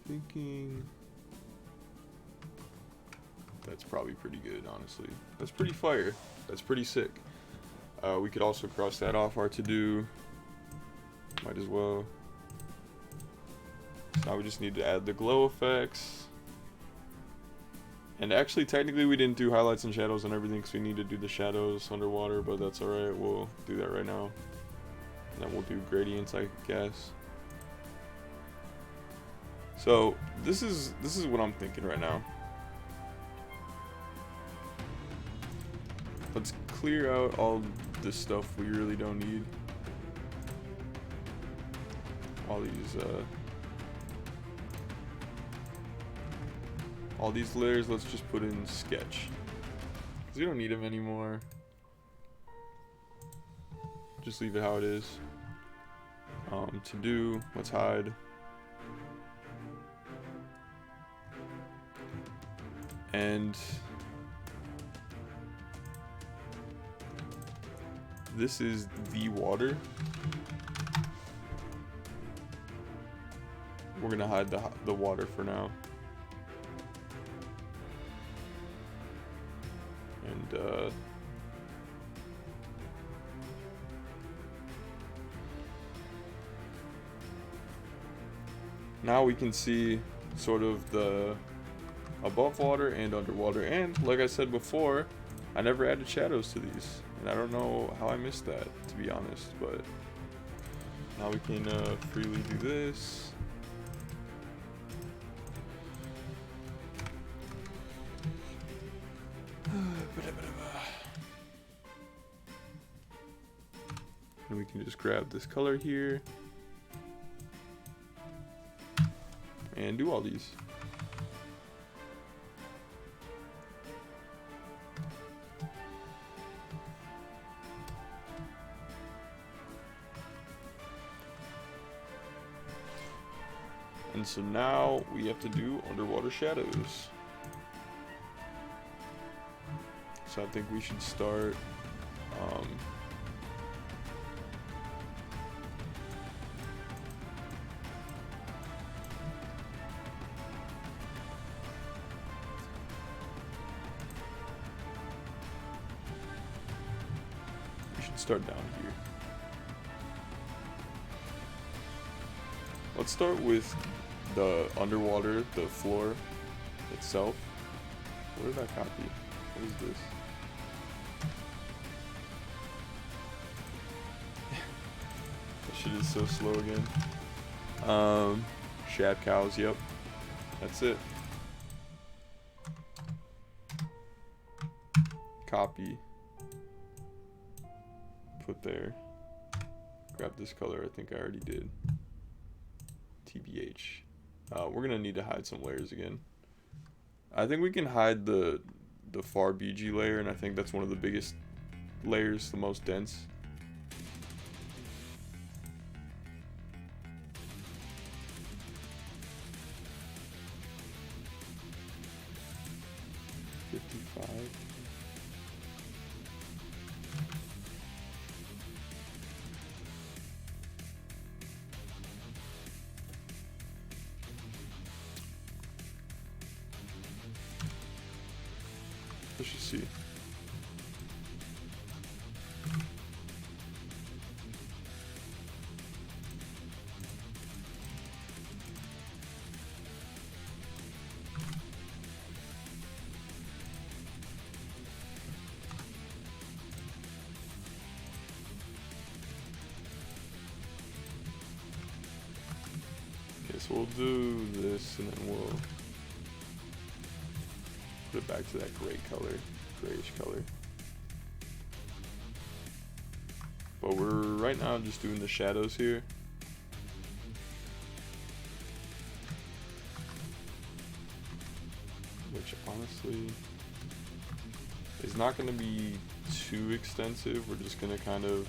[SPEAKER 1] thinking that's probably pretty good, honestly. That's pretty fire. That's pretty sick. We could also cross that off our to-do. Might as well. So now we just need to add the glow effects. And actually, technically, we didn't do highlights and shadows and everything because we need to do the shadows underwater, but that's alright. We'll do that right now. And then we'll do gradients, I guess. So this is what I'm thinking right now. Let's clear out all this stuff we really don't need. All these layers, let's just put in sketch. 'Cause we don't need them anymore. Just leave it how it is. To do, let's hide. And this is the water. We're gonna hide the water for now. And now we can see sort of the above water and underwater. And like I said before, I never added shadows to these, and I don't know how I missed that, to be honest. But now we can freely do this. And we can just grab this color here and do all these. And so now we have to do underwater shadows. So I think we should start down here. Let's start with the underwater, the floor itself. Where did I copy? What is this? That shit is so slow again. Shad cows, yep. That's it. Copy. Put there. Grab this color. I think I already did. TBH. We're gonna need to hide some layers again. I think we can hide the far BG layer, and I think that's one of the biggest layers, the most dense. let's just see. Okay, so we'll do this and then we'll put it back to that gray color, grayish color. But we're right now just doing the shadows here. Which honestly is not going to be too extensive. We're just going to kind of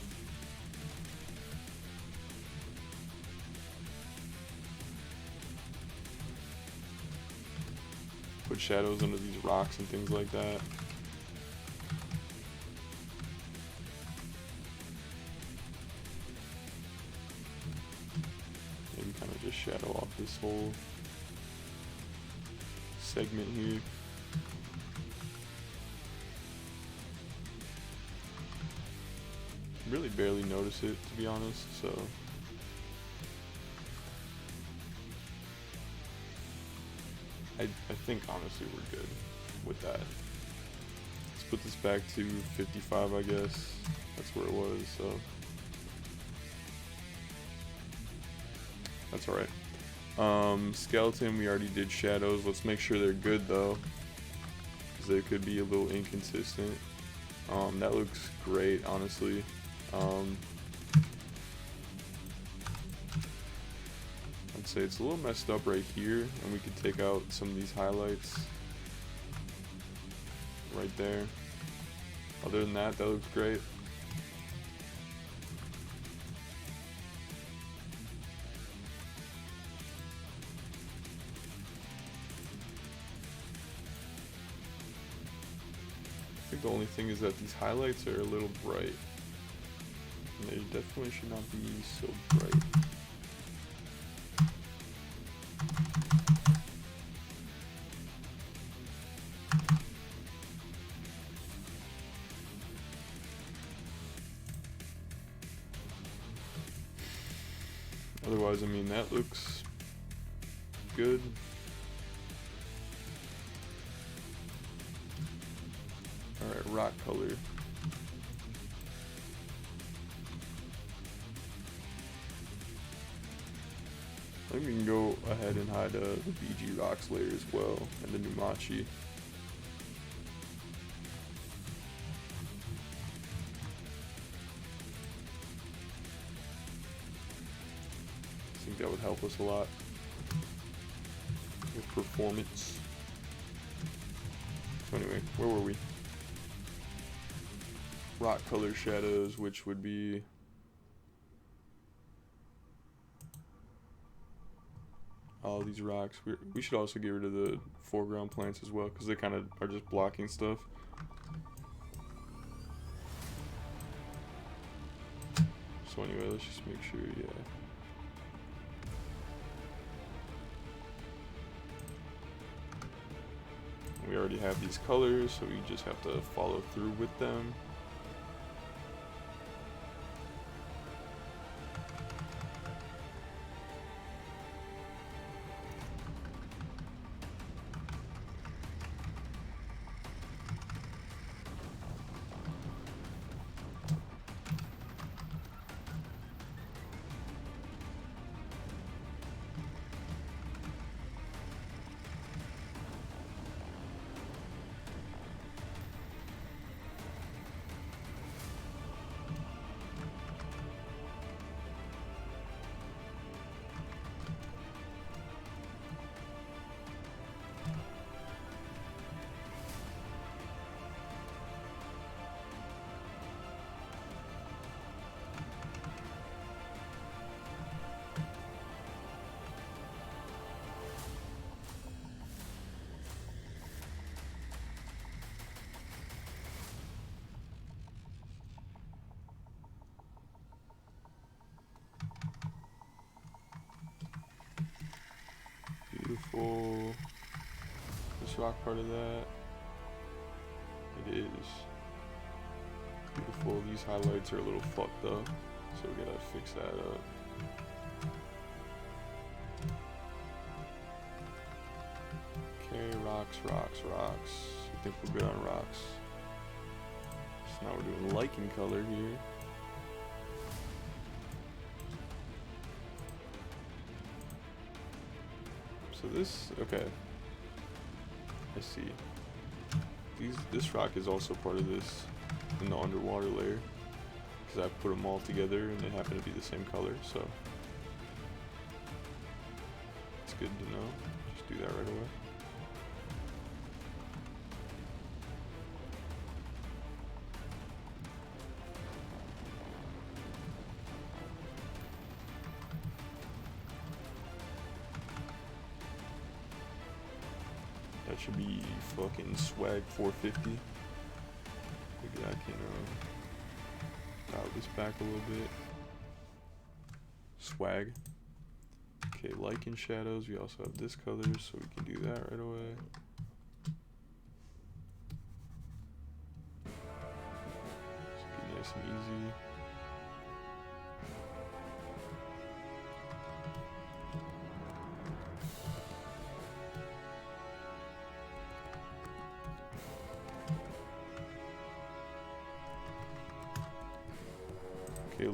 [SPEAKER 1] put shadows under these rocks and things like that. Maybe kind of just shadow off this whole segment here. Really barely notice it, to be honest, so I think honestly we're good with that. Let's put this back to 55, I guess. That's where it was, so that's alright. Skeleton, we already did shadows. Let's make sure they're good though, because they could be a little inconsistent. That looks great, honestly. I'd say it's a little messed up right here, and we could take out some of these highlights right there. Other than that, that looks great. I think the only thing is that these highlights are a little bright. And they definitely should not be so bright. Otherwise, I mean, that looks good. Alright, rock color. I think we can go ahead and hide the BG rocks layer as well, and the Numachi. I think that would help us a lot with performance. So anyway, where were we? Rock color shadows, which would be all these rocks. We should also get rid of the foreground plants as well, because they kind of are just blocking stuff. So anyway, let's just make sure, yeah. We already have these colors, so we just have to follow through with them. Beautiful. This rock part of that. it is. Beautiful. These highlights are a little fucked up, so we gotta fix that up. Okay, rocks. I think we're good on rocks. So now we're doing lichen color here. So this, okay. I see. This rock is also part of this in the underwater layer, because I put them all together and they happen to be the same color, so it's good to know. Just do that right away. That should be fucking swag 450. Maybe I can dial this back a little bit. Swag. Okay, lichen shadows. We also have this color, so we can do that right away. This will be nice and easy. Okay,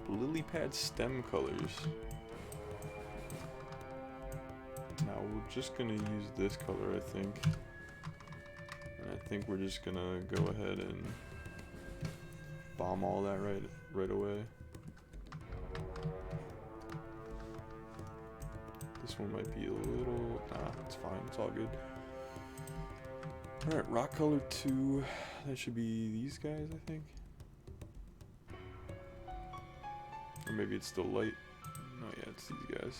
[SPEAKER 1] lily pad stem colors. Now we're just gonna use this color, I think. And I think we're just gonna go ahead and bomb all that right away. This one might be a little, nah, it's fine, it's all good. Alright, rock color 2, that should be these guys, I think. Or maybe it's still light. No, yeah, it's these guys.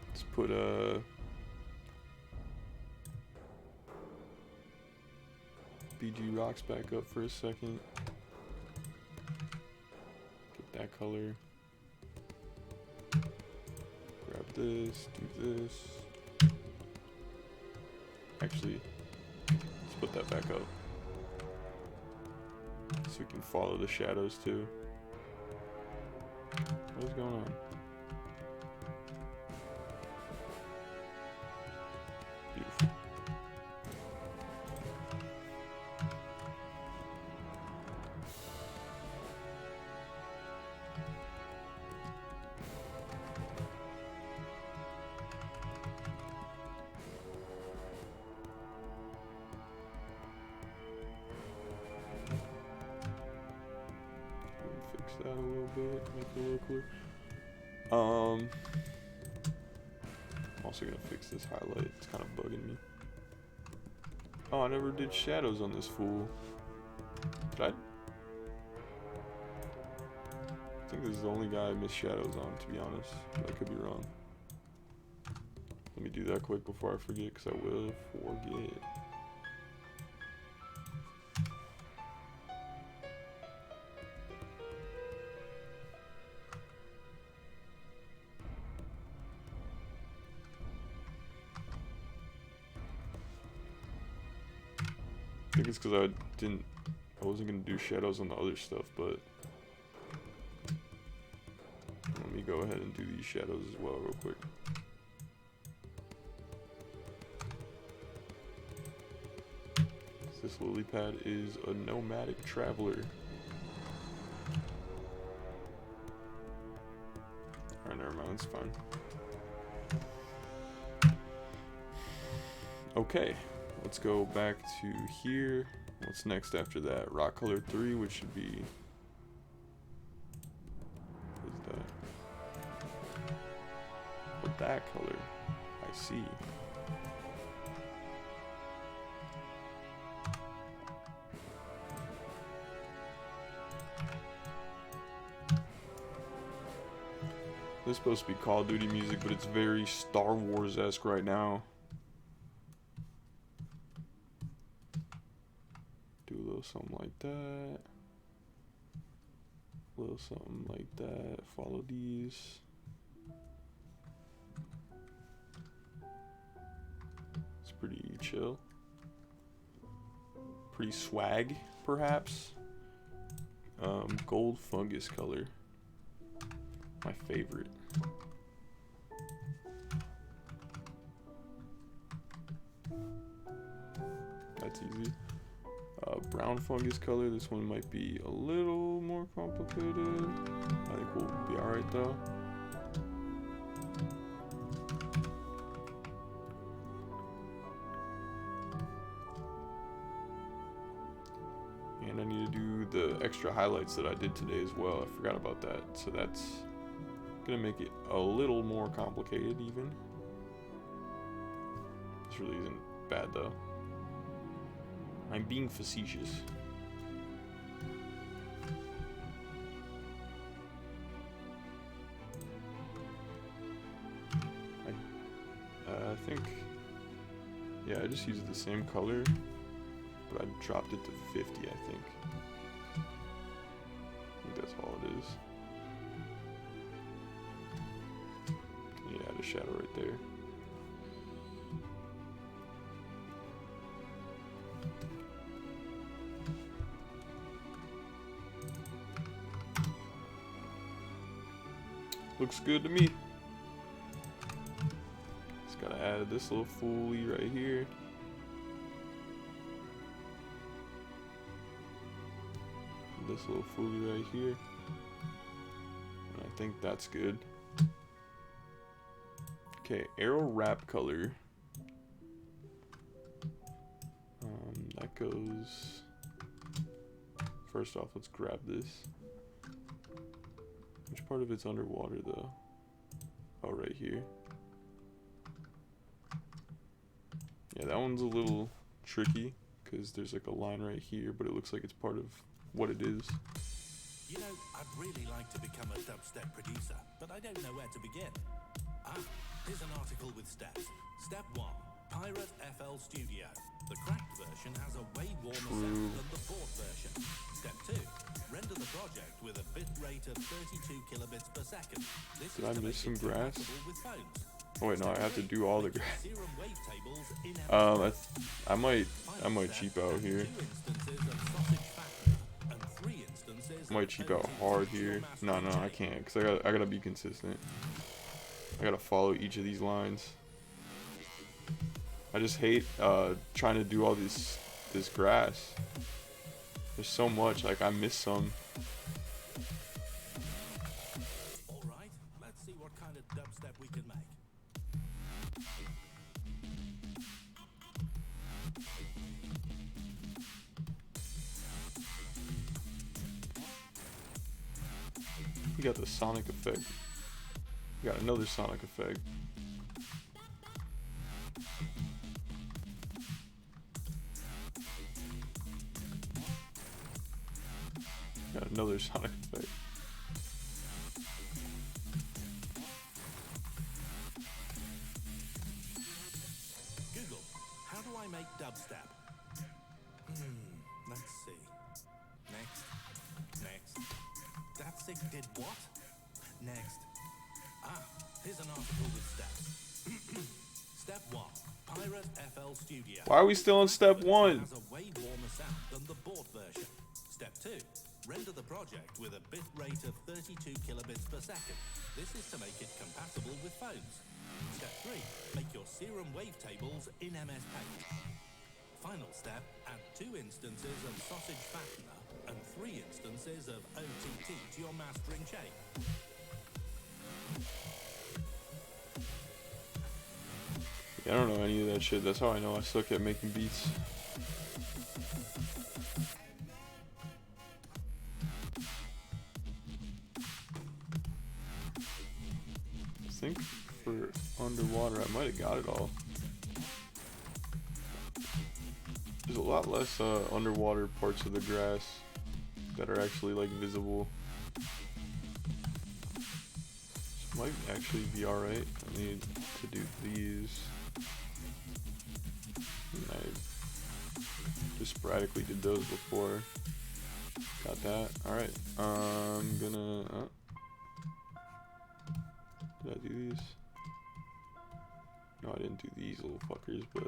[SPEAKER 1] Let's put BG rocks back up for a second. Get that color. Grab this, do this. Actually, let's put that back up. So we can follow the shadows too. What is going on? Beautiful. Fix that a little bit, make it a little clearer. I'm also gonna fix this highlight, it's kind of bugging me. Oh, I never did shadows on this fool. Did I? I think this is the only guy I missed shadows on, to be honest, but I could be wrong. Let me do that quick before I forget, because I will forget. I think it's because I wasn't gonna do shadows on the other stuff, but let me go ahead and do these shadows as well real quick. This lily pad is a nomadic traveler. Alright, never mind, it's fine. Okay. Let's go back to here. What's next after that? Rock color 3, which should be... What is that? But that color. I see. This is supposed to be Call of Duty music, but it's very Star Wars-esque right now. Do a little something like that. A little something like that. Follow these. It's pretty chill. Pretty swag, perhaps. Gold fungus color. My favorite. That's easy. Brown fungus color. This one might be a little more complicated. I think we'll be alright though. And I need to do the extra highlights that I did today as well. I forgot about that. So that's gonna make it a little more complicated even. This really isn't bad though. I'm being facetious. I think, yeah, I just used the same color, but I dropped it to 50, I think. I think that's all it is. Yeah, add a shadow right there. Looks good to me. Just gotta add this little foolie right here. This little foolie right here. And I think that's good. Okay, arrow wrap color. That goes. First off, let's grab this. Which part of it's underwater though? Oh, right here. Yeah, that one's a little tricky because there's like a line right here, but it looks like it's part of what it is.
[SPEAKER 5] You know, I'd really like to become a dubstep producer, but I don't know where to begin. Here's an article with steps. Step 1. Pirate FL Studio. The cracked version has a way warmer sound than the bought version. Step 2. Render the project with a bit rate of 32 kilobits per second. This
[SPEAKER 1] Did
[SPEAKER 5] is
[SPEAKER 1] I
[SPEAKER 5] to
[SPEAKER 1] miss
[SPEAKER 5] make
[SPEAKER 1] some
[SPEAKER 5] it
[SPEAKER 1] grass?
[SPEAKER 5] compatible with phones.
[SPEAKER 1] Oh wait, no, I have to do all the grass.
[SPEAKER 5] Serum wave tables in
[SPEAKER 1] I might cheap out here.
[SPEAKER 5] 2 instances of sausage fattener and 3 instances
[SPEAKER 1] I might cheap out hard here. No, I can't, cause I gotta be consistent. I gotta follow each of these lines. I just hate trying to do all this grass. There's so much, like I miss some.
[SPEAKER 5] Alright, let's see what kind of dubstep we can make.
[SPEAKER 1] You got the sonic effect. You got another sonic effect. Got another sonic effect.
[SPEAKER 5] Google, how do I make dubstep? Let's see. Next. Dubstep did what? Next. Here's an article with steps. Step 1. Pirate FL Studio.
[SPEAKER 1] Why are we still on step 1?
[SPEAKER 5] Has a way warmer sound than the bought version. Step 2. Render the project with a bit rate of 32 kilobits per second. This is to make it compatible with phones. Step 3. Make your serum wave tables in MS Paint. Final step, add 2 instances of sausage fattener and 3 instances of OTT to your mastering chain.
[SPEAKER 1] Yeah, I don't know any of that shit. That's how I know I suck at making beats. I think for underwater, I might have got it all. There's a lot less underwater parts of the grass that are actually like visible. This might actually be alright. I need to do these. And I just sporadically did those before. Got that. Alright. I'm gonna... did I do these? No, I didn't do these little fuckers, but...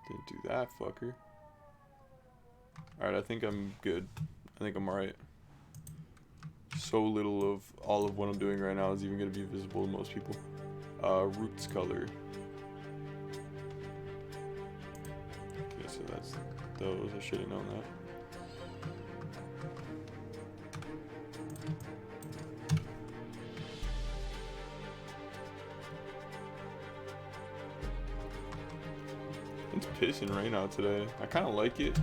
[SPEAKER 1] didn't do that fucker. Alright, I think I'm good. I think I'm alright. So little of all of what I'm doing right now is even going to be visible to most people. Roots color. Okay, so that's those. I should have known that. It's pissing rain out today. I kind of like it.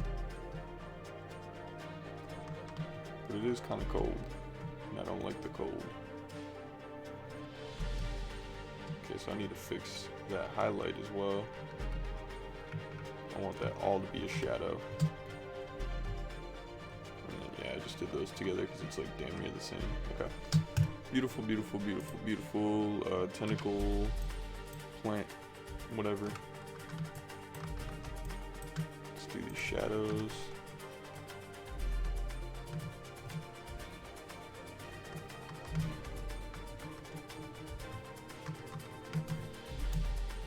[SPEAKER 1] But it is kind of cold. And I don't like the cold. Okay, so I need to fix that highlight as well. I want that all to be a shadow. And then, yeah, I just did those together because it's like damn near the same. Okay. Beautiful, beautiful, beautiful, beautiful tentacle plant, whatever. Let's do these shadows.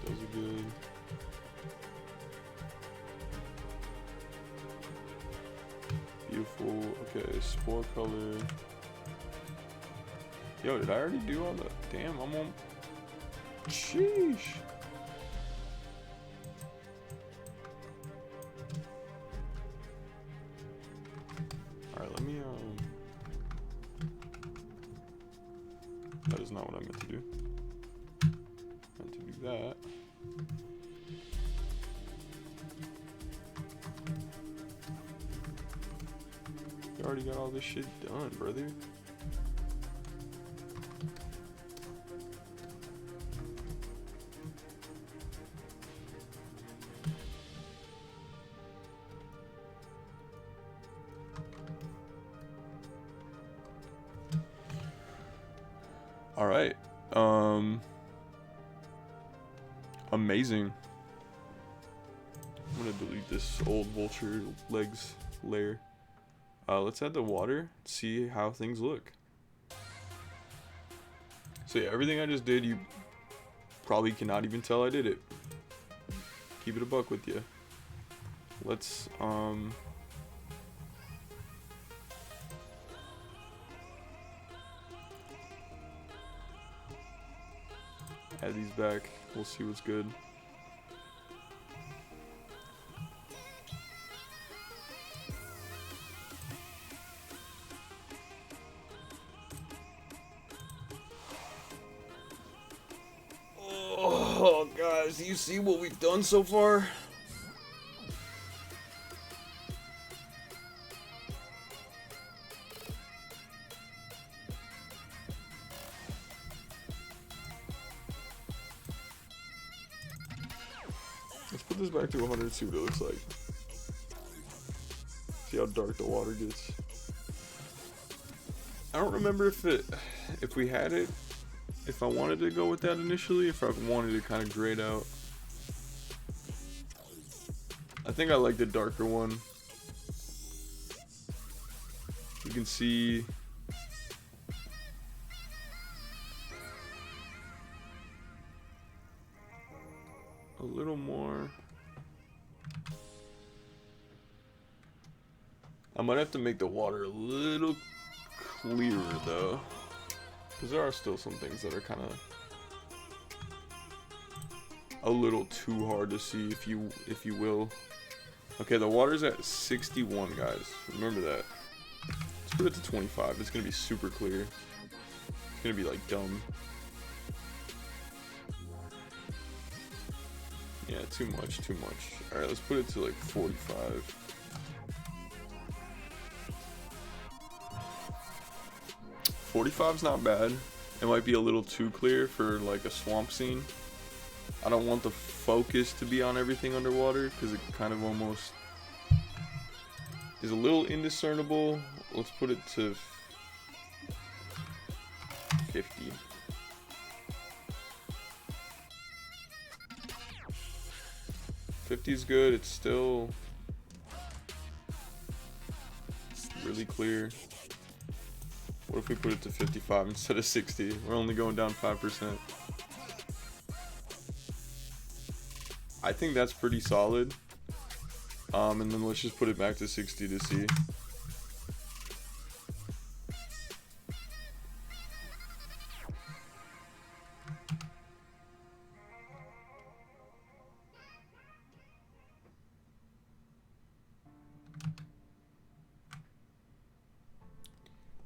[SPEAKER 1] Those are good. Beautiful. Okay, spore color. Yo, did I already do all the... Damn, I'm on... Sheesh. Alright, let me, that is not what I meant to do. I meant to do that. You already got all this shit done, brother. All right. Amazing. I'm gonna delete this old vulture legs layer. Let's add the water, see how things look. So yeah, everything I just did, you probably cannot even tell I did it. Keep it a buck with you. Let's add these back. We'll see what's good. Oh, guys, do you see what we've done so far? Let's put this back to 100, see what it looks like. See how dark the water gets. I don't remember if we had it, if I wanted to go with that initially, if I wanted to kind of grade out. I think I like the darker one. You can see a little more. I might have to make the water a little clearer though, because there are still some things that are kind of a little too hard to see, if you will. Okay, the water's at 61, guys. Remember that. Let's put it to 25. It's gonna be super clear. It's gonna be like dumb. Yeah, too much, too much. All right, let's put it to like 45. .45's not bad. It might be a little too clear for like a swamp scene. I don't want the focus to be on everything underwater because it kind of almost is a little indiscernible. Let's put it to 50. .50 is good. It's still really clear. What if we put it to 55 instead of 60? We're only going down 5%. I think that's pretty solid. And then let's just put it back to 60 to see.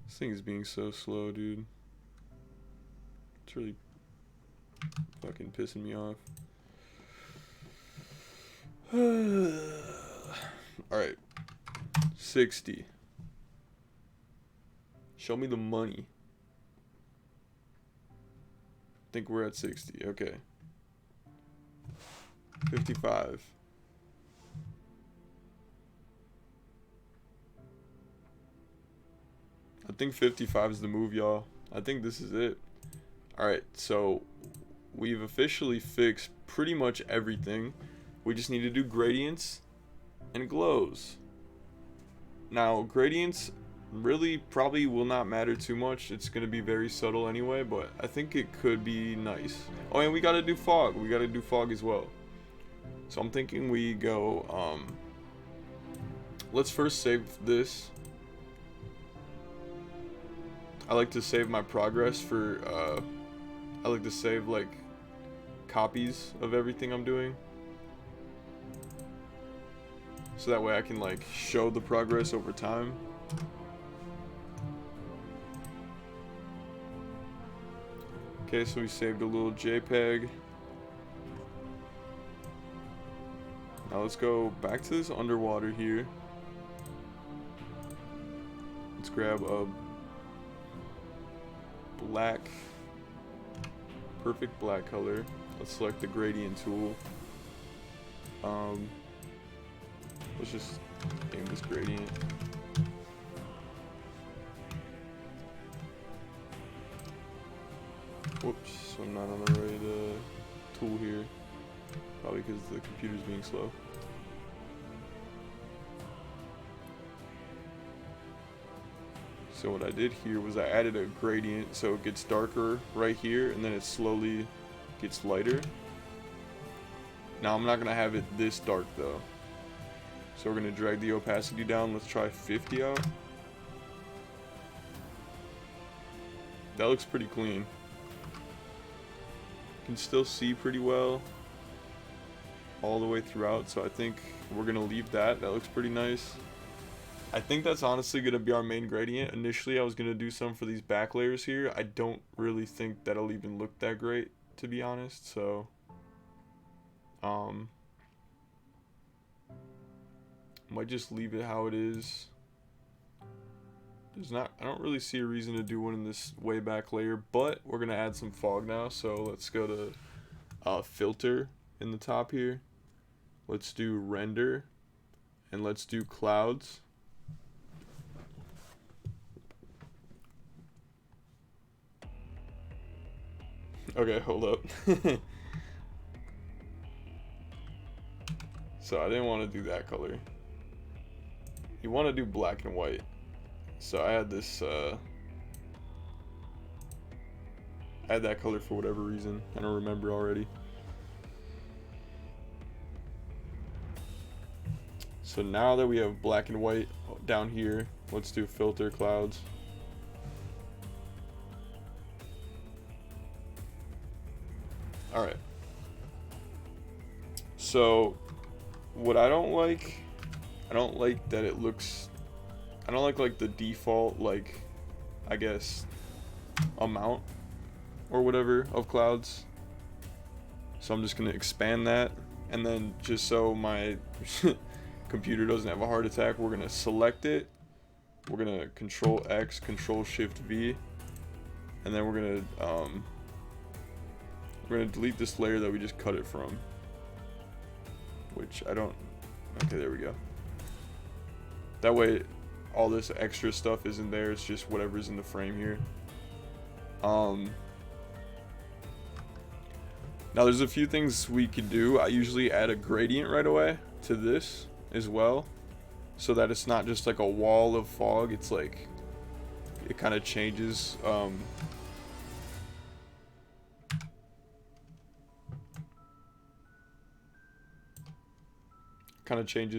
[SPEAKER 1] This thing is being so slow, dude. It's really fucking pissing me off. Alright. 60. Show me the money. I think we're at 60. Okay. 55. I think 55 is the move, y'all. I think this is it. Alright, so we've officially fixed pretty much everything. We just need to do gradients and glows. Now, gradients really probably will not matter too much. It's going to be very subtle anyway, but I think it could be nice. Oh, and we got to do fog. We got to do fog as well. So I'm thinking we go, let's first save this. I like to save my progress for, I like to save like copies of everything I'm doing. So that way I can like show the progress over time. Okay, so we saved a little JPEG. Now let's go back to this underwater here. Let's grab a black, perfect black color. Let's select the gradient tool. Let's just name this gradient. Whoops, I'm not on the right tool here. Probably because the computer's being slow. So what I did here was I added a gradient so it gets darker right here and then it slowly gets lighter. Now I'm not going to have it this dark though. So we're going to drag the opacity down. Let's try 50 out. That looks pretty clean. You can still see pretty well all the way throughout. So I think we're going to leave that. That looks pretty nice. I think that's honestly going to be our main gradient. Initially, I was going to do some for these back layers here. I don't really think that'll even look that great, to be honest. So, might just leave it how it is. I don't really see a reason to do one in this way back layer, but we're going to add some fog now. So let's go to filter in the top here. Let's do render and let's do clouds. Okay, hold up. So I didn't want to do that color. You want to do black and white. So I had this, I had that color for whatever reason. I don't remember already. So now that we have black and white down here, let's do filter clouds. Alright. So what I don't like that it looks, I don't like the default, like, I guess, amount or whatever of clouds. So I'm just going to expand that. And then just so my computer doesn't have a heart attack, we're going to select it. We're going to Control X, Control Shift V. And then we're going to delete this layer that we just cut it from. Which I don't, okay, there we go. That way all this extra stuff isn't there, it's just whatever's in the frame here. Now there's a few things we could do. I usually add a gradient right away to this as well. so that it's not just like a wall of fog. It's like it kind of changes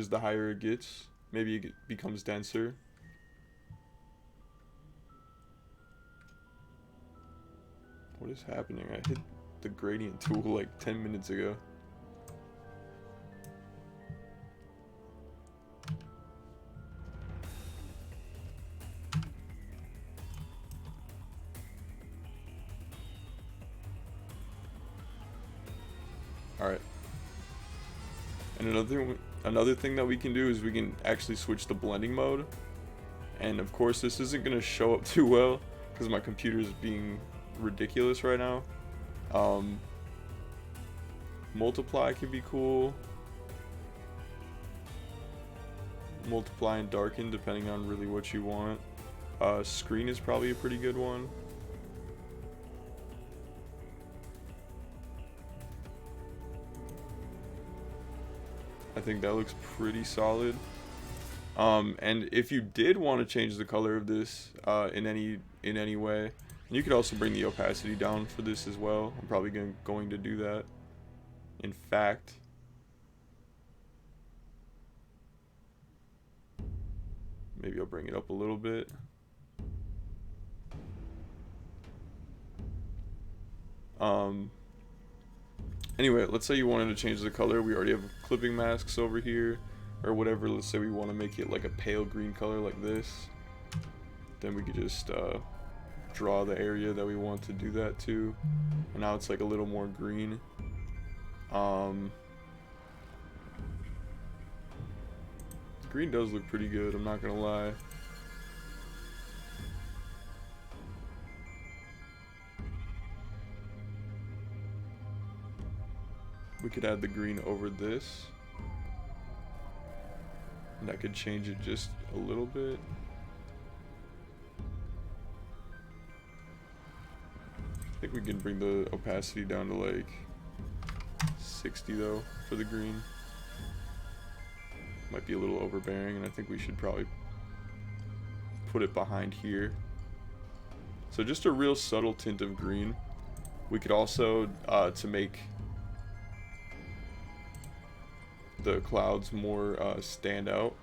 [SPEAKER 1] the higher it gets. Maybe it becomes denser. What is happening? I hit the gradient tool like 10 minutes ago. Alright. And another thing that we can do is we can actually switch the blending mode. And of course this isn't going to show up too well because my computer is being ridiculous right now. Multiply can be cool. Multiply and darken depending on really what you want. Screen is probably a pretty good one. I think that looks pretty solid. And if you did want to change the color of this in any way, you could also bring the opacity down for this as well. I'm probably going to do that. In fact, maybe I'll bring it up a little bit. Anyway, let's say you wanted to change the color. We already have clipping masks over here or whatever. Let's say we want to make it like a pale green color like this. Then we could just draw the area that we want to do that to. And now it's like a little more green. Green does look pretty good, I'm not gonna lie. We could add the green over this. And I could change it just a little bit. I think we can bring the opacity down to like 60 though for the green. Might be a little overbearing, and I think we should probably put it behind here. So just a real subtle tint of green. We could also, to make the clouds more stand out,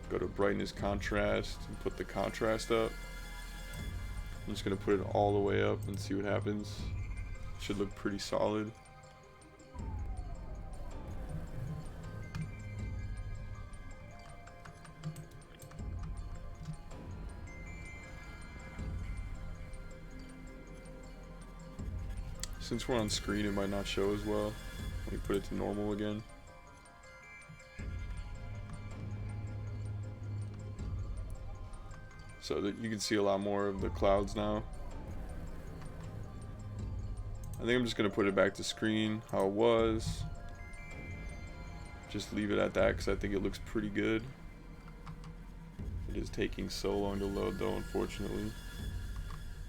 [SPEAKER 1] go to brightness contrast and put the contrast up. I'm just gonna put it all the way up and see what happens. Should look pretty solid. Since we're on screen, it might not show as well. Let me put it to normal again. So that you can see a lot more of the clouds now. I think I'm just going to put it back to screen how it was. Just leave it at that because I think it looks pretty good. It is taking so long to load though, unfortunately.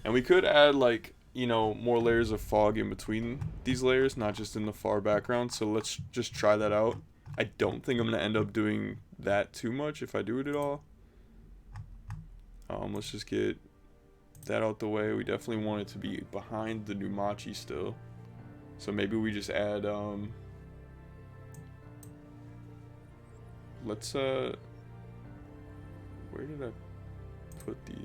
[SPEAKER 1] And we could add like, you know, more layers of fog in between these layers, not just in the far background. So let's just try that out. I don't think I'm going to end up doing that too much if I do it at all. Let's just get that out the way. We definitely want it to be behind the Numachi still. So maybe we just add, let's, where did I put these?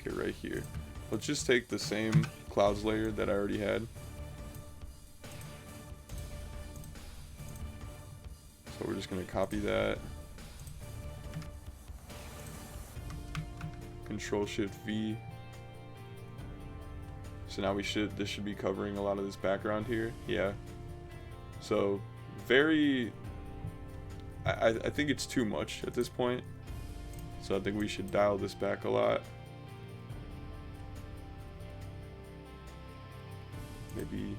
[SPEAKER 1] Okay, right here. Let's just take the same clouds layer that I already had. So we're just going to copy that. Control Shift V. So now this should be covering a lot of this background here. Yeah. So very, I think it's too much at this point. So I think we should dial this back a lot. Maybe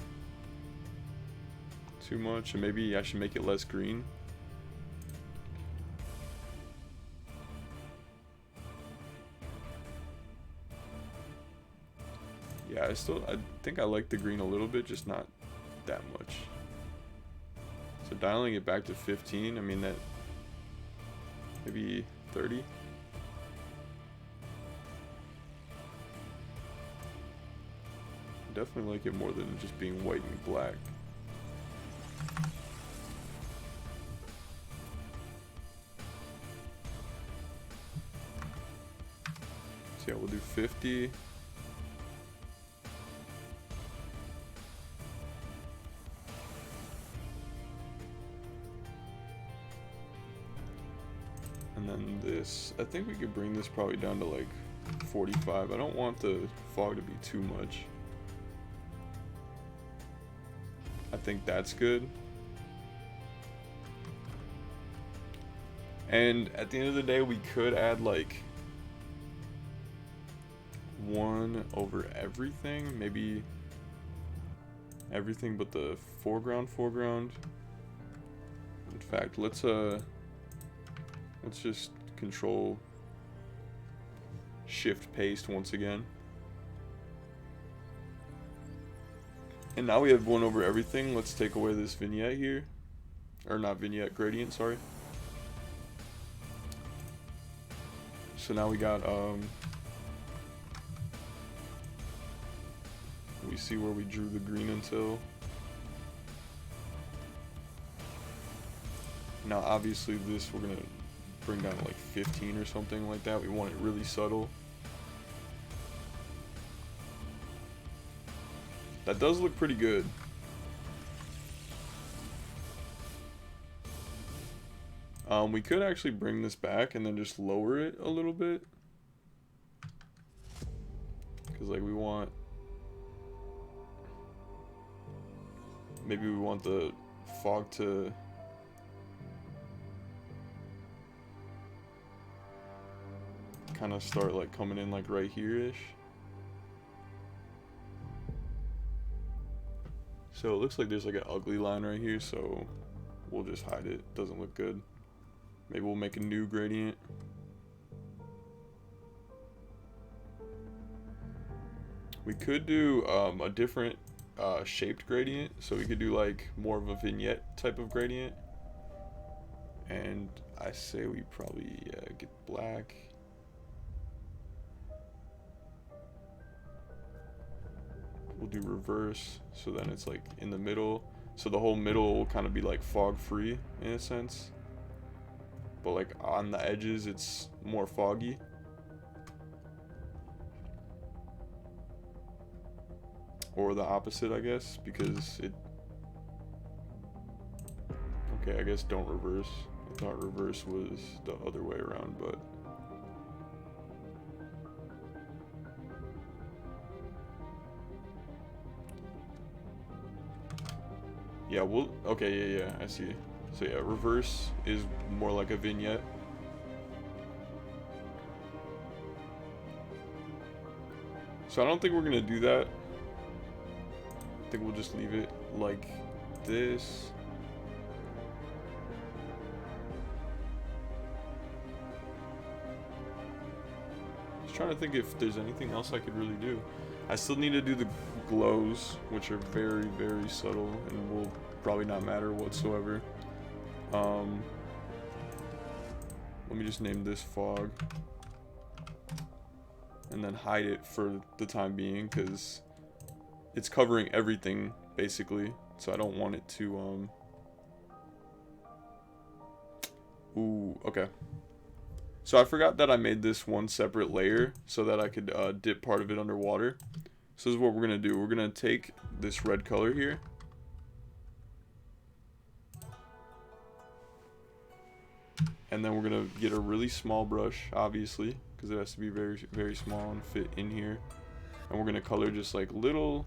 [SPEAKER 1] too much, and maybe I should make it less green. Yeah, I think I like the green a little bit, just not that much. So dialing it back to 15, I mean that maybe 30. Definitely like it more than just being white and black. So yeah, we'll do 50. And then this, I think we could bring this probably down to like 45. I don't want the fog to be too much. I think that's good. And at the end of the day, we could add like 1 over everything. Maybe everything but the foreground. In fact, let's just control shift paste once again. And now we have 1 over everything. Let's take away this vignette here. Or not vignette, gradient, sorry. So now we got, we see where we drew the green until. Now obviously this we're gonna bring down to like 15 or something like that. We want it really subtle. That does look pretty good. We could actually bring this back and then just lower it a little bit. Because like we want... Maybe we want the fog to... kind of start like coming in like right here-ish. So it looks like there's like an ugly line right here, so we'll just hide it. Doesn't look good. Maybe we'll make a new gradient. We could do a different shaped gradient, so we could do like more of a vignette type of gradient. And I say we probably get black. We'll do reverse, so then it's like in the middle. So the whole middle will kind of be like fog free in a sense. But like on the edges, it's more foggy. Or the opposite, I guess, because it... Okay, I guess don't reverse. I thought reverse was the other way around, but... Yeah, we'll... Okay, yeah, I see. So yeah, reverse is more like a vignette. So I don't think we're gonna do that. I think we'll just leave it like this. Just trying to think if there's anything else I could really do. I still need to do the glows, which are very, very subtle and will probably not matter whatsoever. Let me just name this fog and then hide it for the time being, because it's covering everything basically, so I don't want it to ooh, okay. So I forgot that I made this one separate layer so that I could dip part of it underwater. So this is what we're gonna do. We're gonna take this red color here, and then we're gonna get a really small brush, obviously, because it has to be very, very small and fit in here. And we're gonna color just like little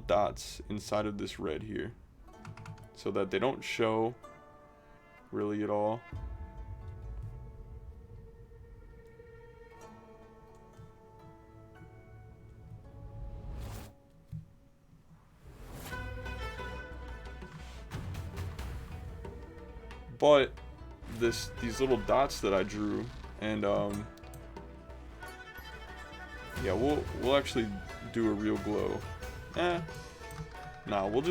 [SPEAKER 1] dots inside of this red here, so that they don't show really at all. But these little dots that I drew, and yeah, we'll actually do a real glow. Nah, we'll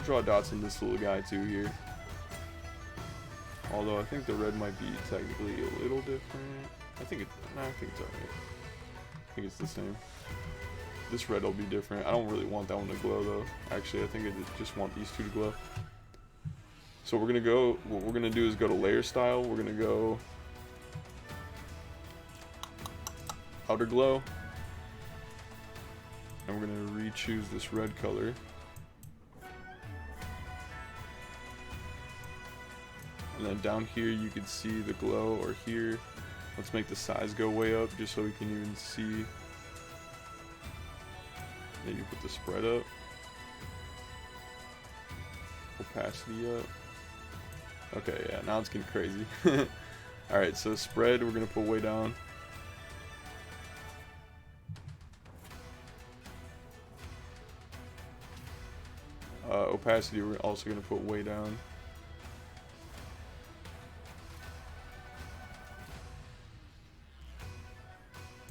[SPEAKER 1] draw dots in this little guy too here. Although I think the red might be technically a little different. I think it's alright. I think it's the same. This red will be different. I don't really want that one to glow though. Actually, I think I just want these two to glow. So what we're gonna do is go to layer style. We're gonna go outer glow. And we're gonna re-choose this red color. And then down here you can see the glow, or here. Let's make the size go way up just so we can even see. Maybe put the spread up. Opacity up. Okay, yeah, now it's getting crazy. Alright, so spread we're gonna put way down. Opacity we're also gonna put way down.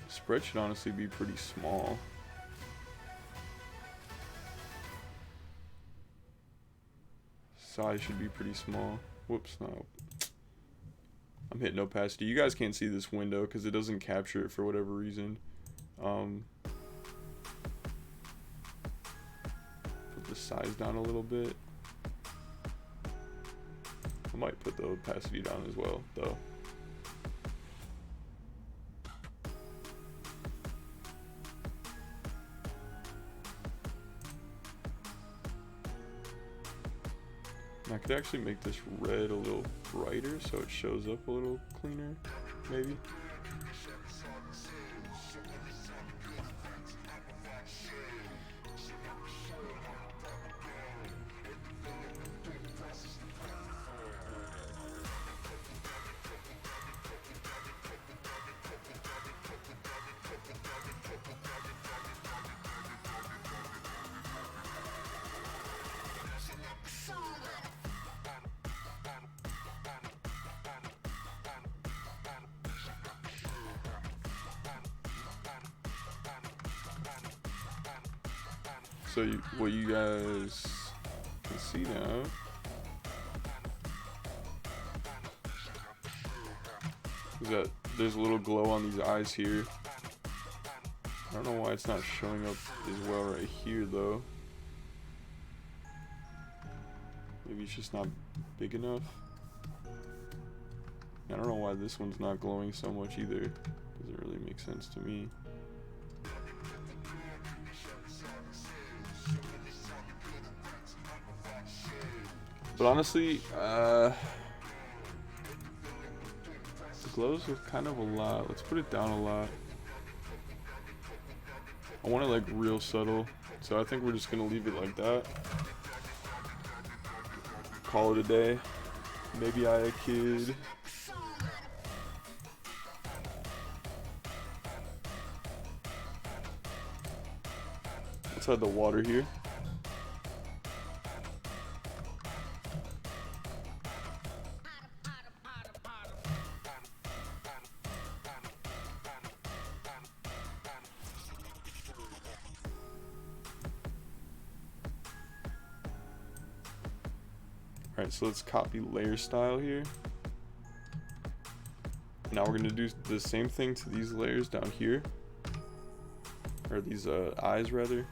[SPEAKER 1] Spread should honestly be pretty small. Size should be pretty small. Whoops, no. I'm hitting opacity. You guys can't see this window because it doesn't capture it for whatever reason. Put the size down a little bit. I might put the opacity down as well, though. I could actually make this red a little brighter so it shows up a little cleaner, maybe. So what you guys can see now is that there's a little glow on these eyes here. I don't know why it's not showing up as well right here though. Maybe it's just not big enough. I don't know why this one's not glowing so much either. Doesn't really make sense to me. But honestly, the glows with kind of a lot. Let's put it down a lot. I want it like real subtle, so I think we're just gonna leave it like that. Call it a day. Maybe I a kid. Let's add the water here. Alright, so let's copy layer style here. Now we're going to do the same thing to these layers down here. Or these eyes rather.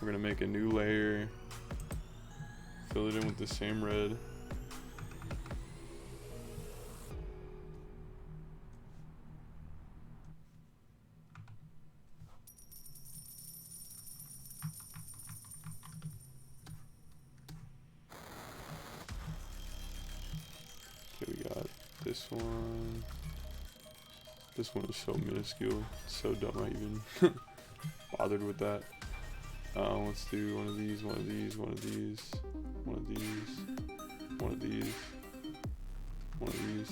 [SPEAKER 1] We're going to make a new layer. Fill it in with the same red. Okay, we got this one. This one is so minuscule. It's so dumb I even bothered with that. Let's do one of these, one of these, one of these, one of these, one of these, one of these.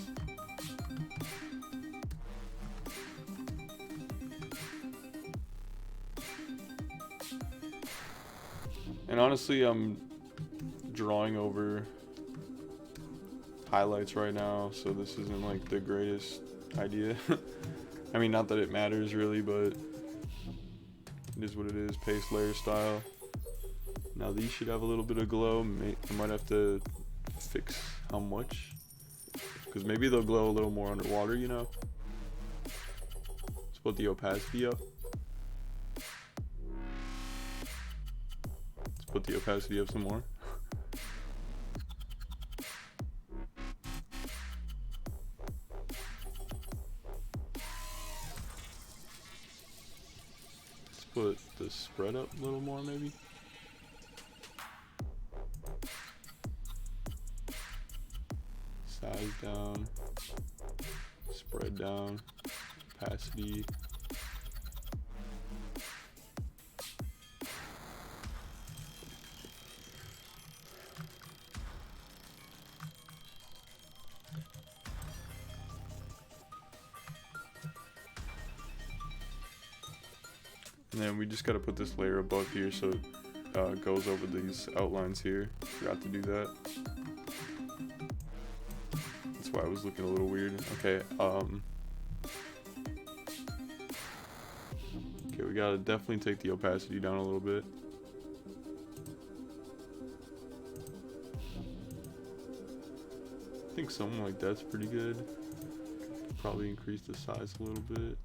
[SPEAKER 1] And honestly, I'm drawing over highlights right now, so this isn't like the greatest idea. I mean, not that it matters really, but It is what it is. Paste layer style. Now these should have a little bit of glow. I might have to fix how much, because maybe they'll glow a little more underwater, you know. Let's put the opacity up. Let's put the opacity up some more. Let's put the spread up a little more, maybe. Size down, spread down, opacity. And then we just got to put this layer above here so it goes over these outlines here. Forgot to do that. That's why I was looking a little weird. Okay, okay, we gotta definitely take the opacity down a little bit. I think something like that's pretty good. Probably increase the size a little bit.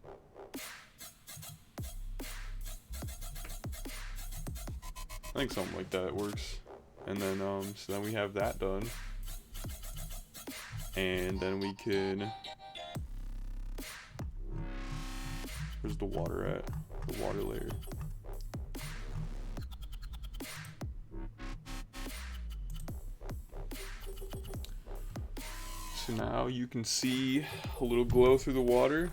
[SPEAKER 1] I think something like that works. And then so then we have that done. And then we can, where's the water at? The water layer. So now you can see a little glow through the water.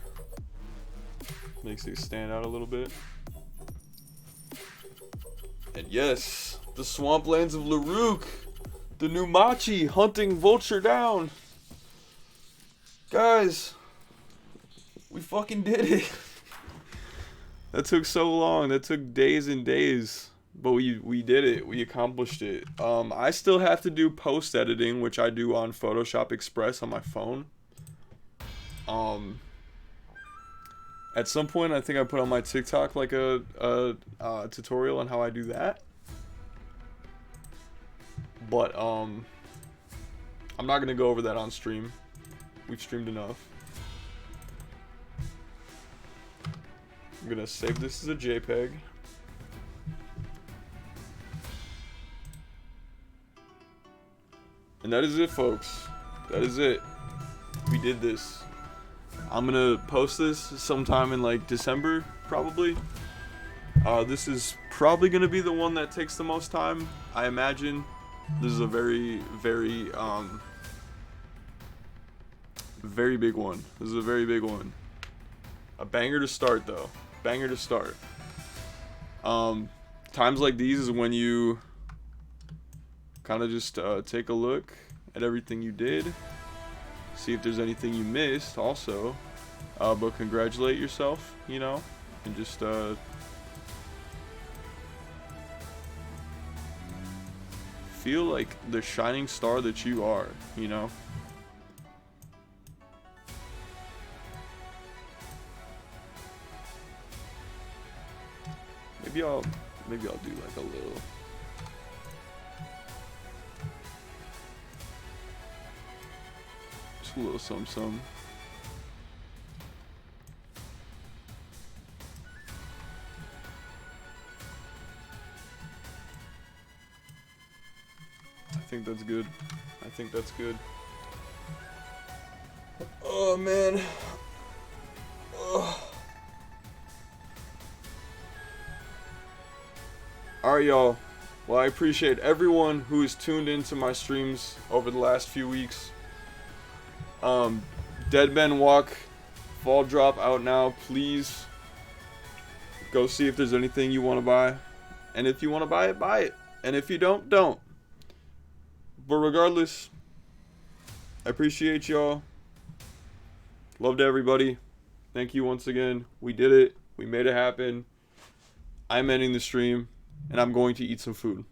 [SPEAKER 1] Makes it stand out a little bit. And yes, the swamplands of Laruke, the new Machi hunting Vulture down. Guys, we fucking did it. That took so long. That took days and days. But we did it. We accomplished it. I still have to do post editing, which I do on Photoshop Express on my phone. At some point, I think I put on my TikTok like a tutorial on how I do that. But I'm not gonna go over that on stream. We've streamed enough. I'm gonna save this as a JPEG. And that is it, folks. That is it. We did this. I'm gonna post this sometime in like December, probably. This is probably gonna be the one that takes the most time, I imagine. This is a very, very big one. This is a very big one. A banger to start, though. Banger to start. Times like these is when you kind of just take a look at everything you did. See if there's anything you missed, also. But congratulate yourself, you know, and just feel like the shining star that you are, you know. Maybe I'll do like a little. Just a little something. I think that's good. I think that's good. Oh man. Ugh. Alright, y'all. Well, I appreciate everyone who has tuned into my streams over the last few weeks. Dead Men Walk Fall Drop out now. Please go see if there's anything you want to buy. And if you want to buy it, buy it. And if you don't, don't. But regardless, I appreciate y'all. Love to everybody. Thank you once again. We did it. We made it happen. I'm ending the stream, and I'm going to eat some food.